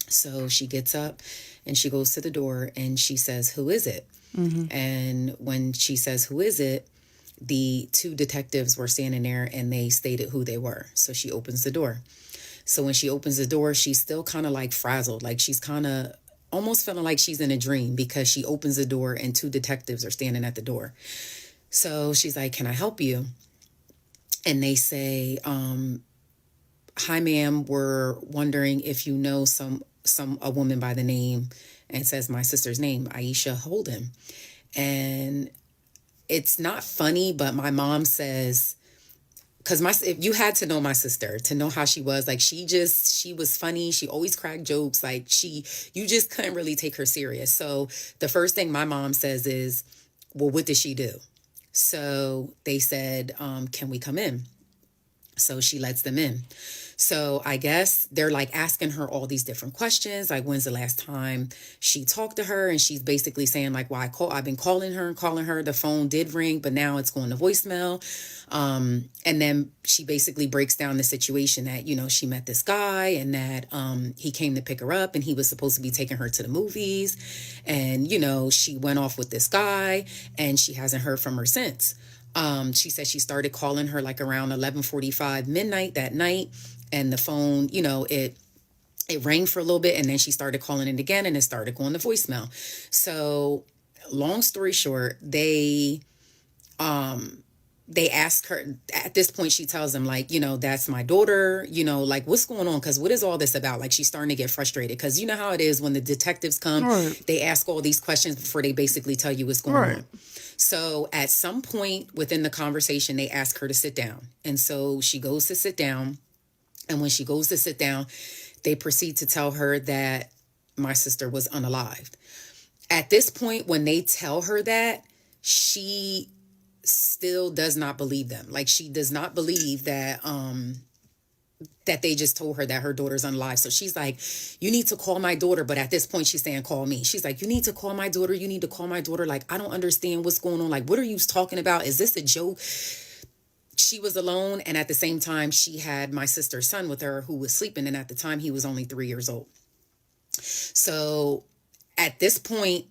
So she gets up and she goes to the door and she says, "Who is it?" Mm-hmm. And when she says, "Who is it?" the 2 detectives were standing there and they stated who they were. So she opens the door. So when she opens the door, she's still kind of like frazzled. Like she's kind of almost feeling like she's in a dream because she opens the door and 2 detectives are standing at the door. So she's like, "Can I help you?" And they say, "Hi, ma'am, we're wondering if you know a woman by the name," and says my sister's name, Aisha Holden. And it's not funny, but my mom says, because if you had to know my sister, to know how she was, like she was funny. She always cracked jokes. Like you just couldn't really take her serious. So the first thing my mom says is, "Well, what did she do?" So they said, "Can we come in?" So she lets them in. So I guess they're like asking her all these different questions. Like, when's the last time she talked to her? And she's basically saying like, "Well, I've been calling her. The phone did ring, but now it's going to voicemail." And then she basically breaks down the situation that, she met this guy and that he came to pick her up and he was supposed to be taking her to the movies. And, she went off with this guy and she hasn't heard from her since. She said she started calling her like around 11:45 midnight that night. And the phone, it rang for a little bit and then she started calling it again and it started going to voicemail. So long story short, they ask her, at this point, she tells them like, "That's my daughter, like what's going on? Because what is all this about?" Like she's starting to get frustrated because you know how it is when the detectives come, right. They ask all these questions before they basically tell you what's going on. So at some point within the conversation, they ask her to sit down. And so she goes to sit down. And when she goes to sit down, they proceed to tell her that my sister was unalived. At this point, when they tell her that, she still does not believe them. Like she does not believe that that they just told her that her daughter's unalive. So she's like, "You need to call my daughter." But at this point, she's saying, "Call me." She's like, "You need to call my daughter. You need to call my daughter. Like, I don't understand what's going on. Like, what are you talking about? Is this a joke?" She was alone. And at the same time, she had my sister's son with her who was sleeping. And at the time, he was only 3 years old. So at this point,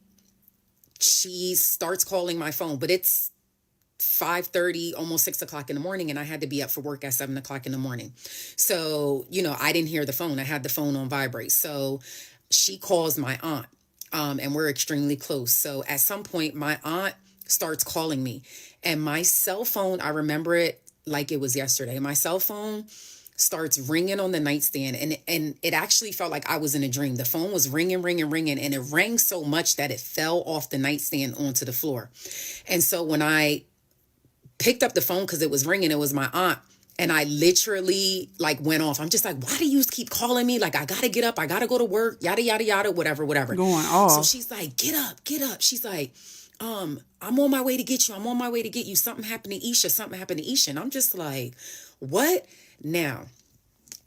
she starts calling my phone, but it's 5:30, almost 6 o'clock in the morning. And I had to be up for work at 7 o'clock in the morning. So, I didn't hear the phone. I had the phone on vibrate. So she calls my aunt, and we're extremely close. So at some point, my aunt starts calling me and my cell phone, I remember it like it was yesterday. My cell phone starts ringing on the nightstand and it actually felt like I was in a dream. The phone was ringing, and it rang so much that it fell off the nightstand onto the floor. And so when I picked up the phone, because it was ringing, it was my aunt. And I literally like went off. I'm just like, "Why do you keep calling me? Like, I got to get up. I got to go to work, yada, yada, yada, whatever. Going off. So she's like, get up. She's like, "I'm on my way to get you. Something happened to Isha. And I'm just like, what? Now,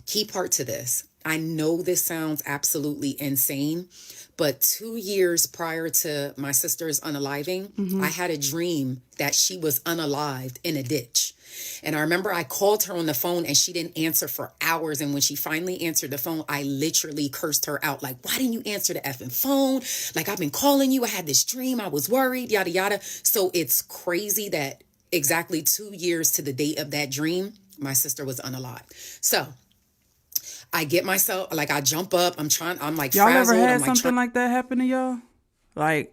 key part to this. I know this sounds absolutely insane, but 2 years prior to my sister's unaliving, I had a dream that she was unalived in a ditch. And I remember I called her on the phone and she didn't answer for hours. And when she finally answered the phone, I literally cursed her out. Like, "Why didn't you answer the effing phone? Like, I've been calling you. I had this dream. I was worried, yada, yada." So it's crazy that exactly 2 years to the date of that dream, my sister was unalived. So I get myself, like, I jump up. I'm like Y'all frazzled. ever had I'm like something like that happen to y'all? Like,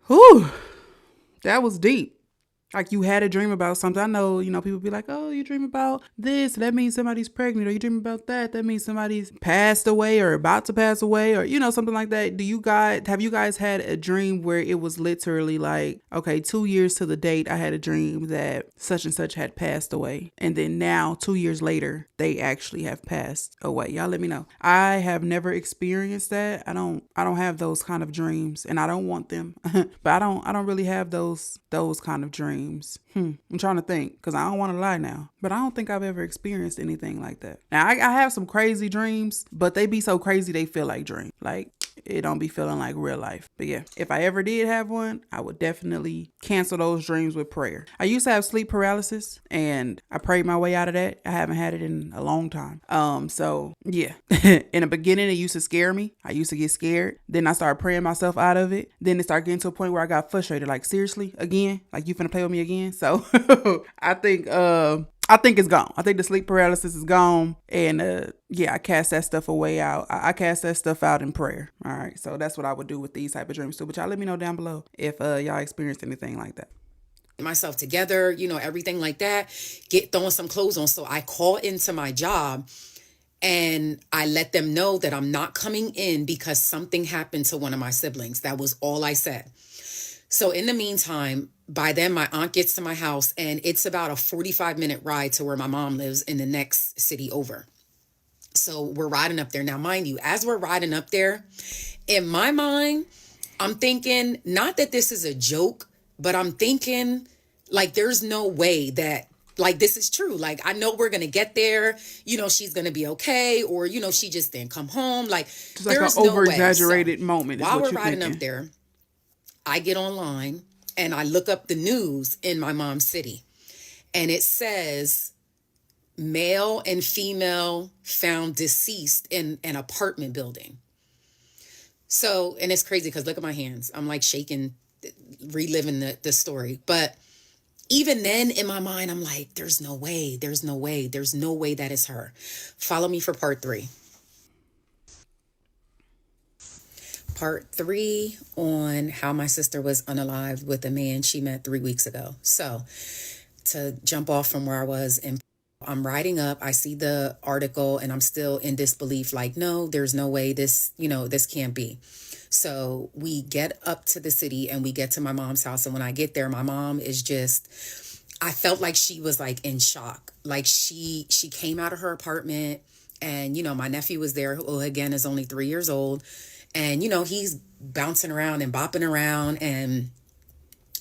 whew, that was deep. Like you had a dream about something. I know, people be like, oh, you dream about this. That means somebody's pregnant. Or you dream about that. That means somebody's passed away or about to pass away or, something like that. Have you guys had a dream where it was literally like, okay, 2 years to the date, I had a dream that such and such had passed away. And then now 2 years later, they actually have passed away. Y'all let me know. I have never experienced that. I don't have those kind of dreams and I don't want them, but I don't really have those kind of dreams. I'm trying to think because I don't want to lie now, but I don't think I've ever experienced anything like that. Now I have some crazy dreams, but they be so crazy they feel like dreams. Like it don't be feeling like real life. But yeah, if I ever did have one, I would definitely cancel those dreams with prayer. I used to have sleep paralysis and I prayed my way out of that. I haven't had it in a long time. So yeah, in the beginning, it used to scare me. I used to get scared. Then I started praying myself out of it. Then it started getting to a point where I got frustrated. Like seriously, again, like you finna play with me again. So I think it's gone. I think the sleep paralysis is gone. And I cast that stuff away out. I cast that stuff out in prayer. All right. So that's what I would do with these type of dreams too. But y'all let me know down below if y'all experienced anything like that. Myself together, everything like that, get throwing some clothes on. So I call into my job and I let them know that I'm not coming in because something happened to one of my siblings. That was all I said. So in the meantime, by then my aunt gets to my house and it's about a 45-minute ride to where my mom lives in the next city over. So we're riding up there. Now, mind you, as we're riding up there, in my mind, I'm thinking, not that this is a joke, but I'm thinking like, there's no way that like, this is true. Like, I know we're going to get there. She's going to be okay. Or, she just didn't come home. Like, just like there's an over-exaggerated moment. While we're riding up there, I get online and I look up the news in my mom's city. And it says, male and female found deceased in an apartment building. So, and it's crazy because look at my hands. I'm like shaking, reliving the story. But even then in my mind, I'm like, there's no way that is her. Follow me for part 3. Part 3 on how my sister was unalived with a man she met 3 weeks ago. So to jump off from where I was, I'm riding up, I see the article and I'm still in disbelief. Like, no, there's no way this can't be. So we get up to the city and we get to my mom's house. And when I get there, my mom is I felt like she was like in shock. Like she came out of her apartment and, my nephew was there, who again is only 3 years old. And, he's bouncing around and bopping around. And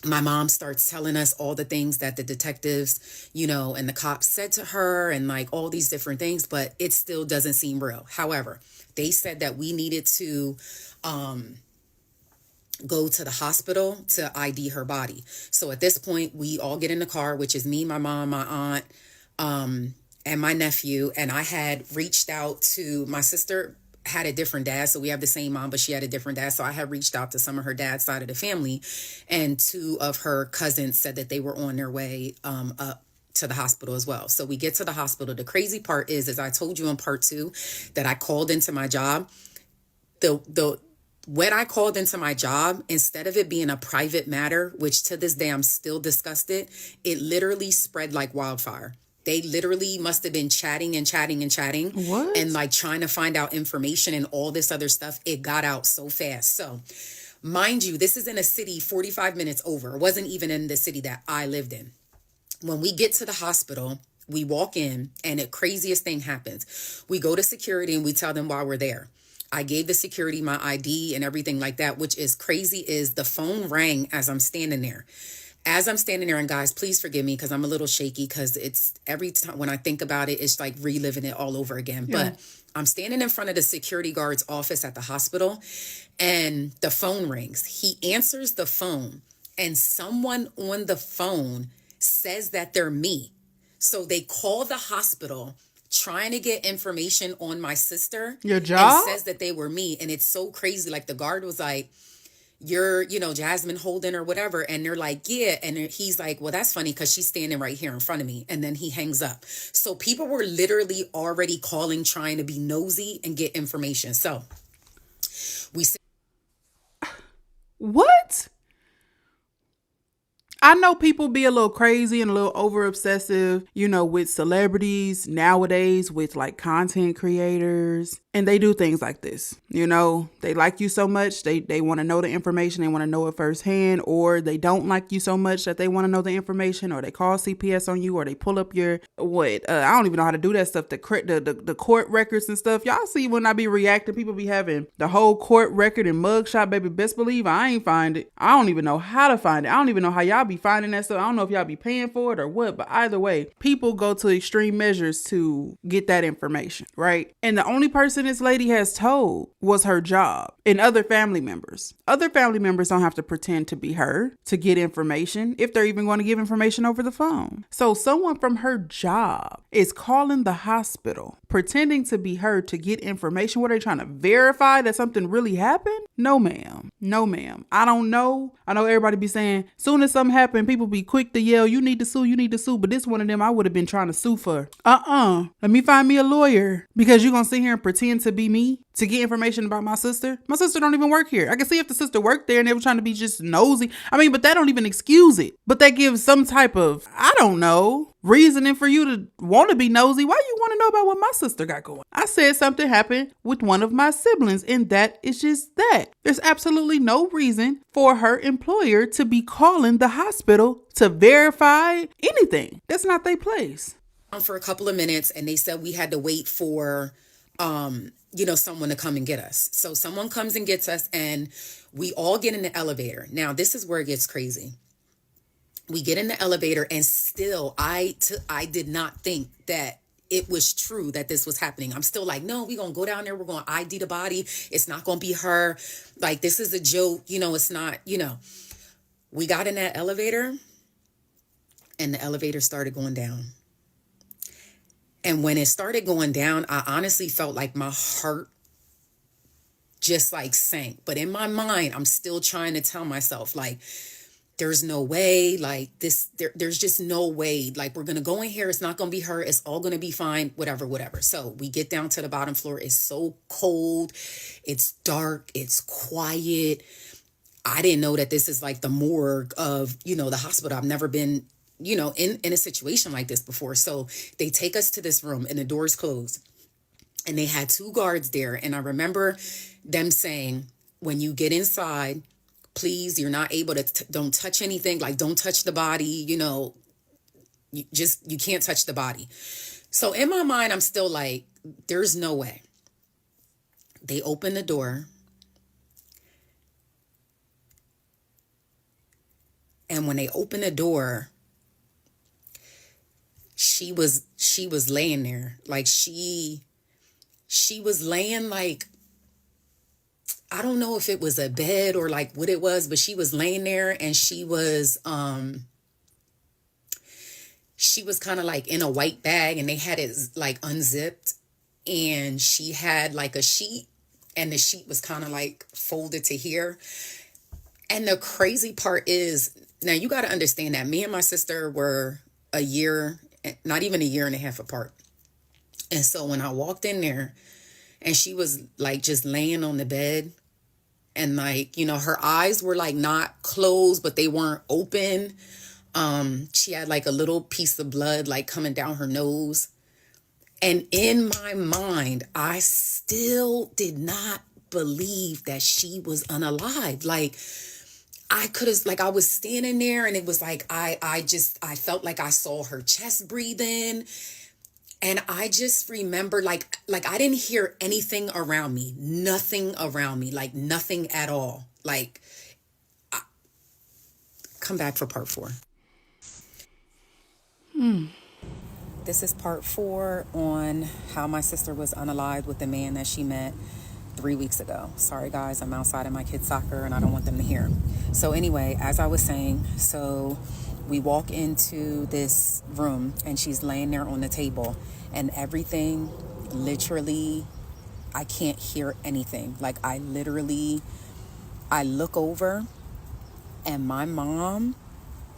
my mom starts telling us all the things that the detectives, and the cops said to her and like all these different things, but it still doesn't seem real. However, they said that we needed to go to the hospital to ID her body. So at this point, we all get in the car, which is me, my mom, my aunt, and my nephew. And I had reached out to my sister. Had a different dad, so we have the same mom, but she had a different dad. So I had reached out to some of her dad's side of the family, and 2 of her cousins said that they were on their way up to the hospital as well. So we get to the hospital. The crazy part is, as I told you in part 2, that I called into my job. When I called into my job, instead of it being a private matter, which to this day I'm still disgusted, it literally spread like wildfire. They literally must have been chatting and chatting and chatting. What? And like trying to find out information and all this other stuff. It got out so fast. So mind you, this is in a city 45 minutes over. It wasn't even in the city that I lived in. When we get to the hospital, we walk in and the craziest thing happens. We go to security and we tell them why we're there. I gave the security my ID and everything like that, which is crazy is the phone rang as I'm standing there. As I'm standing there, and guys, please forgive me because I'm a little shaky because it's every time when I think about it, it's like reliving it all over again. Yeah. But I'm standing in front of the security guard's office at the hospital and the phone rings. He answers the phone and someone on the phone says that they're me. So they call the hospital trying to get information on my sister. Your job? And says that they were me. And it's so crazy. Like the guard was like, you're, Jasmine Holden or whatever. And they're like, yeah. And he's like, well, that's funny because she's standing right here in front of me. And then he hangs up. So people were literally already calling, trying to be nosy and get information. So we said, What? I know people be a little crazy and a little over obsessive, with celebrities nowadays, with like content creators, and they do things like this. They like you so much, they want to know the information, they want to know it firsthand, or they don't like you so much that they want to know the information, or they call CPS on you, or they pull up your, I don't even know how to do that stuff, the court records and stuff. Y'all see when I be reacting, people be having the whole court record and mugshot, baby. Best believe I ain't find it. I don't even know how to find it. I don't even know how y'all be finding that stuff. I don't know if y'all be paying for it or what, but either way, people go to extreme measures to get that information, right? And the only person this lady has told was her job and other family members. Other family members don't have to pretend to be her to get information if they're even going to give information over the phone. So someone from her job is calling the hospital, pretending to be her to get information. What are they trying to verify that something really happened? No, ma'am. No, ma'am. I don't know. I know everybody be saying, soon as something happened, people be quick to yell, you need to sue, you need to sue. But this one of them I would have been trying to sue for. Let me find me a lawyer, because you're going to sit here and pretend to be me to get information about my sister. My sister don't even work here. I can see if the sister worked there and they were trying to be just nosy. But that don't even excuse it. But that gives some type of, I don't know, reasoning for you to want to be nosy. Why you want to know about what my sister got going? I said something happened with one of my siblings, and that is just that. There's absolutely no reason for her employer to be calling the hospital to verify anything. That's not their place. For a couple of minutes, and they said we had to wait for someone to come and get us. So someone comes and gets us, and we all get in the elevator. Now, this is where it gets crazy. We get in the elevator, and still I did not think that it was true that this was happening. I'm still like, no, we're going to go down there. We're going to ID the body. It's not going to be her. Like, this is a joke. It's not, We got in that elevator, and the elevator started going down. And when it started going down, I honestly felt like my heart just like sank. But in my mind, I'm still trying to tell myself, like, there's no way, like this, there's just no way. Like, we're going to go in here. It's not going to be her. It's all going to be fine, whatever. So we get down to the bottom floor. It's so cold. It's dark. It's quiet. I didn't know that this is like the morgue of, the hospital. I've never been in a situation like this before. So they take us to this room, and the doors closed, and they had 2 guards there. And I remember them saying, when you get inside, please, you're not able to, don't touch anything. Like, don't touch the body, you can't touch the body. So in my mind, I'm still like, there's no way. They open the door. And when they open the door, she was laying there. Like, she was laying like, I don't know if it was a bed or like what it was, but she was laying there, and she was kind of like in a white bag, and they had it like unzipped, and she had like a sheet, and the sheet was kind of like folded to here. And the crazy part is, now you got to understand that me and my sister were a year, not even a year and a half apart. And so when I walked in there, and she was like just laying on the bed, and like, her eyes were like not closed, but they weren't open. She had like a little piece of blood like coming down her nose. And in my mind, I still did not believe that she was unalive. Like, I could have, like, I was standing there, and it was like, I felt like I saw her chest breathing. And I just remember, like I didn't hear anything around me, nothing around me, like nothing at all. Like, come back for part 4. This is part 4 on how my sister was unalived with the man that she met 3 weeks ago. Sorry, guys, I'm outside of my kids' soccer, and I don't want them to hear. So anyway, as I was saying, so we walk into this room, and she's laying there on the table, and everything, literally, I can't hear anything. Like, I literally I look over and my mom,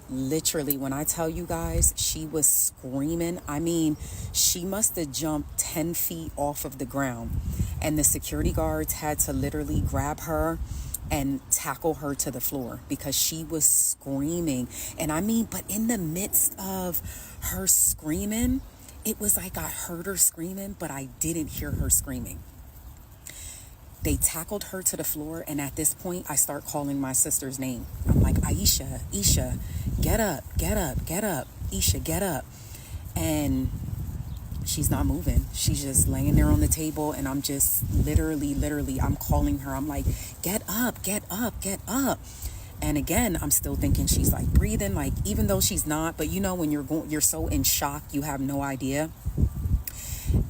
literally, when I tell you guys, she was screaming. I mean, she must have jumped 10 feet off of the ground. And the security guards had to literally grab her and tackle her to the floor because she was screaming. And I mean, but in the midst of her screaming, it was like I heard her screaming, but I didn't hear her screaming. They tackled her to the floor, and at this point, I start calling my sister's name. I'm like, Aisha, Isha, get up, get up, get up. Isha, get up. And she's not moving. She's just laying there on the table, and I'm just literally, I'm calling her. I'm like, get up, get up, get up. And again, I'm still thinking she's like breathing, like even though she's not, but you know, when you're so in shock, you have no idea.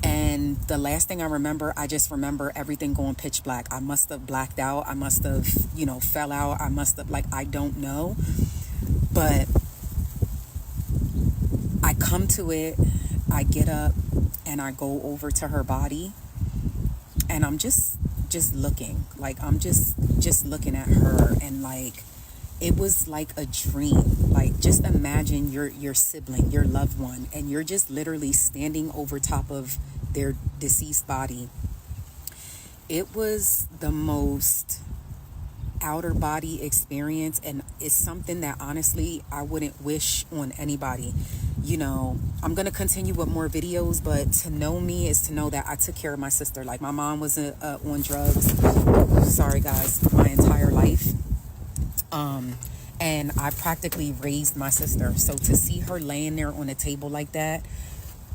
And the last thing I remember, I just remember everything going pitch black. I must have blacked out. I must have, fell out. I must have, I don't know. But I come to it, I get up, and I go over to her body. And I'm just looking. Like, I'm just looking at her. And, it was like a dream. Like, just imagine your sibling, your loved one, and you're just literally standing over top of their deceased body. It was the most outer body experience, and it's something that honestly I wouldn't wish on anybody. I'm gonna continue with more videos, but to know me is to know that I took care of my sister. Like, my mom was on drugs, sorry guys, my entire life. And I practically raised my sister. So to see her laying there on a table like that,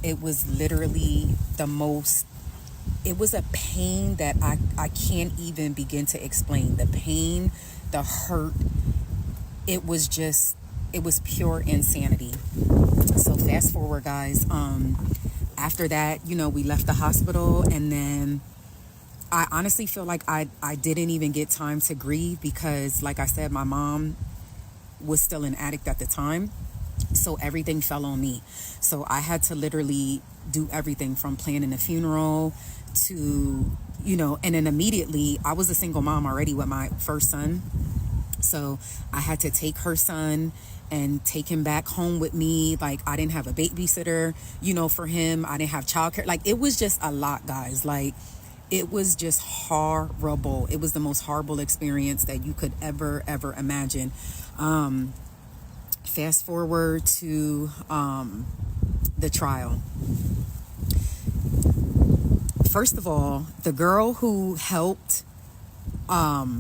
it was literally it was a pain that I can't even begin to explain. The pain, the hurt, it was pure insanity. So fast forward, guys, after that, we left the hospital, and then I honestly feel like I didn't even get time to grieve because, like I said, my mom was still an addict at the time. So everything fell on me. So I had to literally do everything from planning a funeral to, and then immediately I was a single mom already with my first son. So I had to take her son and take him back home with me. Like, I didn't have a babysitter, for him. I didn't have childcare. Like, it was just a lot, guys. Like, it was just horrible. It was the most horrible experience that you could ever imagine. Fast forward to the trial. First of all, the girl who helped her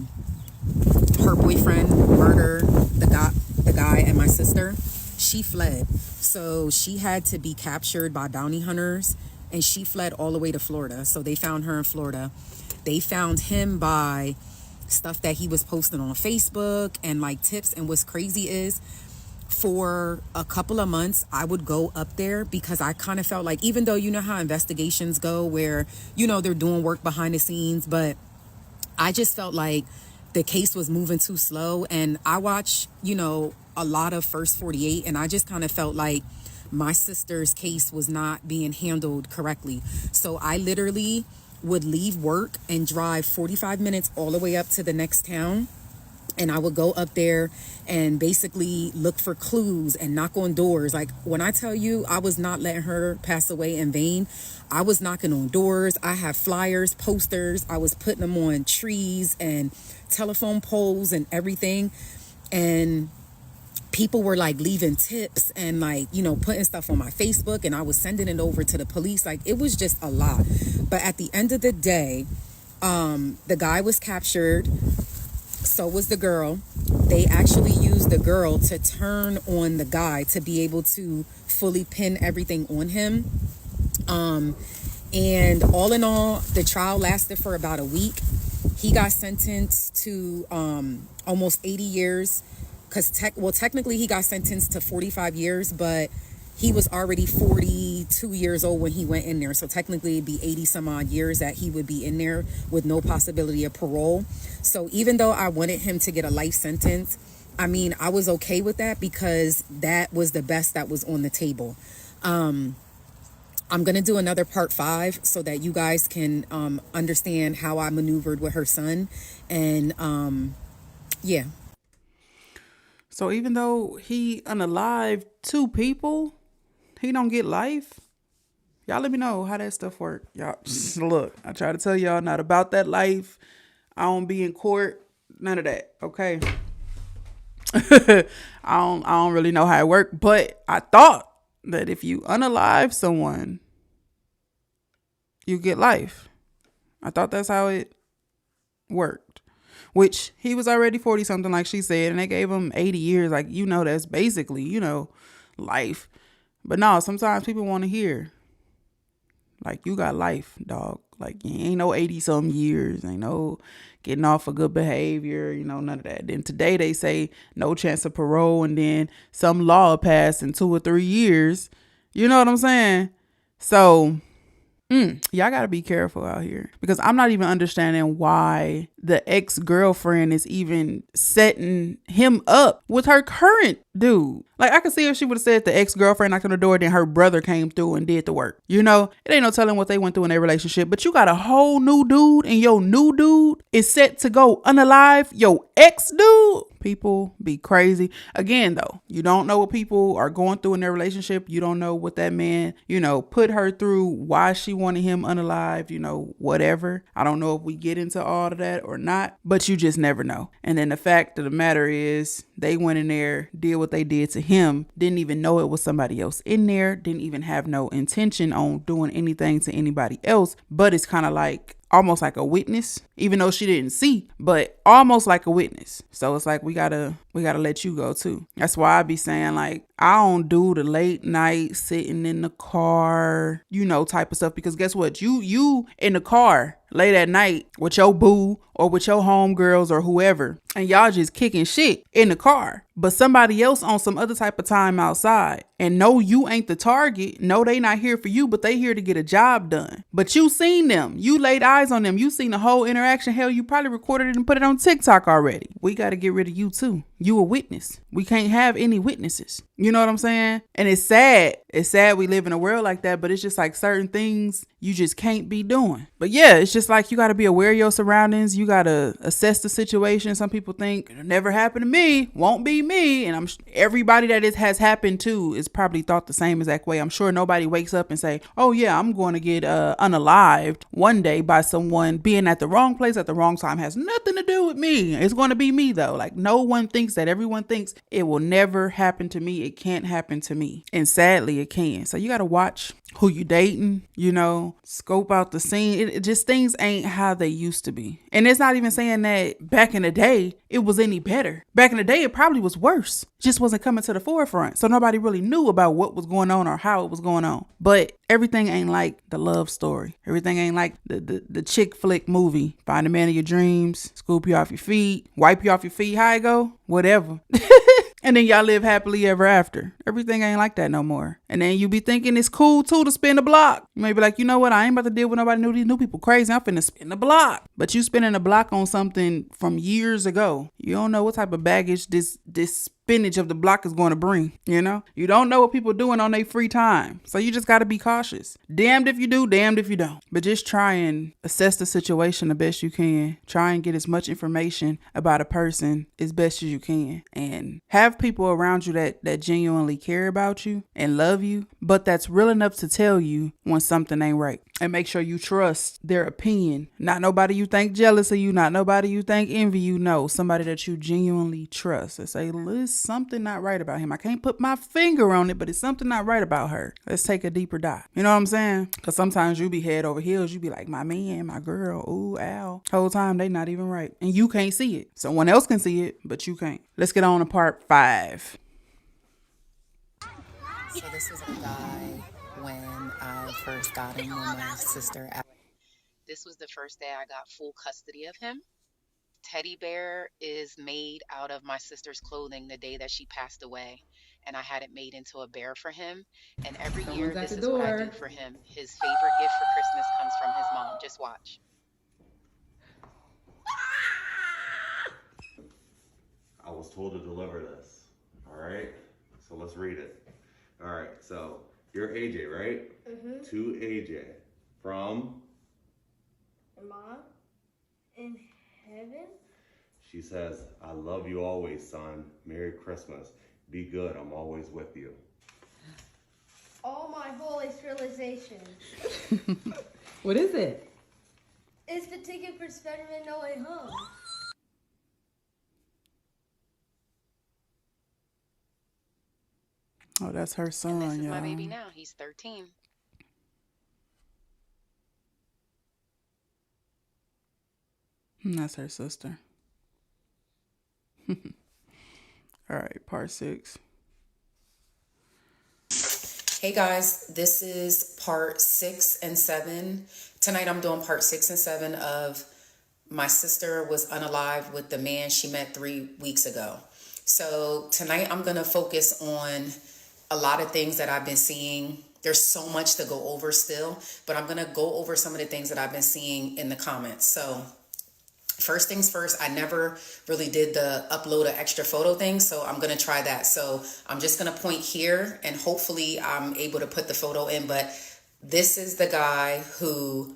boyfriend murder the guy and my sister, she fled. So she had to be captured by bounty hunters, and she fled all the way to Florida. So they found her in Florida. They found him by stuff that he was posting on Facebook and tips. And what's crazy is, for a couple of months, I would go up there because I kind of felt like, even though you know how investigations go where, they're doing work behind the scenes, but I just felt like the case was moving too slow. And I watched, a lot of First 48, and I just kind of felt like my sister's case was not being handled correctly. So I literally would leave work and drive 45 minutes all the way up to the next town. And I would go up there and basically look for clues and knock on doors. Like, when I tell you, I was not letting her pass away in vain. I was knocking on doors. I have flyers, posters. I was putting them on trees and telephone poles and everything. And people were leaving tips and putting stuff on my Facebook, and I was sending it over to the police. It was just a lot. But at the end of the day, the guy was captured. So was the girl. They actually used the girl to turn on the guy to be able to fully pin everything on him. And all in all, the trial lasted for about a week. He got sentenced to almost 80 years. Because technically he got sentenced to 45 years, but he was already 42 years old when he went in there. So technically it'd be 80 some odd years that he would be in there with no possibility of parole. So even though I wanted him to get a life sentence, I mean, I was okay with that because that was the best that was on the table. I'm going to do another part 5 so that you guys can understand how I maneuvered with her son and Yeah. So even though he unalived 2 people, he don't get life? Y'all let me know how that stuff work. Y'all, look, I try to tell y'all not about that life. I don't be in court. None of that, okay? I don't really know how it worked, but I thought that if you unalive someone, you get life. I thought that's how it worked. Which he was already 40 something, like she said, and they gave him 80 years. Like, that's basically, life. But no, sometimes people want to hear, like, you got life, dog. Like, you ain't no 80 some years. Ain't no getting off for good behavior, none of that. Then today they say no chance of parole, and then some law passed in 2 or 3 years. You know what I'm saying? So y'all gotta be careful out here, because I'm not even understanding why the ex-girlfriend is even setting him up with her current dude. Like, I could see if she would have said the ex-girlfriend knocked on the door, then her brother came through and did the work. It ain't no telling what they went through in their relationship. But you got a whole new dude, and your new dude is set to go unalive your ex-dude. People be crazy. Again, though, you don't know what people are going through in their relationship. You don't know what that man, put her through, why she wanted him unalive, whatever. I don't know if we get into all of that or not, but you just never know. And then the fact of the matter is, they went in there, did what they did to him, didn't even know it was somebody else in there, didn't even have no intention on doing anything to anybody else. But it's kind of like almost like a witness, even though she didn't see, but almost like a witness. So it's like we gotta let you go too. That's why I be saying, like, I don't do the late night sitting in the car, type of stuff, because guess what? You in the car late at night with your boo or with your homegirls or whoever, and y'all just kicking shit in the car, but somebody else on some other type of time outside, and no, you ain't the target. No, they not here for you, but they here to get a job done. But you seen them, you laid eyes on them, you seen the whole interaction. Hell, you probably recorded it and put it on TikTok already. We got to get rid of you too. You a witness. We can't have any witnesses. You know what I'm saying? And it's sad. It's sad we live in a world like that, but it's just like certain things you just can't be doing. But yeah, it's just like you got to be aware of your surroundings. You got to assess the situation. Some people think it'll never happen to me, won't be me. And everybody that it has happened to is probably thought the same exact way. I'm sure nobody wakes up and say, oh yeah, I'm going to get unalived one day by someone being at the wrong place at the wrong time. Has nothing to do with me. It's going to be me though. Like, no one thinks that. Everyone thinks it will never happen to me. It can't happen to me. And sadly, it can. So you got to watch who you dating, scope out the scene. It just, things ain't how they used to be. And it's not even saying that back in the day it was any better. Back in the day, it probably was worse. Just wasn't coming to the forefront. So nobody really knew about what was going on or how it was going on. But everything ain't like the love story. Everything ain't like the chick flick movie. Find the man of your dreams, scoop you off your feet, wipe you off your feet, how it go? Whatever. And then y'all live happily ever after. Everything ain't like that no more. And then you be thinking it's cool too to spin the block. You may be like, you know what? I ain't about to deal with nobody new. These new people crazy. I'm finna spin the block. But you spinning the block on something from years ago. You don't know what type of baggage this spinach of the block is going to bring. You don't know what people doing on their free time. So you just got to be cautious. Damned if you do, damned if you don't. But just try and assess the situation the best you can. Try and get as much information about a person as best as you can. And have people around you that genuinely care about you and love you, but that's real enough to tell you when something ain't right. And make sure you trust their opinion. Not nobody you think jealous of you, not nobody you think envy you. No, somebody that you genuinely trust. And say, there's something not right about him. I can't put my finger on it, but it's something not right about her. Let's take a deeper dive. You know what I'm saying? Because sometimes you be head over heels. You be like, my man, my girl, ooh, ow. Whole time they not even right. And you can't see it. Someone else can see it, but you can't. Let's get on to part 5. So this was a guy when I first got him with my sister. This was the first day I got full custody of him. Teddy bear is made out of my sister's clothing the day that she passed away, and I had it made into a bear for him. And every year, this is what I do for him. His favorite gift for Christmas comes from his mom. Just watch. I was told to deliver this. All right, so let's read it. All right, so you're AJ, right? Mm-hmm. To AJ from Mom in heaven. She says, I love you always, son. Merry Christmas. Be good. I'm always with you. Oh, my holy realization. What is it? It's the ticket for Spider-Man No Way Home. Oh, that's her son, This is y'all. my baby now. He's 13. That's her sister. All right, part 6. Hey guys, this is part 6 and 7. Tonight I'm doing part 6 and 7 of my sister was unalive with the man she met 3 weeks ago. So tonight I'm going to focus on a lot of things that I've been seeing. There's so much to go over still, but I'm going to go over some of the things that I've been seeing in the comments. So first things first, I never really did the upload an extra photo thing, so I'm going to try that. So I'm just going to point here and hopefully I'm able to put the photo in, but this is the guy who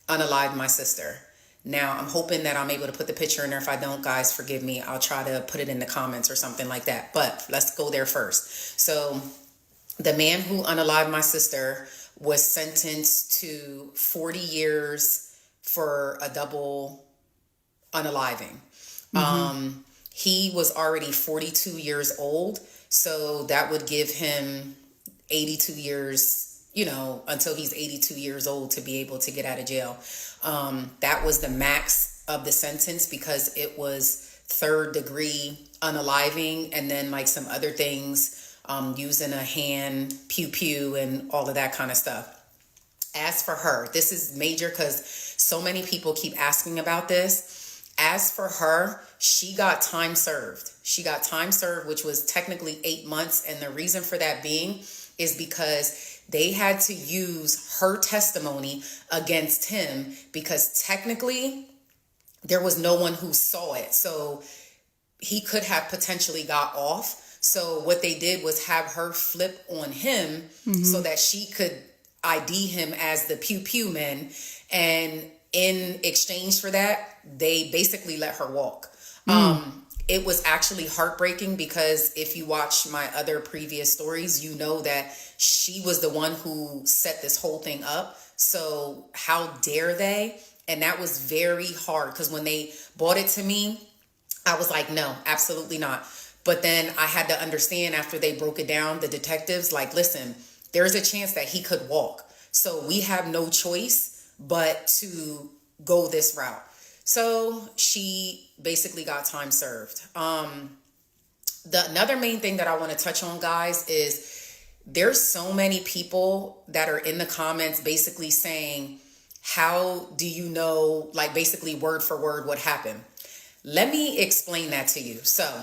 unalived my sister. Now, I'm hoping that I'm able to put the picture in there. If I don't, guys, forgive me. I'll try to put it in the comments or something like that, but let's go there first. So the man who unalived my sister was sentenced to 40 years for a double unaliving. He was already 42 years old, so that would give him 82 years, you know, until he's 82 years old to be able to get out of jail. That was the max of the sentence because it was 3rd degree unaliving and then like some other things, using a hand, pew and all of that kind of stuff. As for her, this is major because so many people keep asking about this. As for her, she got time served. She got time served, which was technically 8 months. And the reason for that being is because they had to use her testimony against him because technically there was no one who saw it. So he could have potentially got off. So what they did was have her flip on him so that she could ID him as the pew man. And in exchange for that, they basically let her walk. It was actually heartbreaking because if you watch my other previous stories, you know that she was the one who set this whole thing up. So how dare they? And that was very hard because when they brought it to me, I was like, no, absolutely not. But then I had to understand after they broke it down, the detectives, like, listen, there's a chance that he could walk. So we have no choice but to go this route. So she basically got time served. Another main thing that I want to touch on, guys, is there's so many people that are in the comments basically saying, how do you know, like basically word for word what happened? Let me explain that to you. So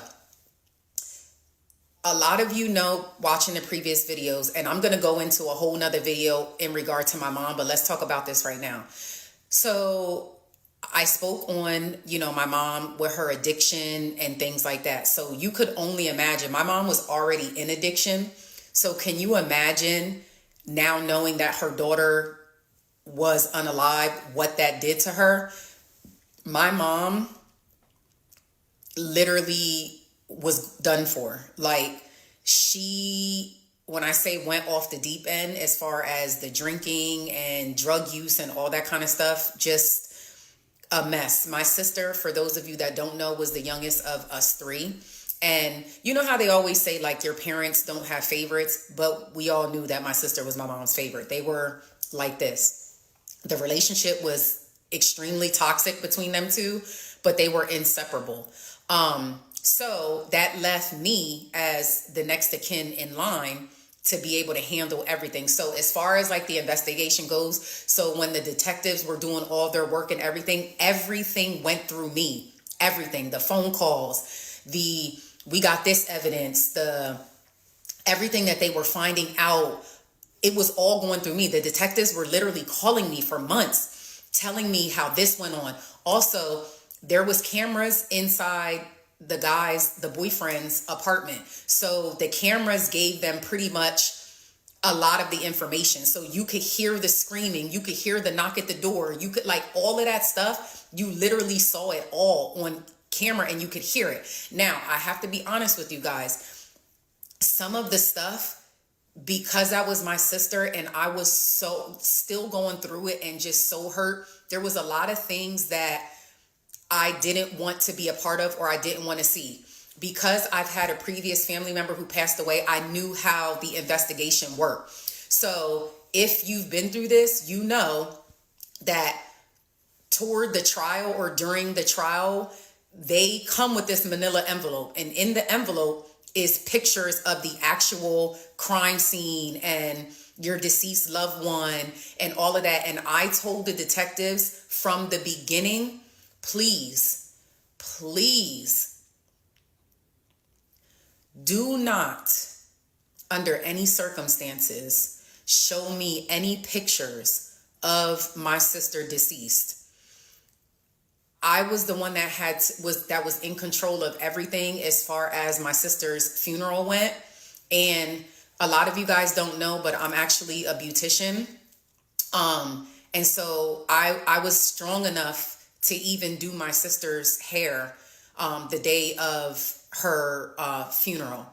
a lot of you know watching the previous videos, and I'm going to go into a whole nother video in regard to my mom, but let's talk about this right now. So I spoke on, you know, my mom with her addiction and things like that. So you could only imagine my mom was already in addiction. So can you imagine now knowing that her daughter was unalive, what that did to her? My mom literally was done for. Like she, when I say went off the deep end as far as the drinking and drug use and all that kind of stuff, just a mess. My sister, for those of you that don't know, was the youngest of us 3. And you know how they always say like your parents don't have favorites, but we all knew that my sister was my mom's favorite. They were like this. The relationship was extremely toxic between them two, but they were inseparable. So that left me as the next of kin in line to be able to handle everything. So as far as like the investigation goes, so when the detectives were doing all their work and everything went through me. Everything, the phone calls, we got this evidence, everything that they were finding out, it was all going through me. The detectives were literally calling me for months, telling me how this went on. Also, there was cameras inside the boyfriend's apartment. So the cameras gave them pretty much a lot of the information. So you could hear the screaming, you could hear the knock at the door, you could like all of that stuff. You literally saw it all on camera and you could hear it. Now, I have to be honest with you guys. Some of the stuff, because that was my sister and I was so still going through it and just so hurt, there was a lot of things that I didn't want to be a part of or I didn't want to see. Because I've had a previous family member who passed away, I knew how the investigation worked. So if you've been through this, you know that toward the trial or during the trial, they come with this manila envelope. And in the envelope is pictures of the actual crime scene and your deceased loved one and all of that. And I told the detectives from the beginning, please, do not, under any circumstances, show me any pictures of my sister deceased. I was the one that was in control of everything as far as my sister's funeral went. And a lot of you guys don't know, but I'm actually a beautician. And so I was strong enough to even do my sister's hair the day of her funeral.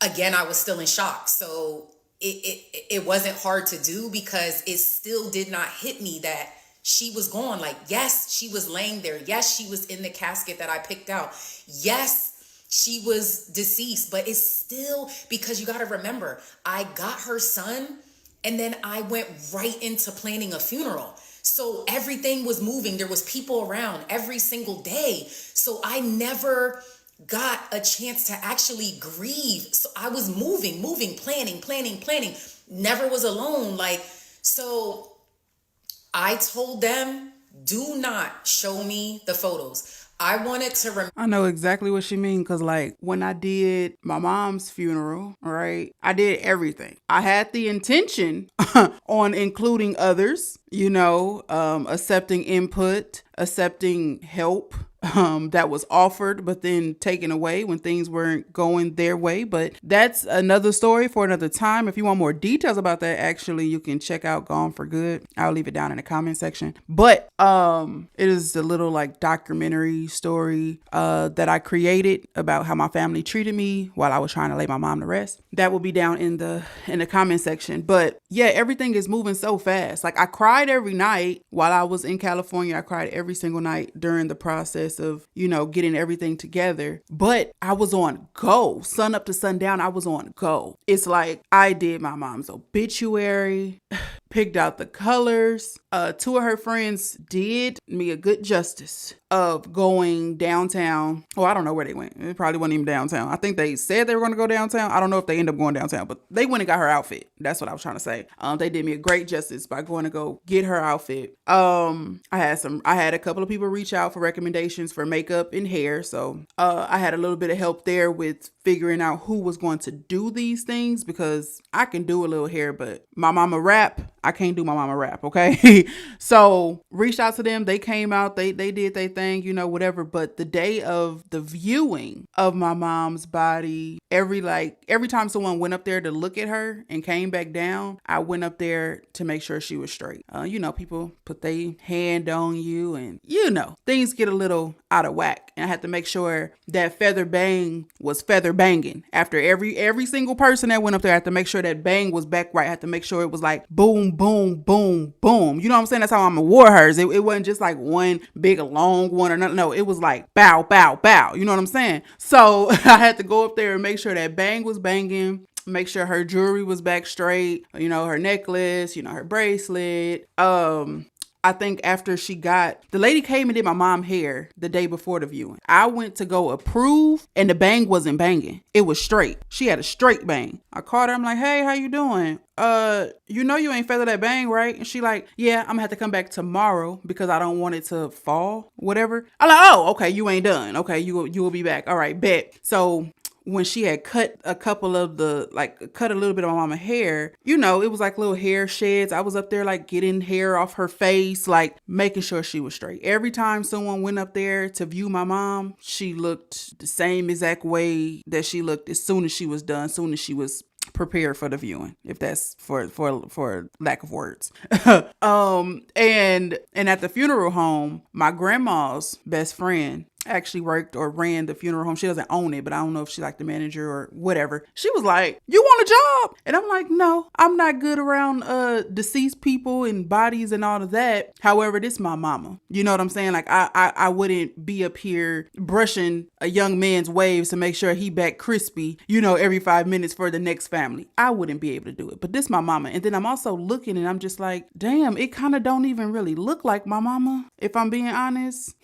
Again, I was still in shock. So it wasn't hard to do because it still did not hit me that she was gone. Like, yes, she was laying there. Yes, she was in the casket that I picked out. Yes, she was deceased, but it's still, because you got to remember, I got her son and then I went right into planning a funeral. So everything was moving. There was people around every single day. So I never got a chance to actually grieve. So I was moving, planning, never was alone. Like, so I told them, do not show me the photos. I wanted to I know exactly what she mean, because like when I did my mom's funeral, right, I did everything. I had the intention on including others, accepting input, accepting help that was offered, but then taken away when things weren't going their way. But that's another story for another time. If you want more details about that, actually, you can check out Gone for Good. I'll leave it down in the comment section. But it is a little like documentary story that I created about how my family treated me while I was trying to lay my mom to rest. That will be down in the comment section. But yeah, everything is moving so fast. Like, I cried every night while I was in California. I cried every single night during the process of, getting everything together. But I was on go. Sun up to sundown, I was on go. It's like I did my mom's obituary, picked out the colors. Two of her friends did me a good justice of going downtown. Well, I don't know where they went. It probably wasn't even downtown. I think they said they were going to go downtown. I don't know if they ended up going downtown, but they went and got her outfit. That's what I was trying to say. They did me a great justice by going to go get her outfit. I had a couple of people reach out for recommendations for makeup and hair. So I had a little bit of help there with figuring out who was going to do these things, because I can do a little hair, but my mama rap, I can't do my mama rap. Okay. So reached out to them. They came out, they did their thing, whatever. But the day of the viewing of my mom's body, every time someone went up there to look at her and came back down, I went up there to make sure she was straight. People put their hand on you and, things get a little out of whack. And I had to make sure that feather bang was feather banging. After every single person that went up there, I had to make sure that bang was back right. I had to make sure it was like boom, boom, boom, boom. You know what I'm saying? That's how I'm award hers. It wasn't just like one big long one or nothing. No, it was like bow, bow, bow. You know what I'm saying? So I had to go up there and make sure that bang was banging. Make sure her jewelry was back straight, her necklace, her bracelet. I think after the lady came and did my mom's hair the day before the viewing. I went to go approve and the bang wasn't banging. It was straight. She had a straight bang. I called her. I'm like, hey, how you doing? You ain't feather that bang, right? And she like, yeah, I'm gonna have to come back tomorrow because I don't want it to fall, whatever. I'm like, oh, okay, you ain't done. Okay, you will be back. All right, bet. So when she had cut a little bit of my mama's hair, it was like little hair sheds. I was up there like getting hair off her face, like making sure she was straight. Every time someone went up there to view my mom, she looked the same exact way that she looked as soon as she was done, as soon as she was prepare for the viewing, if that's for lack of words. And at the funeral home, my grandma's best friend actually worked or ran the funeral home. She doesn't own it, but I don't know if she's like the manager or whatever. She was like, "You want a job?" And I'm like, "No, I'm not good around deceased people and bodies and all of that. However, this is my mama. You know what I'm saying? Like I wouldn't be up here brushing a young man's waves to make sure he back crispy, every 5 minutes for the next family. I wouldn't be able to do it. But this my mama." And then I'm also looking and I'm just like, damn, it kind of don't even really look like my mama, if I'm being honest.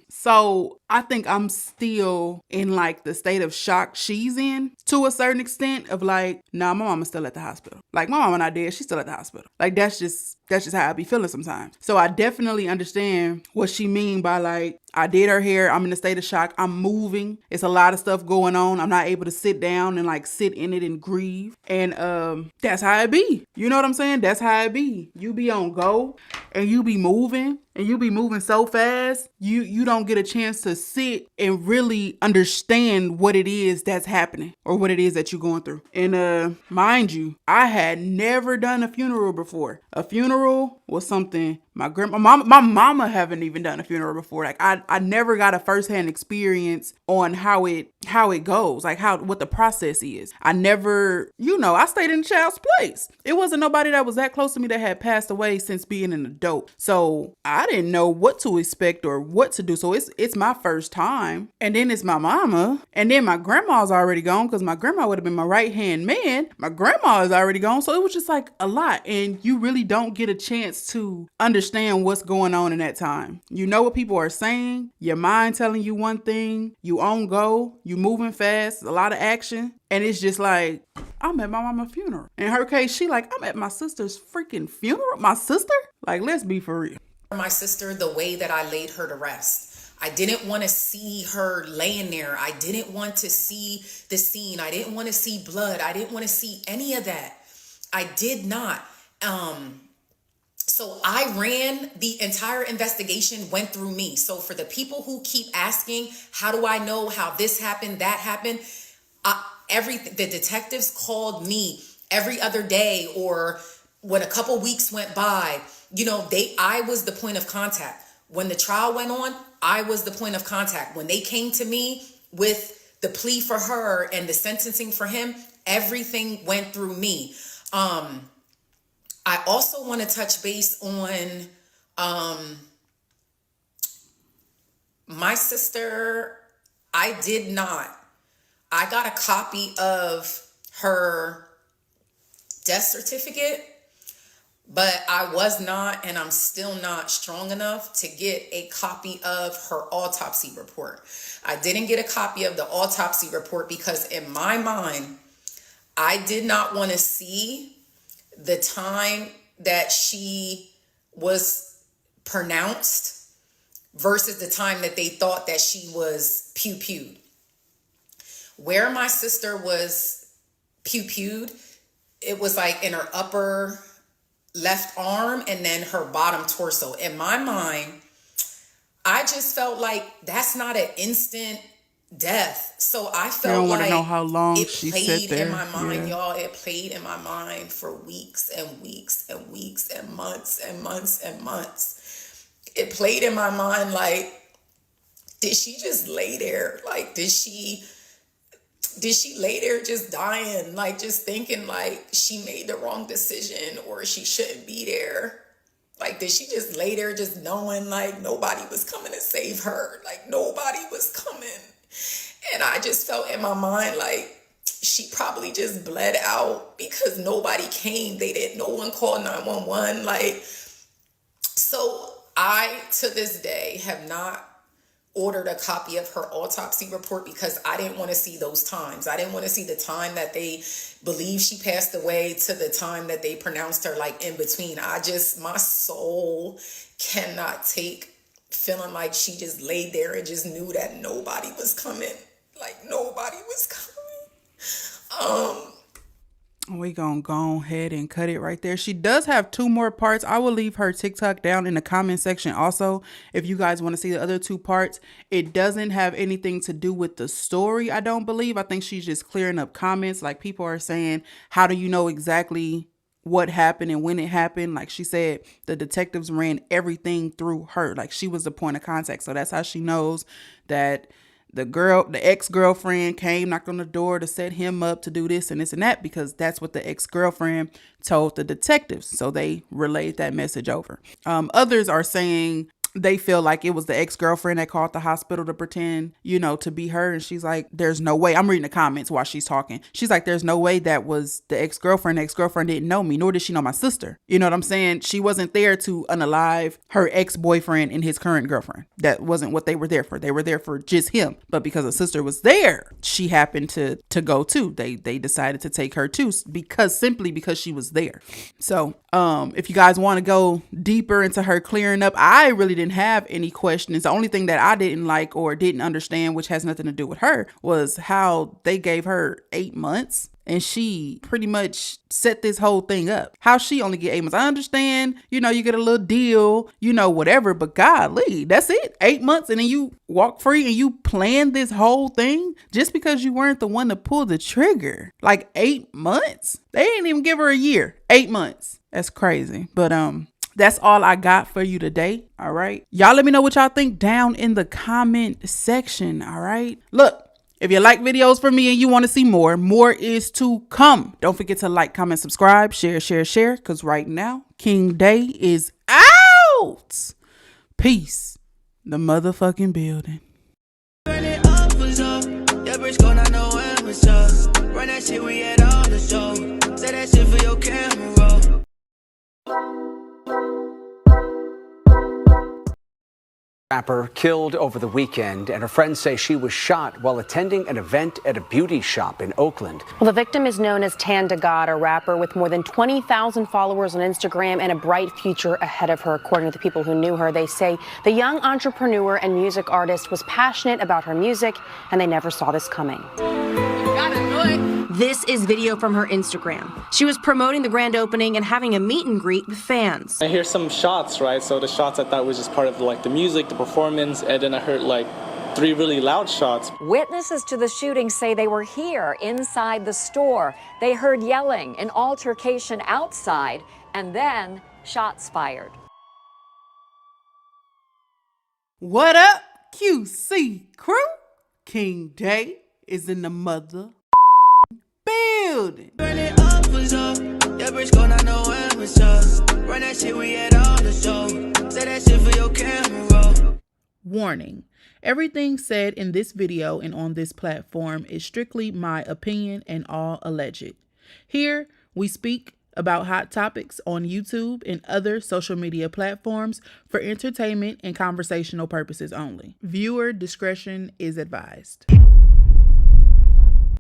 So I think I'm still in like the state of shock she's in to a certain extent of like, nah, my mama's still at the hospital. Like my mama not dead, she's still at the hospital. Like that's just how I be feeling sometimes. So I definitely understand what she mean by like, I did her hair, I'm in a state of shock, I'm moving. It's a lot of stuff going on. I'm not able to sit down and like sit in it and grieve. And that's how it be. You know what I'm saying? That's how it be. You be on go and you be moving. And you be moving so fast, you don't get a chance to sit and really understand what it is that's happening or what it is that you're going through. And mind you, I had never done a funeral before. A funeral was something my mama haven't even done a funeral before. Like I never got a firsthand experience on how it goes, like what the process is. I never, I stayed in the child's place. It wasn't nobody that was that close to me that had passed away since being an adult. So I didn't know what to expect or what to do. So it's my first time. And then it's my mama. And then my grandma's already gone because my grandma would have been my right hand man. My grandma is already gone. So it was just like a lot. And you really don't get a chance to understand what's going on in that time. You know what people are saying. Your mind telling you one thing. You on go. You moving fast. A lot of action. And it's just like, I'm at my mama's funeral. In her case, she like, I'm at my sister's freaking funeral. My sister? Like, let's be for real. My sister, the way that I laid her to rest. I didn't want to see her laying there. I didn't want to see the scene. I didn't want to see blood. I didn't want to see any of that. I did not. So I ran the entire investigation, went through me. So for the people who keep asking, how do I know how this happened, that happened? The detectives called me every other day, or when a couple weeks went by, I was the point of contact. When the trial went on, I was the point of contact. When they came to me with the plea for her and the sentencing for him, everything went through me. I also want to touch base on my sister. I got a copy of her death certificate, but I was not, and I'm still not strong enough to get a copy of her autopsy report. I didn't get a copy of the autopsy report because in my mind, I did not want to see the time that she was pronounced versus the time that they thought that she was pew-pewed. Where my sister was pew-pewed, it was like in her upper left arm and then her bottom torso. In my mind, I just felt like that's not an instant death. So I felt I don't like want to know how long it she played sat there. in my mind, Yeah. y'all. It played in my mind for weeks and weeks and weeks and months and months and months. It played in my mind like, did she just lay there? Like, did she lay there just dying, like just thinking like she made the wrong decision or she shouldn't be there? Like, did she just lay there just knowing like nobody was coming to save her? Like nobody was coming. And I just felt in my mind like she probably just bled out because nobody came. No one called 911. Like, so I, to this day, have not ordered a copy of her autopsy report because I didn't want to see those times. I didn't want to see the time that they believe she passed away to the time that they pronounced her, like in between. My soul cannot take feeling like she just laid there and just knew that nobody was coming. Like nobody was coming. Well, We gonna go ahead and cut it right there. She does have 2 more parts. I will leave her TikTok down in the comment section also if you guys want to see the other 2 parts. It doesn't have anything to do with the story, I don't believe. I think she's just clearing up comments. Like, people are saying, how do you know exactly what happened and when it happened? Like she said, the detectives ran everything through her. Like, she was the point of contact. So that's how she knows that the ex-girlfriend came, knocked on the door to set him up to do this and this and that, because that's what the ex-girlfriend told the detectives. So they relayed that message over. Others are saying they feel like it was the ex-girlfriend that called the hospital to pretend, to be her. And she's like, there's no way. I'm reading the comments while she's talking. She's like, there's no way that was the ex-girlfriend. The ex-girlfriend didn't know me, nor did she know my sister. You know what I'm saying? She wasn't there to unalive her ex-boyfriend and his current girlfriend. That wasn't what they were there for. They were there for just him. But because her sister was there, she happened to go too. They decided to take her too, simply because she was there. So if you guys want to go deeper into her clearing up, I really didn't have any questions. The only thing that I didn't like or didn't understand, which has nothing to do with her, was how they gave her 8 months and she pretty much set this whole thing up. How she only get 8 months. I understand, you get a little deal, whatever, but golly, that's it. 8 months and then you walk free and you plan this whole thing just because you weren't the one to pull the trigger. Like 8 months? They didn't even give her a year. 8 months. That's crazy. But that's all I got for you today. All right. Y'all let me know what y'all think down in the comment section. All right. Look, if you like videos from me and you want to see more is to come. Don't forget to like, comment, subscribe, share. Because right now, King Day is out. Peace. The motherfucking building. Run that shit, we had all the show. Say that shit for your camera. Rapper killed over the weekend, and her friends say she was shot while attending an event at a beauty shop in Oakland. Well, the victim is known as Tan DeGod, a rapper with more than 20,000 followers on Instagram and a bright future ahead of her. According to the people who knew her, they say the young entrepreneur and music artist was passionate about her music, and they never saw this coming. This is video from her Instagram. She was promoting the grand opening and having a meet and greet with fans. I hear some shots, right? So the shots I thought was just part of the music, the performance, and then I heard 3 really loud shots. Witnesses to the shooting say they were here inside the store. They heard yelling, an altercation outside, and then shots fired. What up, QC crew? King Day is in the mother building. Run it up was up. That bitch gon' not know amateur. Run that shit, we had all the show. Say that shit for your camera. Warning. Everything said in this video and on this platform is strictly my opinion and all alleged. Here, we speak about hot topics on YouTube and other social media platforms for entertainment and conversational purposes only. Viewer discretion is advised.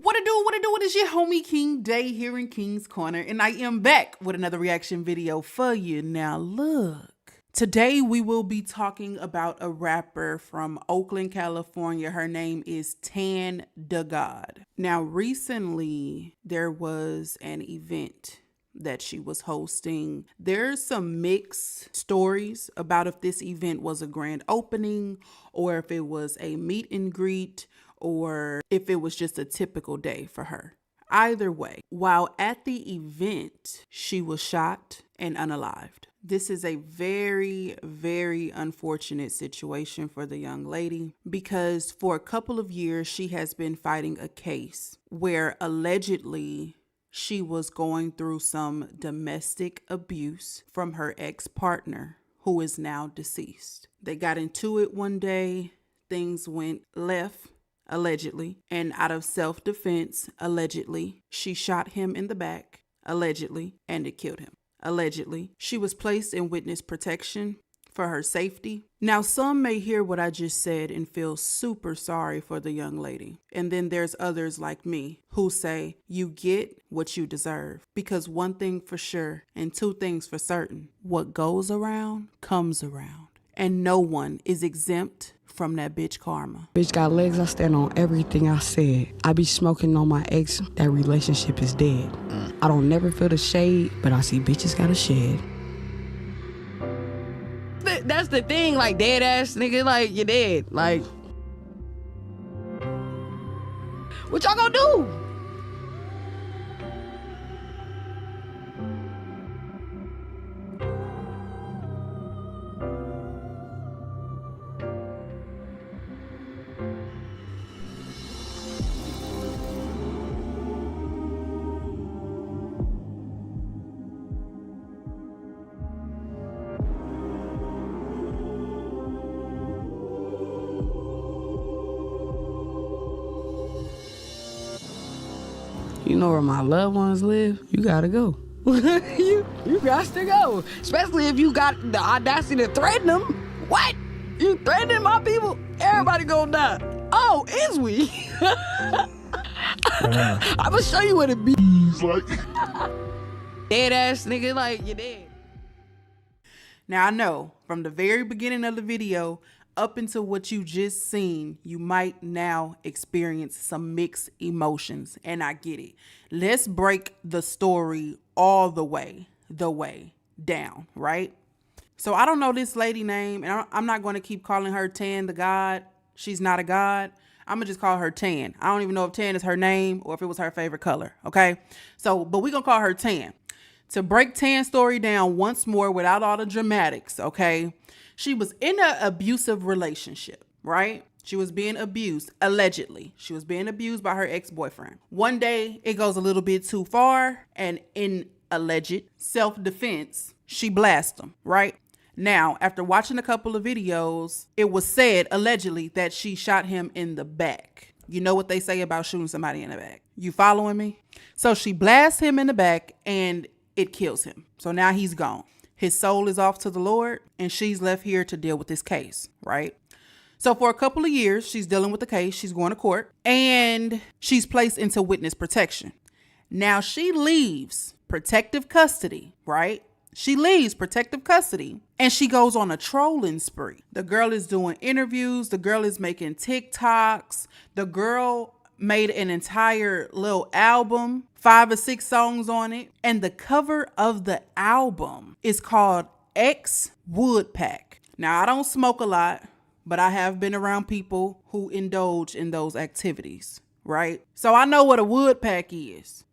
What it do, it is your homie King Day here in King's Corner, and I am back with another reaction video for you. Now look, today we will be talking about a rapper from Oakland, California. Her name is Tan DeGod. Now recently there was an event that she was hosting. There's some mixed stories about if this event was a grand opening or if it was a meet and greet or if it was just a typical day for her. Either way, while at the event, she was shot and unalived. This is a very, very unfortunate situation for the young lady because for a couple of years, she has been fighting a case where allegedly she was going through some domestic abuse from her ex-partner who is now deceased. They got into it one day, things went left, allegedly, and out of self-defense, allegedly, she shot him in the back, allegedly, and it killed him. Allegedly, she was placed in witness protection for her safety. Now, some may hear what I just said and feel super sorry for the young lady. And then there's others like me who say you get what you deserve. Because one thing for sure and 2 things for certain, what goes around comes around. And no one is exempt from that bitch karma. Bitch got legs, I stand on everything I said. I be smoking on my ex, that relationship is dead. I don't never feel the shade, but I see bitches got a shed. That's the thing, like dead ass nigga, like you're dead. Like, what y'all gonna do? You know where my loved ones live? You gotta go. you got to go. Especially if you got the audacity to threaten them. What? You threatening my people? Everybody gonna die. Oh, is we? I'm gonna show you what it be like. Dead ass nigga, like, you're dead. Now I know from the very beginning of the video up until what you just seen, you might now experience some mixed emotions, and I get it. Let's break the story all the way down, right? So I don't know this lady name, and I'm not going to keep calling her Tan the God. She's not a god. I'm going to just call her Tan. I don't even know if Tan is her name or if it was her favorite color, okay? So, but we're going to call her Tan. To break Tan's story down once more without all the dramatics, okay? She was in an abusive relationship, right? She was being abused, allegedly. She was being abused by her ex-boyfriend. One day, it goes a little bit too far, and in alleged self-defense, she blasts him, right? Now, after watching a couple of videos, it was said, allegedly, that she shot him in the back. You know what they say about shooting somebody in the back. You following me? So she blasts him in the back, and it kills him. So now he's gone. His soul is off to the Lord, and she's left here to deal with this case, right? So for a couple of years, she's dealing with the case. She's going to court, and she's placed into witness protection. Now she leaves protective custody, right? She leaves protective custody, and she goes on a trolling spree. The girl is doing interviews. The girl is making TikToks. The girl made an entire little album, 5 or 6 songs on it. And the cover of the album is called X Woodpack. Now, I don't smoke a lot, but I have been around people who indulge in those activities, right? So I know what a wood pack is.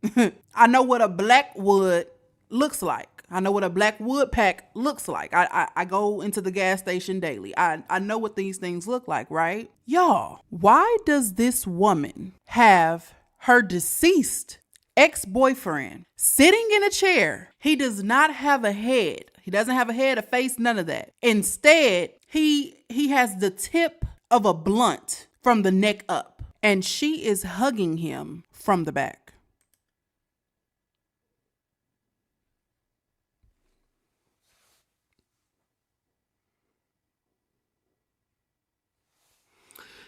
I know what a black wood looks like. I know what a black wood pack looks like. I go into the gas station daily. I know what these things look like, right? Y'all, why does this woman have her deceased ex-boyfriend sitting in a chair? He does not have a head. He doesn't have a head, a face, none of that. Instead, he has the tip of a blunt from the neck up, and she is hugging him from the back.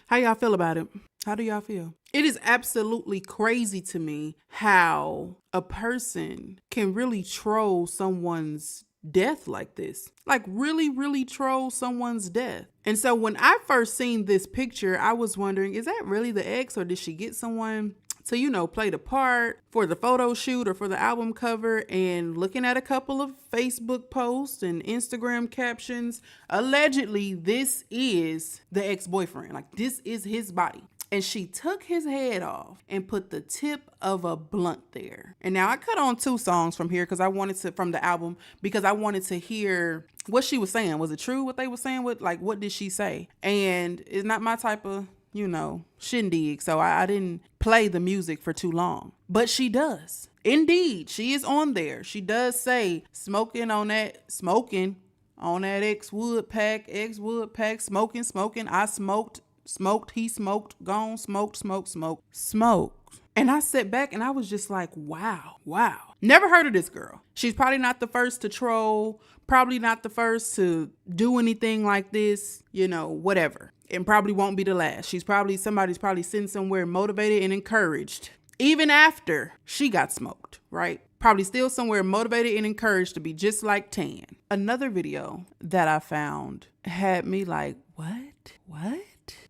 How y'all feel about it? How do y'all feel? It is absolutely crazy to me how a person can really troll someone's death like this. Like really, really troll someone's death. And so when I first seen this picture, I was wondering, is that really the ex, or did she get someone to, you know, play the part for the photo shoot or for the album cover? And looking at a couple of Facebook posts and Instagram captions, allegedly this is the ex-boyfriend. Like, this is his body. And she took his head off and put the tip of a blunt there. And now I cut on 2 songs from here because I wanted to, from the album, because I wanted to hear what she was saying. Was it true what they were saying? What did she say? And it's not my type of, you know, shindig. So I didn't play the music for too long. But she does. Indeed, she is on there. She does say smoking on that ex wood pack, smoking. I smoked, he smoked, gone, smoked. And I sat back and I was just like, wow. Never heard of this girl. She's probably not the first to troll, probably not the first to do anything like this, you know, whatever. And probably won't be the last. Somebody's probably sitting somewhere motivated and encouraged, even after she got smoked, right? Probably still somewhere motivated and encouraged to be just like Tan. Another video that I found had me like, what?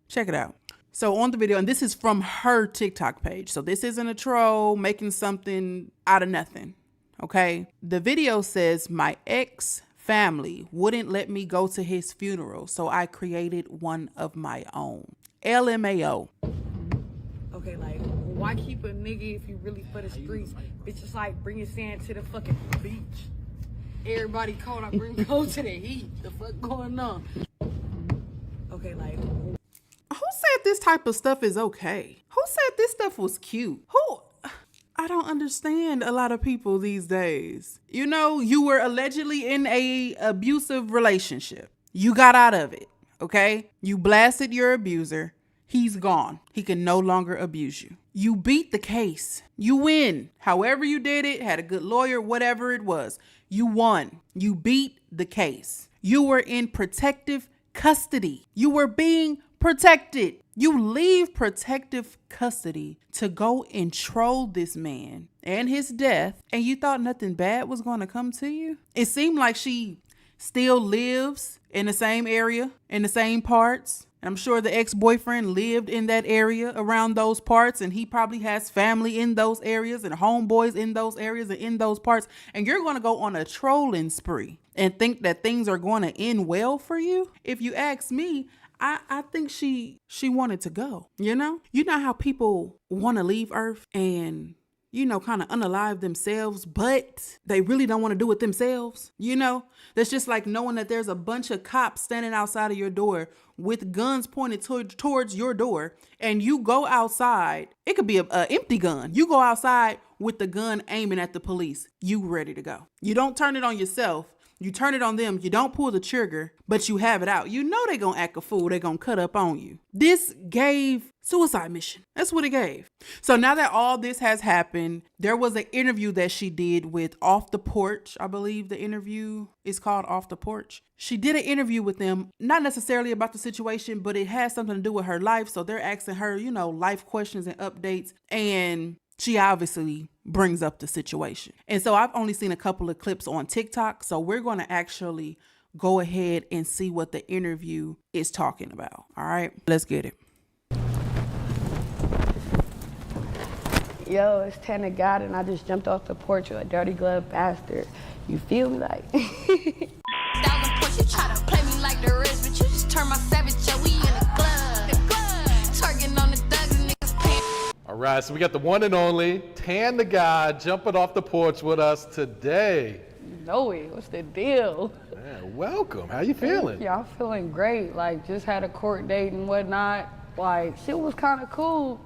Check it out. So on the video, and this is from her TikTok page. So this isn't a troll making something out of nothing. Okay. The video says, my ex family wouldn't let me go to his funeral, so I created one of my own. LMAO. Okay, like, why keep a nigga if you really for the streets? Bitch, it's like bringing sand to the fucking beach. Everybody caught up, bring go to the heat. The fuck going on? Okay, like, who said this type of stuff is okay? Who said this stuff was cute? I don't understand a lot of people these days. You know, you were allegedly in a abusive relationship. You got out of it, okay? You blasted your abuser. He's gone. He can no longer abuse you. You beat the case. You win. However you did it, had a good lawyer, whatever it was. You won. You beat the case. You were in protective custody. You were being protected. You leave protective custody to go and troll this man and his death, and you thought nothing bad was going to come to you? It seemed like she still lives in the same area, in the same parts. I'm sure the ex-boyfriend lived in that area around those parts, and he probably has family in those areas and homeboys in those areas and in those parts. And you're going to go on a trolling spree and think that things are going to end well for you? If you ask me, I think she wanted to go, you know? You know how people want to leave Earth and, you know, kind of unalive themselves, but they really don't want to do it themselves, you know? That's just like knowing that there's a bunch of cops standing outside of your door with guns pointed towards your door, and you go outside. It could be an empty gun. You go outside with the gun aiming at the police. You ready to go. You don't turn it on yourself. You turn it on them. You don't pull the trigger, but you have it out. You know they're going to act a fool. They're going to cut up on you. This gave suicide mission. That's what it gave. So now that all this has happened, there was an interview that she did with Off the Porch. I believe the interview is called Off the Porch. She did an interview with them, not necessarily about the situation, but it has something to do with her life. So they're asking her, you know, life questions and updates. And she obviously brings up the situation. And so I've only seen a couple of clips on TikTok. So we're going to actually go ahead and see what the interview is talking about. All right, let's get it. yo, it's 10 to God, and I just jumped off the porch with a dirty glove bastard. You feel me? Like. You try to play me like the rest, but you just turn my savage, yeah, we in the club. Targeting on the thugs and niggas. All right, so we got the one and only Tan the God jumping off the porch with us today. You know it. What's the deal? Man, welcome. How you feeling? Yeah, I'm feeling great. Like, just had a court date and whatnot. Like, shit was kind of cool.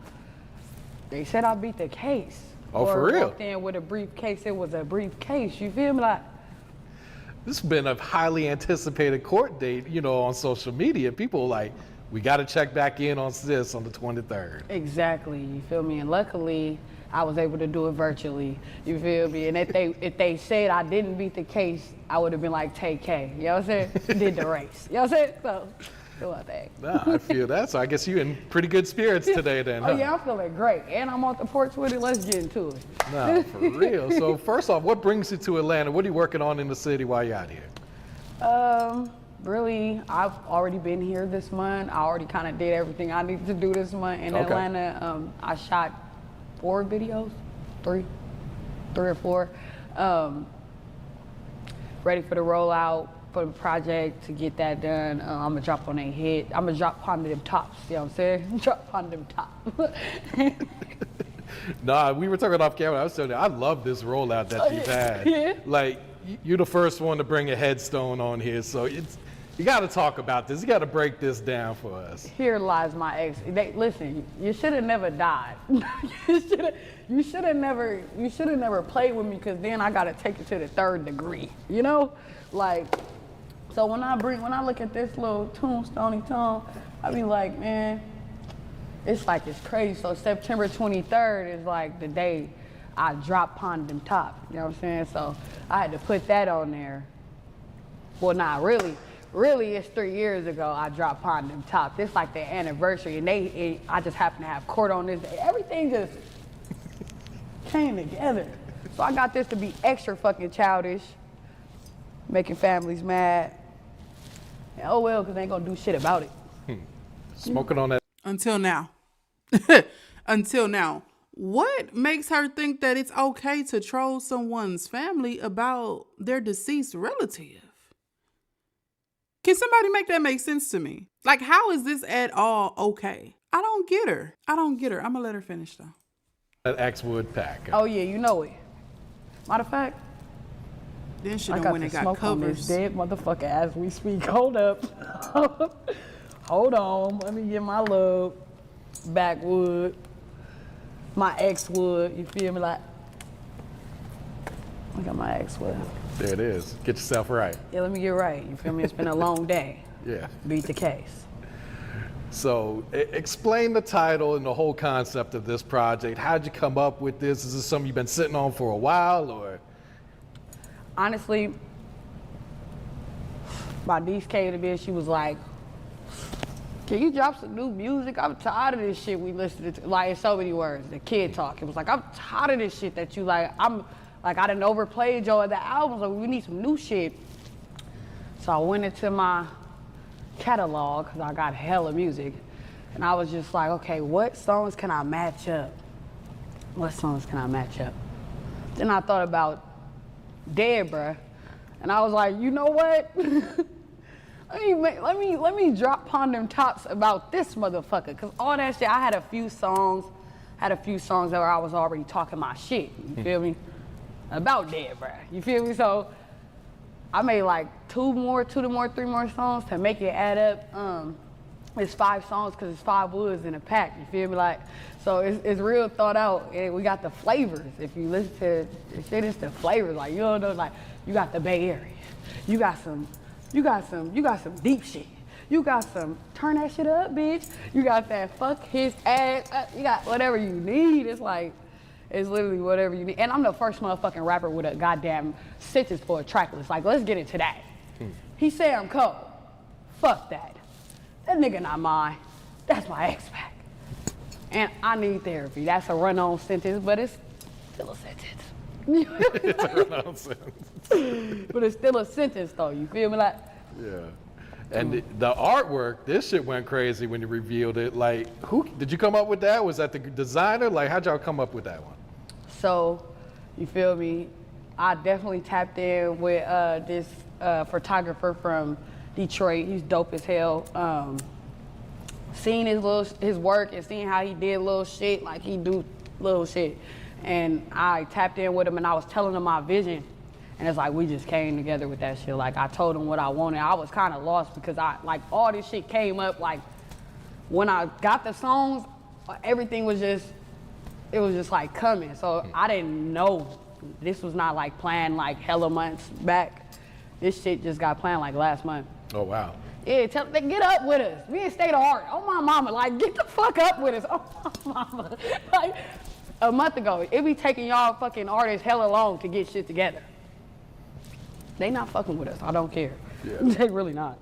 They said I beat the case. Oh, for real? Walked in with a briefcase. It was a briefcase. You feel me? Like, this has been a highly anticipated court date, you know, on social media. People like, we got to check back in on this on the 23rd. Exactly. You feel me? And luckily, I was able to do it virtually. You feel me? And if they said I didn't beat the case, I would have been like, take K. You know what I'm saying? Did the race. You know what I'm saying? So, do my thing. Nah, I feel that. So I guess you're in pretty good spirits today then, huh? Oh, yeah, I'm feeling great. And I'm off the porch with it. Let's get into it. Nah, for real. So first off, what brings you to Atlanta? What are you working on in the city while you're out here? Really, I've already been here this month. I already kind of did everything I needed to do this month in Atlanta. I shot 4 videos, three or four. Ready for the rollout for the project to get that done. I'm gonna drop on a hit. I'm gonna drop on them tops, you know what I'm saying? Drop on them tops. Nah, we were talking off camera. I was telling you, I love this rollout that you've had. Yeah. Like, you're the first one to bring a headstone on here, so you got to talk about this. You got to break this down for us. Here lies my ex. Listen, you should have never died. you should have never played with me, because then I got to take it to the 3rd degree. You know, like. So when I look at this little tombstone, I be like, man, it's like it's crazy. So September 23rd is like the day I dropped Pond Them Top. You know what I'm saying? So I had to put that on there. Well, not really. Really, it's 3 years ago I dropped Pond Them Top. It's like the anniversary, and I just happened to have court on this day. Everything just came together. So I got this to be extra fucking childish, making families mad. And oh well, because they ain't gonna do shit about it. Smoking on that. Until now. Until now. What makes her think that it's okay to troll someone's family about their deceased relative? Can somebody make that make sense to me? Like, how is this at all okay? I don't get her. I'm going to let her finish, though. That Axwood pack. Oh, yeah, you know it. Matter of fact, then she I done got went the and got smoke on this covers. dead motherfucker as we speak. Hold up. Hold on. Let me get my little backwood. My ex-wood. You feel me? Like, I got my ex-wood. There it is. Get yourself right. Yeah, let me get right. You feel me? It's been a long day. Yeah. Beat the case. So explain the title and the whole concept of this project. How'd you come up with this? Is this something you've been sitting on for a while, or? Honestly, my niece came to me and she was like, can you drop some new music? I'm tired of this shit we listened to. Like, in so many words, the kid talk. It was like, I'm tired of this shit that you like. I done overplayed your other albums. Like, we need some new shit. So I went into my catalog, because I got hella music. And I was just like, okay, what songs can I match up? What songs can I match up? Then I thought about Dead, bruh. And I was like, you know what? let me drop upon them tops about this motherfucker. Cause all that shit, I had a few songs that where I was already talking my shit. You feel me? About Dead, bruh. You feel me? So I made like three more songs to make it add up. It's 5 songs because it's 5 woods in a pack. You feel me? Like, so it's real thought out, and we got the flavors. If you listen to the shit, it's the flavors. Like, you don't know, like, you got the Bay Area, you got some deep shit. You got some turn that shit up, bitch. You got that fuck his ass. You got whatever you need. It's like, it's literally whatever you need. And I'm the first motherfucking rapper with a goddamn sentence for a track list. Like, let's get into that. He say I'm cold. Fuck that. That nigga not mine. That's my ex-pack. And I need therapy. That's a run-on sentence, but it's still a sentence. It's a run-on sentence. But it's still a sentence, though. You feel me? Like, yeah. And the artwork, this shit went crazy when you revealed it. Like, who did you come up with that? Was that the designer? Like, how'd y'all come up with that one? So, you feel me? I definitely tapped in with this photographer from Detroit. He's dope as hell. Seeing his work and seeing how he did little shit, like he do little shit. And I tapped in with him and I was telling him my vision. And it's like, we just came together with that shit. Like, I told him what I wanted. I was kind of lost because all this shit came up. Like, when I got the songs, everything was just, it was just like coming. So I didn't know. This was not like planned like hella months back. This shit just got planned like last month. Oh, wow. Yeah, tell them, get up with us. We in State of Art. Oh, my mama. Like, get the fuck up with us. Oh, my mama. Like, a month ago, it be taking y'all fucking artists hella long to get shit together. They not fucking with us. I don't care. Yeah. They really not.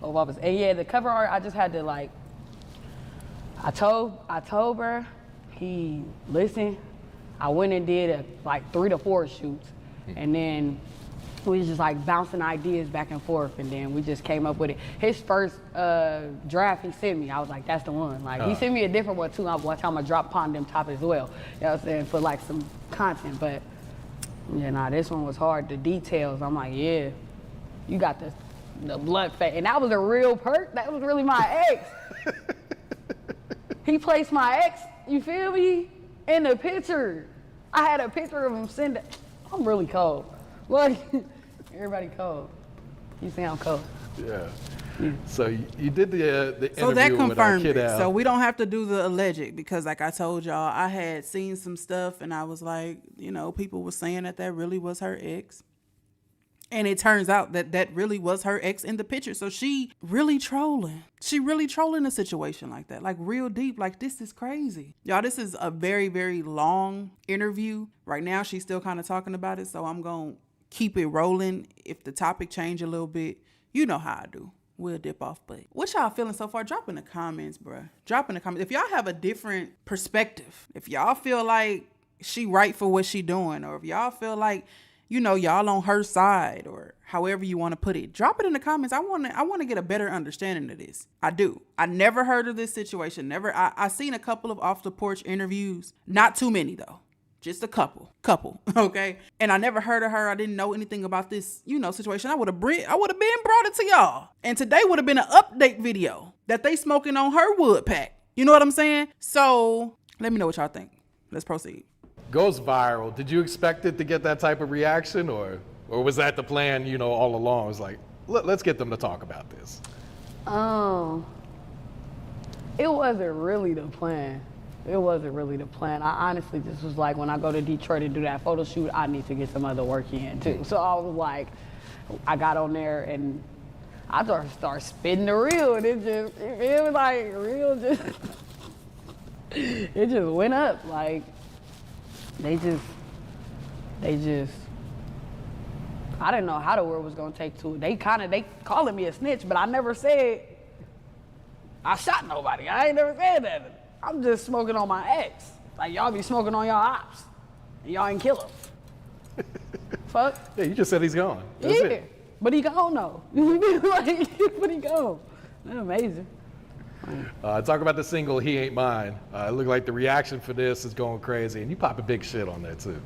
Oh, mamas. And yeah, the cover art, I just had to like, I told her, he listened. I went and did like 3 to 4 shoots. And then we was just like bouncing ideas back and forth, and then we just came up with it. His first draft he sent me, I was like, that's the one. Like, he sent me a different one too. One time I dropped upon them top as well. You know what I'm saying? For like some content, but yeah, nah, this one was hard. The details, I'm like, yeah, you got the blood fat. And that was a real perk. That was really my ex. He placed my ex, you feel me, in the picture. I had a picture of him send it. I'm really cold. Like, everybody cold. You say I'm cold. Yeah. So you did the interview so that confirmed with it. Kid So we don't have to do the alleged because, like I told y'all, I had seen some stuff and I was like, you know, people were saying that really was her ex. And it turns out that really was her ex in the picture. So she really trolling. She really trolling a situation like that. Like, real deep. Like, this is crazy. Y'all, this is a very, very long interview. Right now, she's still kind of talking about it. So I'm going to keep it rolling. If the topic change a little bit, you know how I do. We'll dip off. But what y'all feeling so far? Drop in the comments, bruh. Drop in the comments. If y'all have a different perspective, if y'all feel like she right for what she doing, or if y'all feel like you know, y'all on her side or however you want to put it. Drop it in the comments. I want to get a better understanding of this. I do. I never heard of this situation. I seen a couple of off the porch interviews. Not too many though. Just a couple, okay? And I never heard of her. I didn't know anything about this, you know, situation. I would have been brought it to y'all. And today would have been an update video that they smoking on her wood pack. You know what I'm saying? So let me know what y'all think. Let's proceed. Goes viral. Did you expect it to get that type of reaction, or was that the plan, you know, all along? It was like, let's get them to talk about this. It wasn't really the plan. It wasn't really the plan. I honestly just was like, when I go to Detroit to do that photo shoot, I need to get some other work in too. So I was like, I got on there and I started spitting the reel, and it was like real just, it just went up. Like they just, I didn't know how the world was gonna take to it. They calling me a snitch, but I never said I shot nobody. I ain't never said that. I'm just smoking on my ex. Like, y'all be smoking on y'all ops. And y'all ain't kill him. Fuck. Yeah, you just said he's gone. That's it. But he gone though. Like, but he gone. That's amazing. Talk about the single, He Ain't Mine. It looked like the reaction for this is going crazy, and you pop a big shit on that too.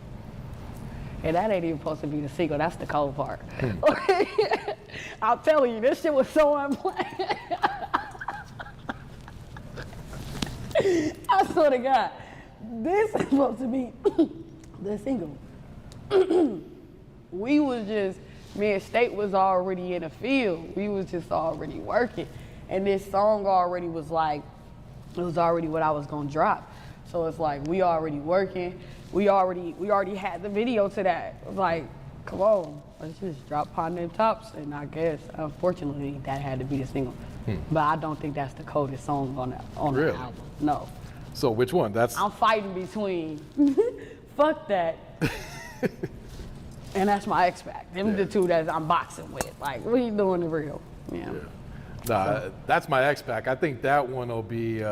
And that ain't even supposed to be the single. That's the cold part. I'm telling you, this shit was so unplanned. I swear to God, this is supposed to be the single. We was just, me and State was already in the field. We was just already working. And this song already was like, it was already what I was gonna drop. So it's like, we already working. We already had the video to that. It was like, come on, let's just drop Pon Them Tops. And I guess, unfortunately, that had to be the single. But I don't think that's the coldest song on the album. No. So which one? I'm fighting between fuck that and that's my X Pac. Them the two that I'm boxing with. Like, what are you doing the real? Yeah. Nah, that's my X Pac. I think that one will be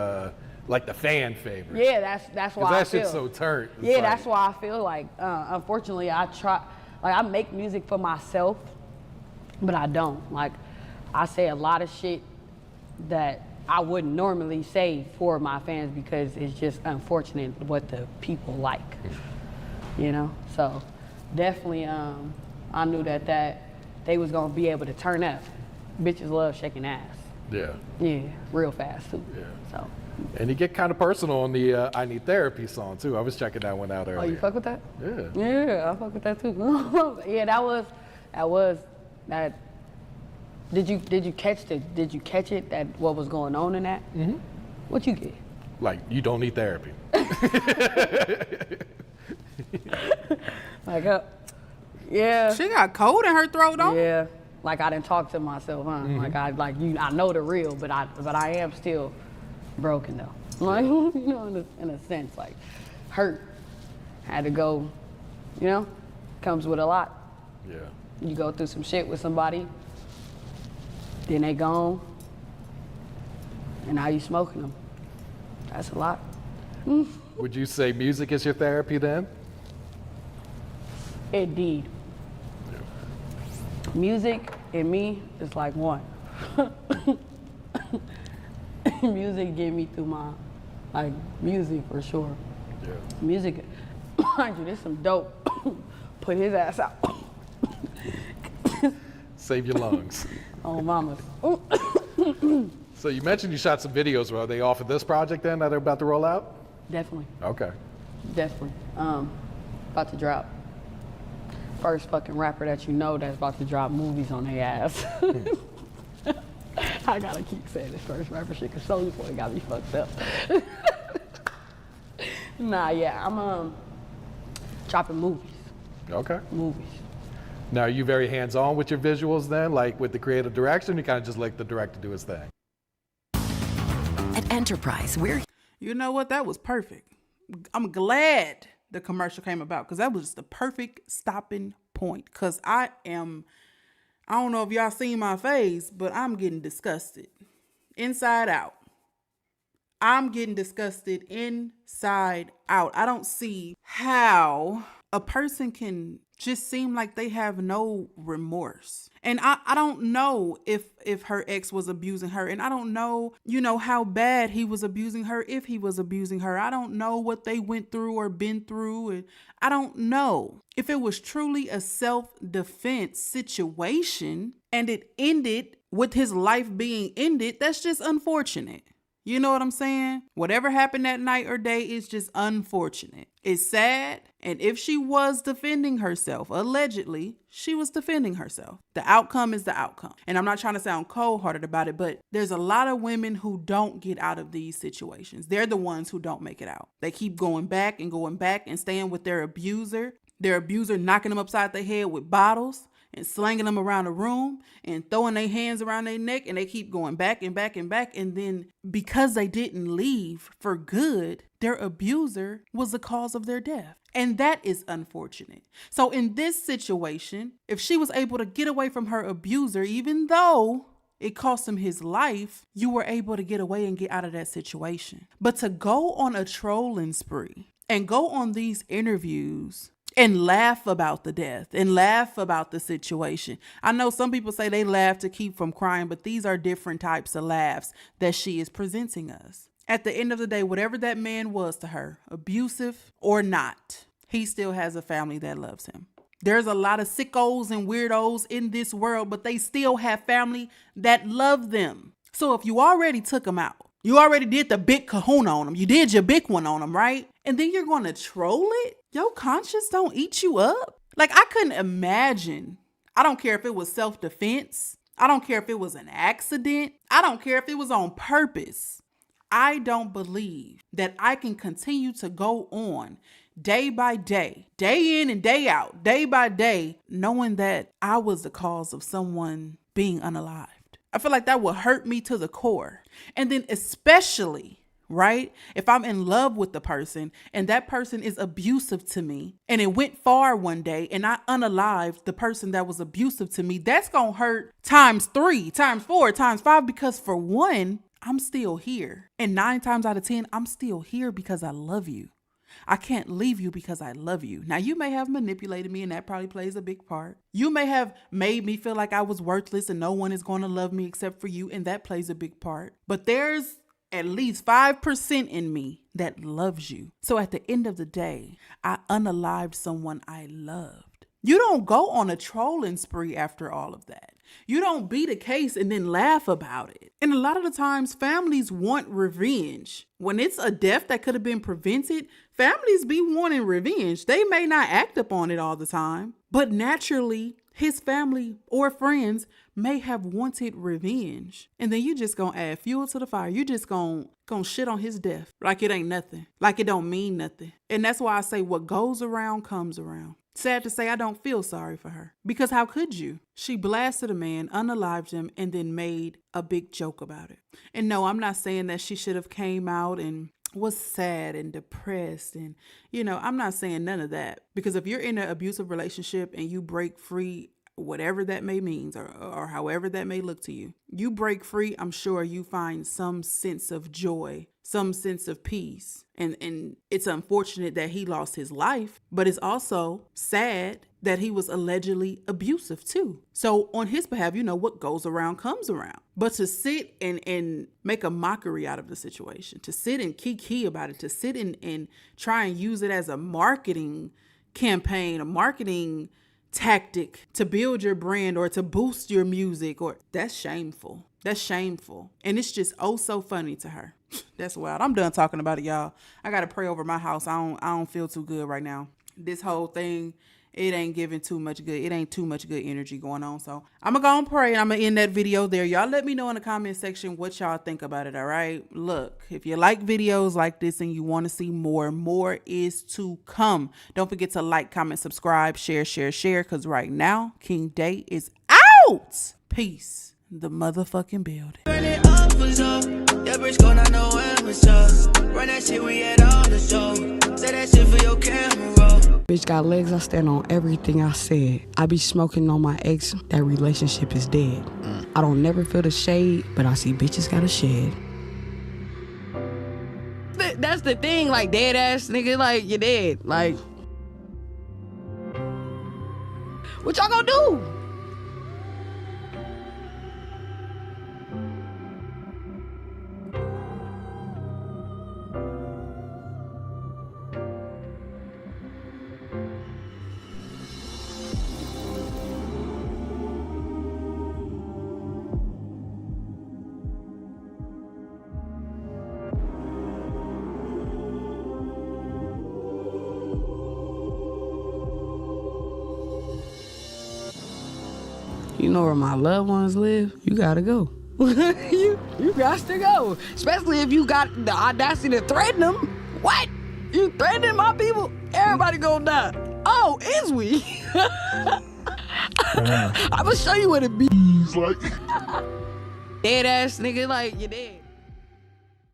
like the fan favorite. Yeah, that's why I that feel. shit's so turnt. Yeah, that's why I feel like, unfortunately, I make music for myself, but I don't. Like, I say a lot of shit that I wouldn't normally say for my fans because it's just unfortunate what the people like, you know? So definitely, I knew that they was gonna be able to turn up. Bitches love shaking ass. Yeah. Yeah, real fast too. Yeah. So. And you get kind of personal on the I Need Therapy song too. I was checking that one out earlier. Oh, you fuck with that? Yeah. Yeah, I fuck with that too. Yeah, that was. Did you catch it, that what was going on in that? Mm-hmm. What you get? Like, you don't need therapy. Like, yeah. She got cold in her throat, though. Yeah. Like, I didn't talk to myself, huh? Mm-hmm. I know the real, but I am still broken though. Like, you know, in a sense, like, hurt. Had to go, you know, comes with a lot. Yeah. You go through some shit with somebody, then they gone, and now you smoking them. That's a lot. Would you say music is your therapy then? Indeed. Yeah. Music and me is like one. Music get me through my, like, music for sure. Yeah. Music, mind you, this some dope. Put his ass out. Save your lungs. Oh, mamas. So you mentioned you shot some videos. Are they off of this project then that are about to roll out? Definitely. Okay. Definitely. About to drop. First fucking rapper that you know that's about to drop movies on their ass. I gotta keep saying this first rapper shit because Soulja Boy got me fucked up. Nah, yeah, I'm dropping movies. Okay. Movies. Now, are you very hands-on with your visuals then, like with the creative direction? You kind of just let the director do his thing? At Enterprise, You know what? That was perfect. I'm glad the commercial came about because that was the perfect stopping point. Because I don't know if y'all seen my face, but I'm getting disgusted. Inside out. I'm getting disgusted inside out. I don't see how a person can just seem like they have no remorse. And I don't know if her ex was abusing her. And I don't know, how bad he was abusing her, if he was abusing her. I don't know what they went through or been through. And I don't know if it was truly a self-defense situation and it ended with his life being ended. That's just unfortunate. You know what I'm saying? Whatever happened that night or day is just unfortunate. It's sad. And if she was defending herself, allegedly, she was defending herself. The outcome is the outcome. And I'm not trying to sound cold-hearted about it, but there's a lot of women who don't get out of these situations. They're the ones who don't make it out. They keep going back and staying with their abuser. Their abuser knocking them upside the head with bottles and slanging them around the room and throwing their hands around their neck, and they keep going back and back and back. And then because they didn't leave for good, their abuser was the cause of their death. And that is unfortunate. So in this situation, if she was able to get away from her abuser, even though it cost him his life, you were able to get away and get out of that situation. But to go on a trolling spree and go on these interviews and laugh about the death and laugh about the situation. I know some people say they laugh to keep from crying, but these are different types of laughs that she is presenting us. At the end of the day, whatever that man was to her, abusive or not, he still has a family that loves him. There's a lot of sickos and weirdos in this world, but they still have family that love them. So if you already took them out, you already did the big kahuna on them, you did your big one on them, right? And then you're going to troll it? Your conscience don't eat you up? Like, I couldn't imagine. I don't care if it was self-defense. I don't care if it was an accident. I don't care if it was on purpose. I don't believe that I can continue to go on day by day, day in and day out, day by day, knowing that I was the cause of someone being unalived. I feel like that would hurt me to the core. And then especially, right, if I'm in love with the person and that person is abusive to me and it went far one day and I unalived the person that was abusive to me, that's going to hurt times 3, times 4, times 5, because for one, I'm still here. And 9 times out of 10, I'm still here because I love you. I can't leave you because I love you. Now, you may have manipulated me and that probably plays a big part. You may have made me feel like I was worthless and no one is going to love me except for you, and that plays a big part. But there's at least 5% in me that loves you. So at the end of the day, I unalived someone I loved. You don't go on a trolling spree after all of that. You don't beat a case and then laugh about it. And a lot of the times families want revenge. When it's a death that could have been prevented, families be wanting revenge. They may not act upon it all the time, but naturally his family or friends may have wanted revenge. And then you just gonna add fuel to the fire. You just gonna shit on his death like it ain't nothing, like it don't mean nothing. And that's why I say what goes around comes around. Sad to say, I don't feel sorry for her, because how could you? She blasted a man, unalived him, and then made a big joke about it. And no, I'm not saying that she should have came out and was sad and depressed. And, I'm not saying none of that, because if you're in an abusive relationship and you break free, whatever that may mean, or however that may look to you, you break free, I'm sure you find some sense of joy, some sense of peace. And it's unfortunate that he lost his life, but it's also sad that he was allegedly abusive too. So on his behalf, what goes around comes around. But to sit and make a mockery out of the situation, to sit and kiki about it, to sit and try and use it as a marketing campaign, a marketing tactic to build your brand or to boost your music, that's shameful. That's shameful. And it's just so funny to her. That's wild. I'm done talking about it, y'all. I got to pray over my house. I don't feel too good right now. This whole thing, it ain't giving too much good. It ain't too much good energy going on. So I'm going to go and pray, and I'm going to end that video there. Y'all let me know in the comment section what y'all think about it, all right? Look, if you like videos like this and you want to see more is to come. Don't forget to like, comment, subscribe, share, because right now, King Day is out. Peace. The motherfucking building. Yeah, bitch, gon' not know when it's up. Run that shit, we had all the show. Say that shit for your camera. Bitch got legs, I stand on everything I said. I be smoking on my ex, that relationship is dead. I don't never feel the shade, but I see bitches got a shed. That's the thing, like dead ass nigga, like you're dead. Like What y'all gonna do? You know where my loved ones live? You gotta go. you got to go. Especially if you got the audacity to threaten them. What? You threatening my people? Everybody gonna die. Oh, is we? I'm gonna show you what it be like. Dead ass nigga, like, you dead.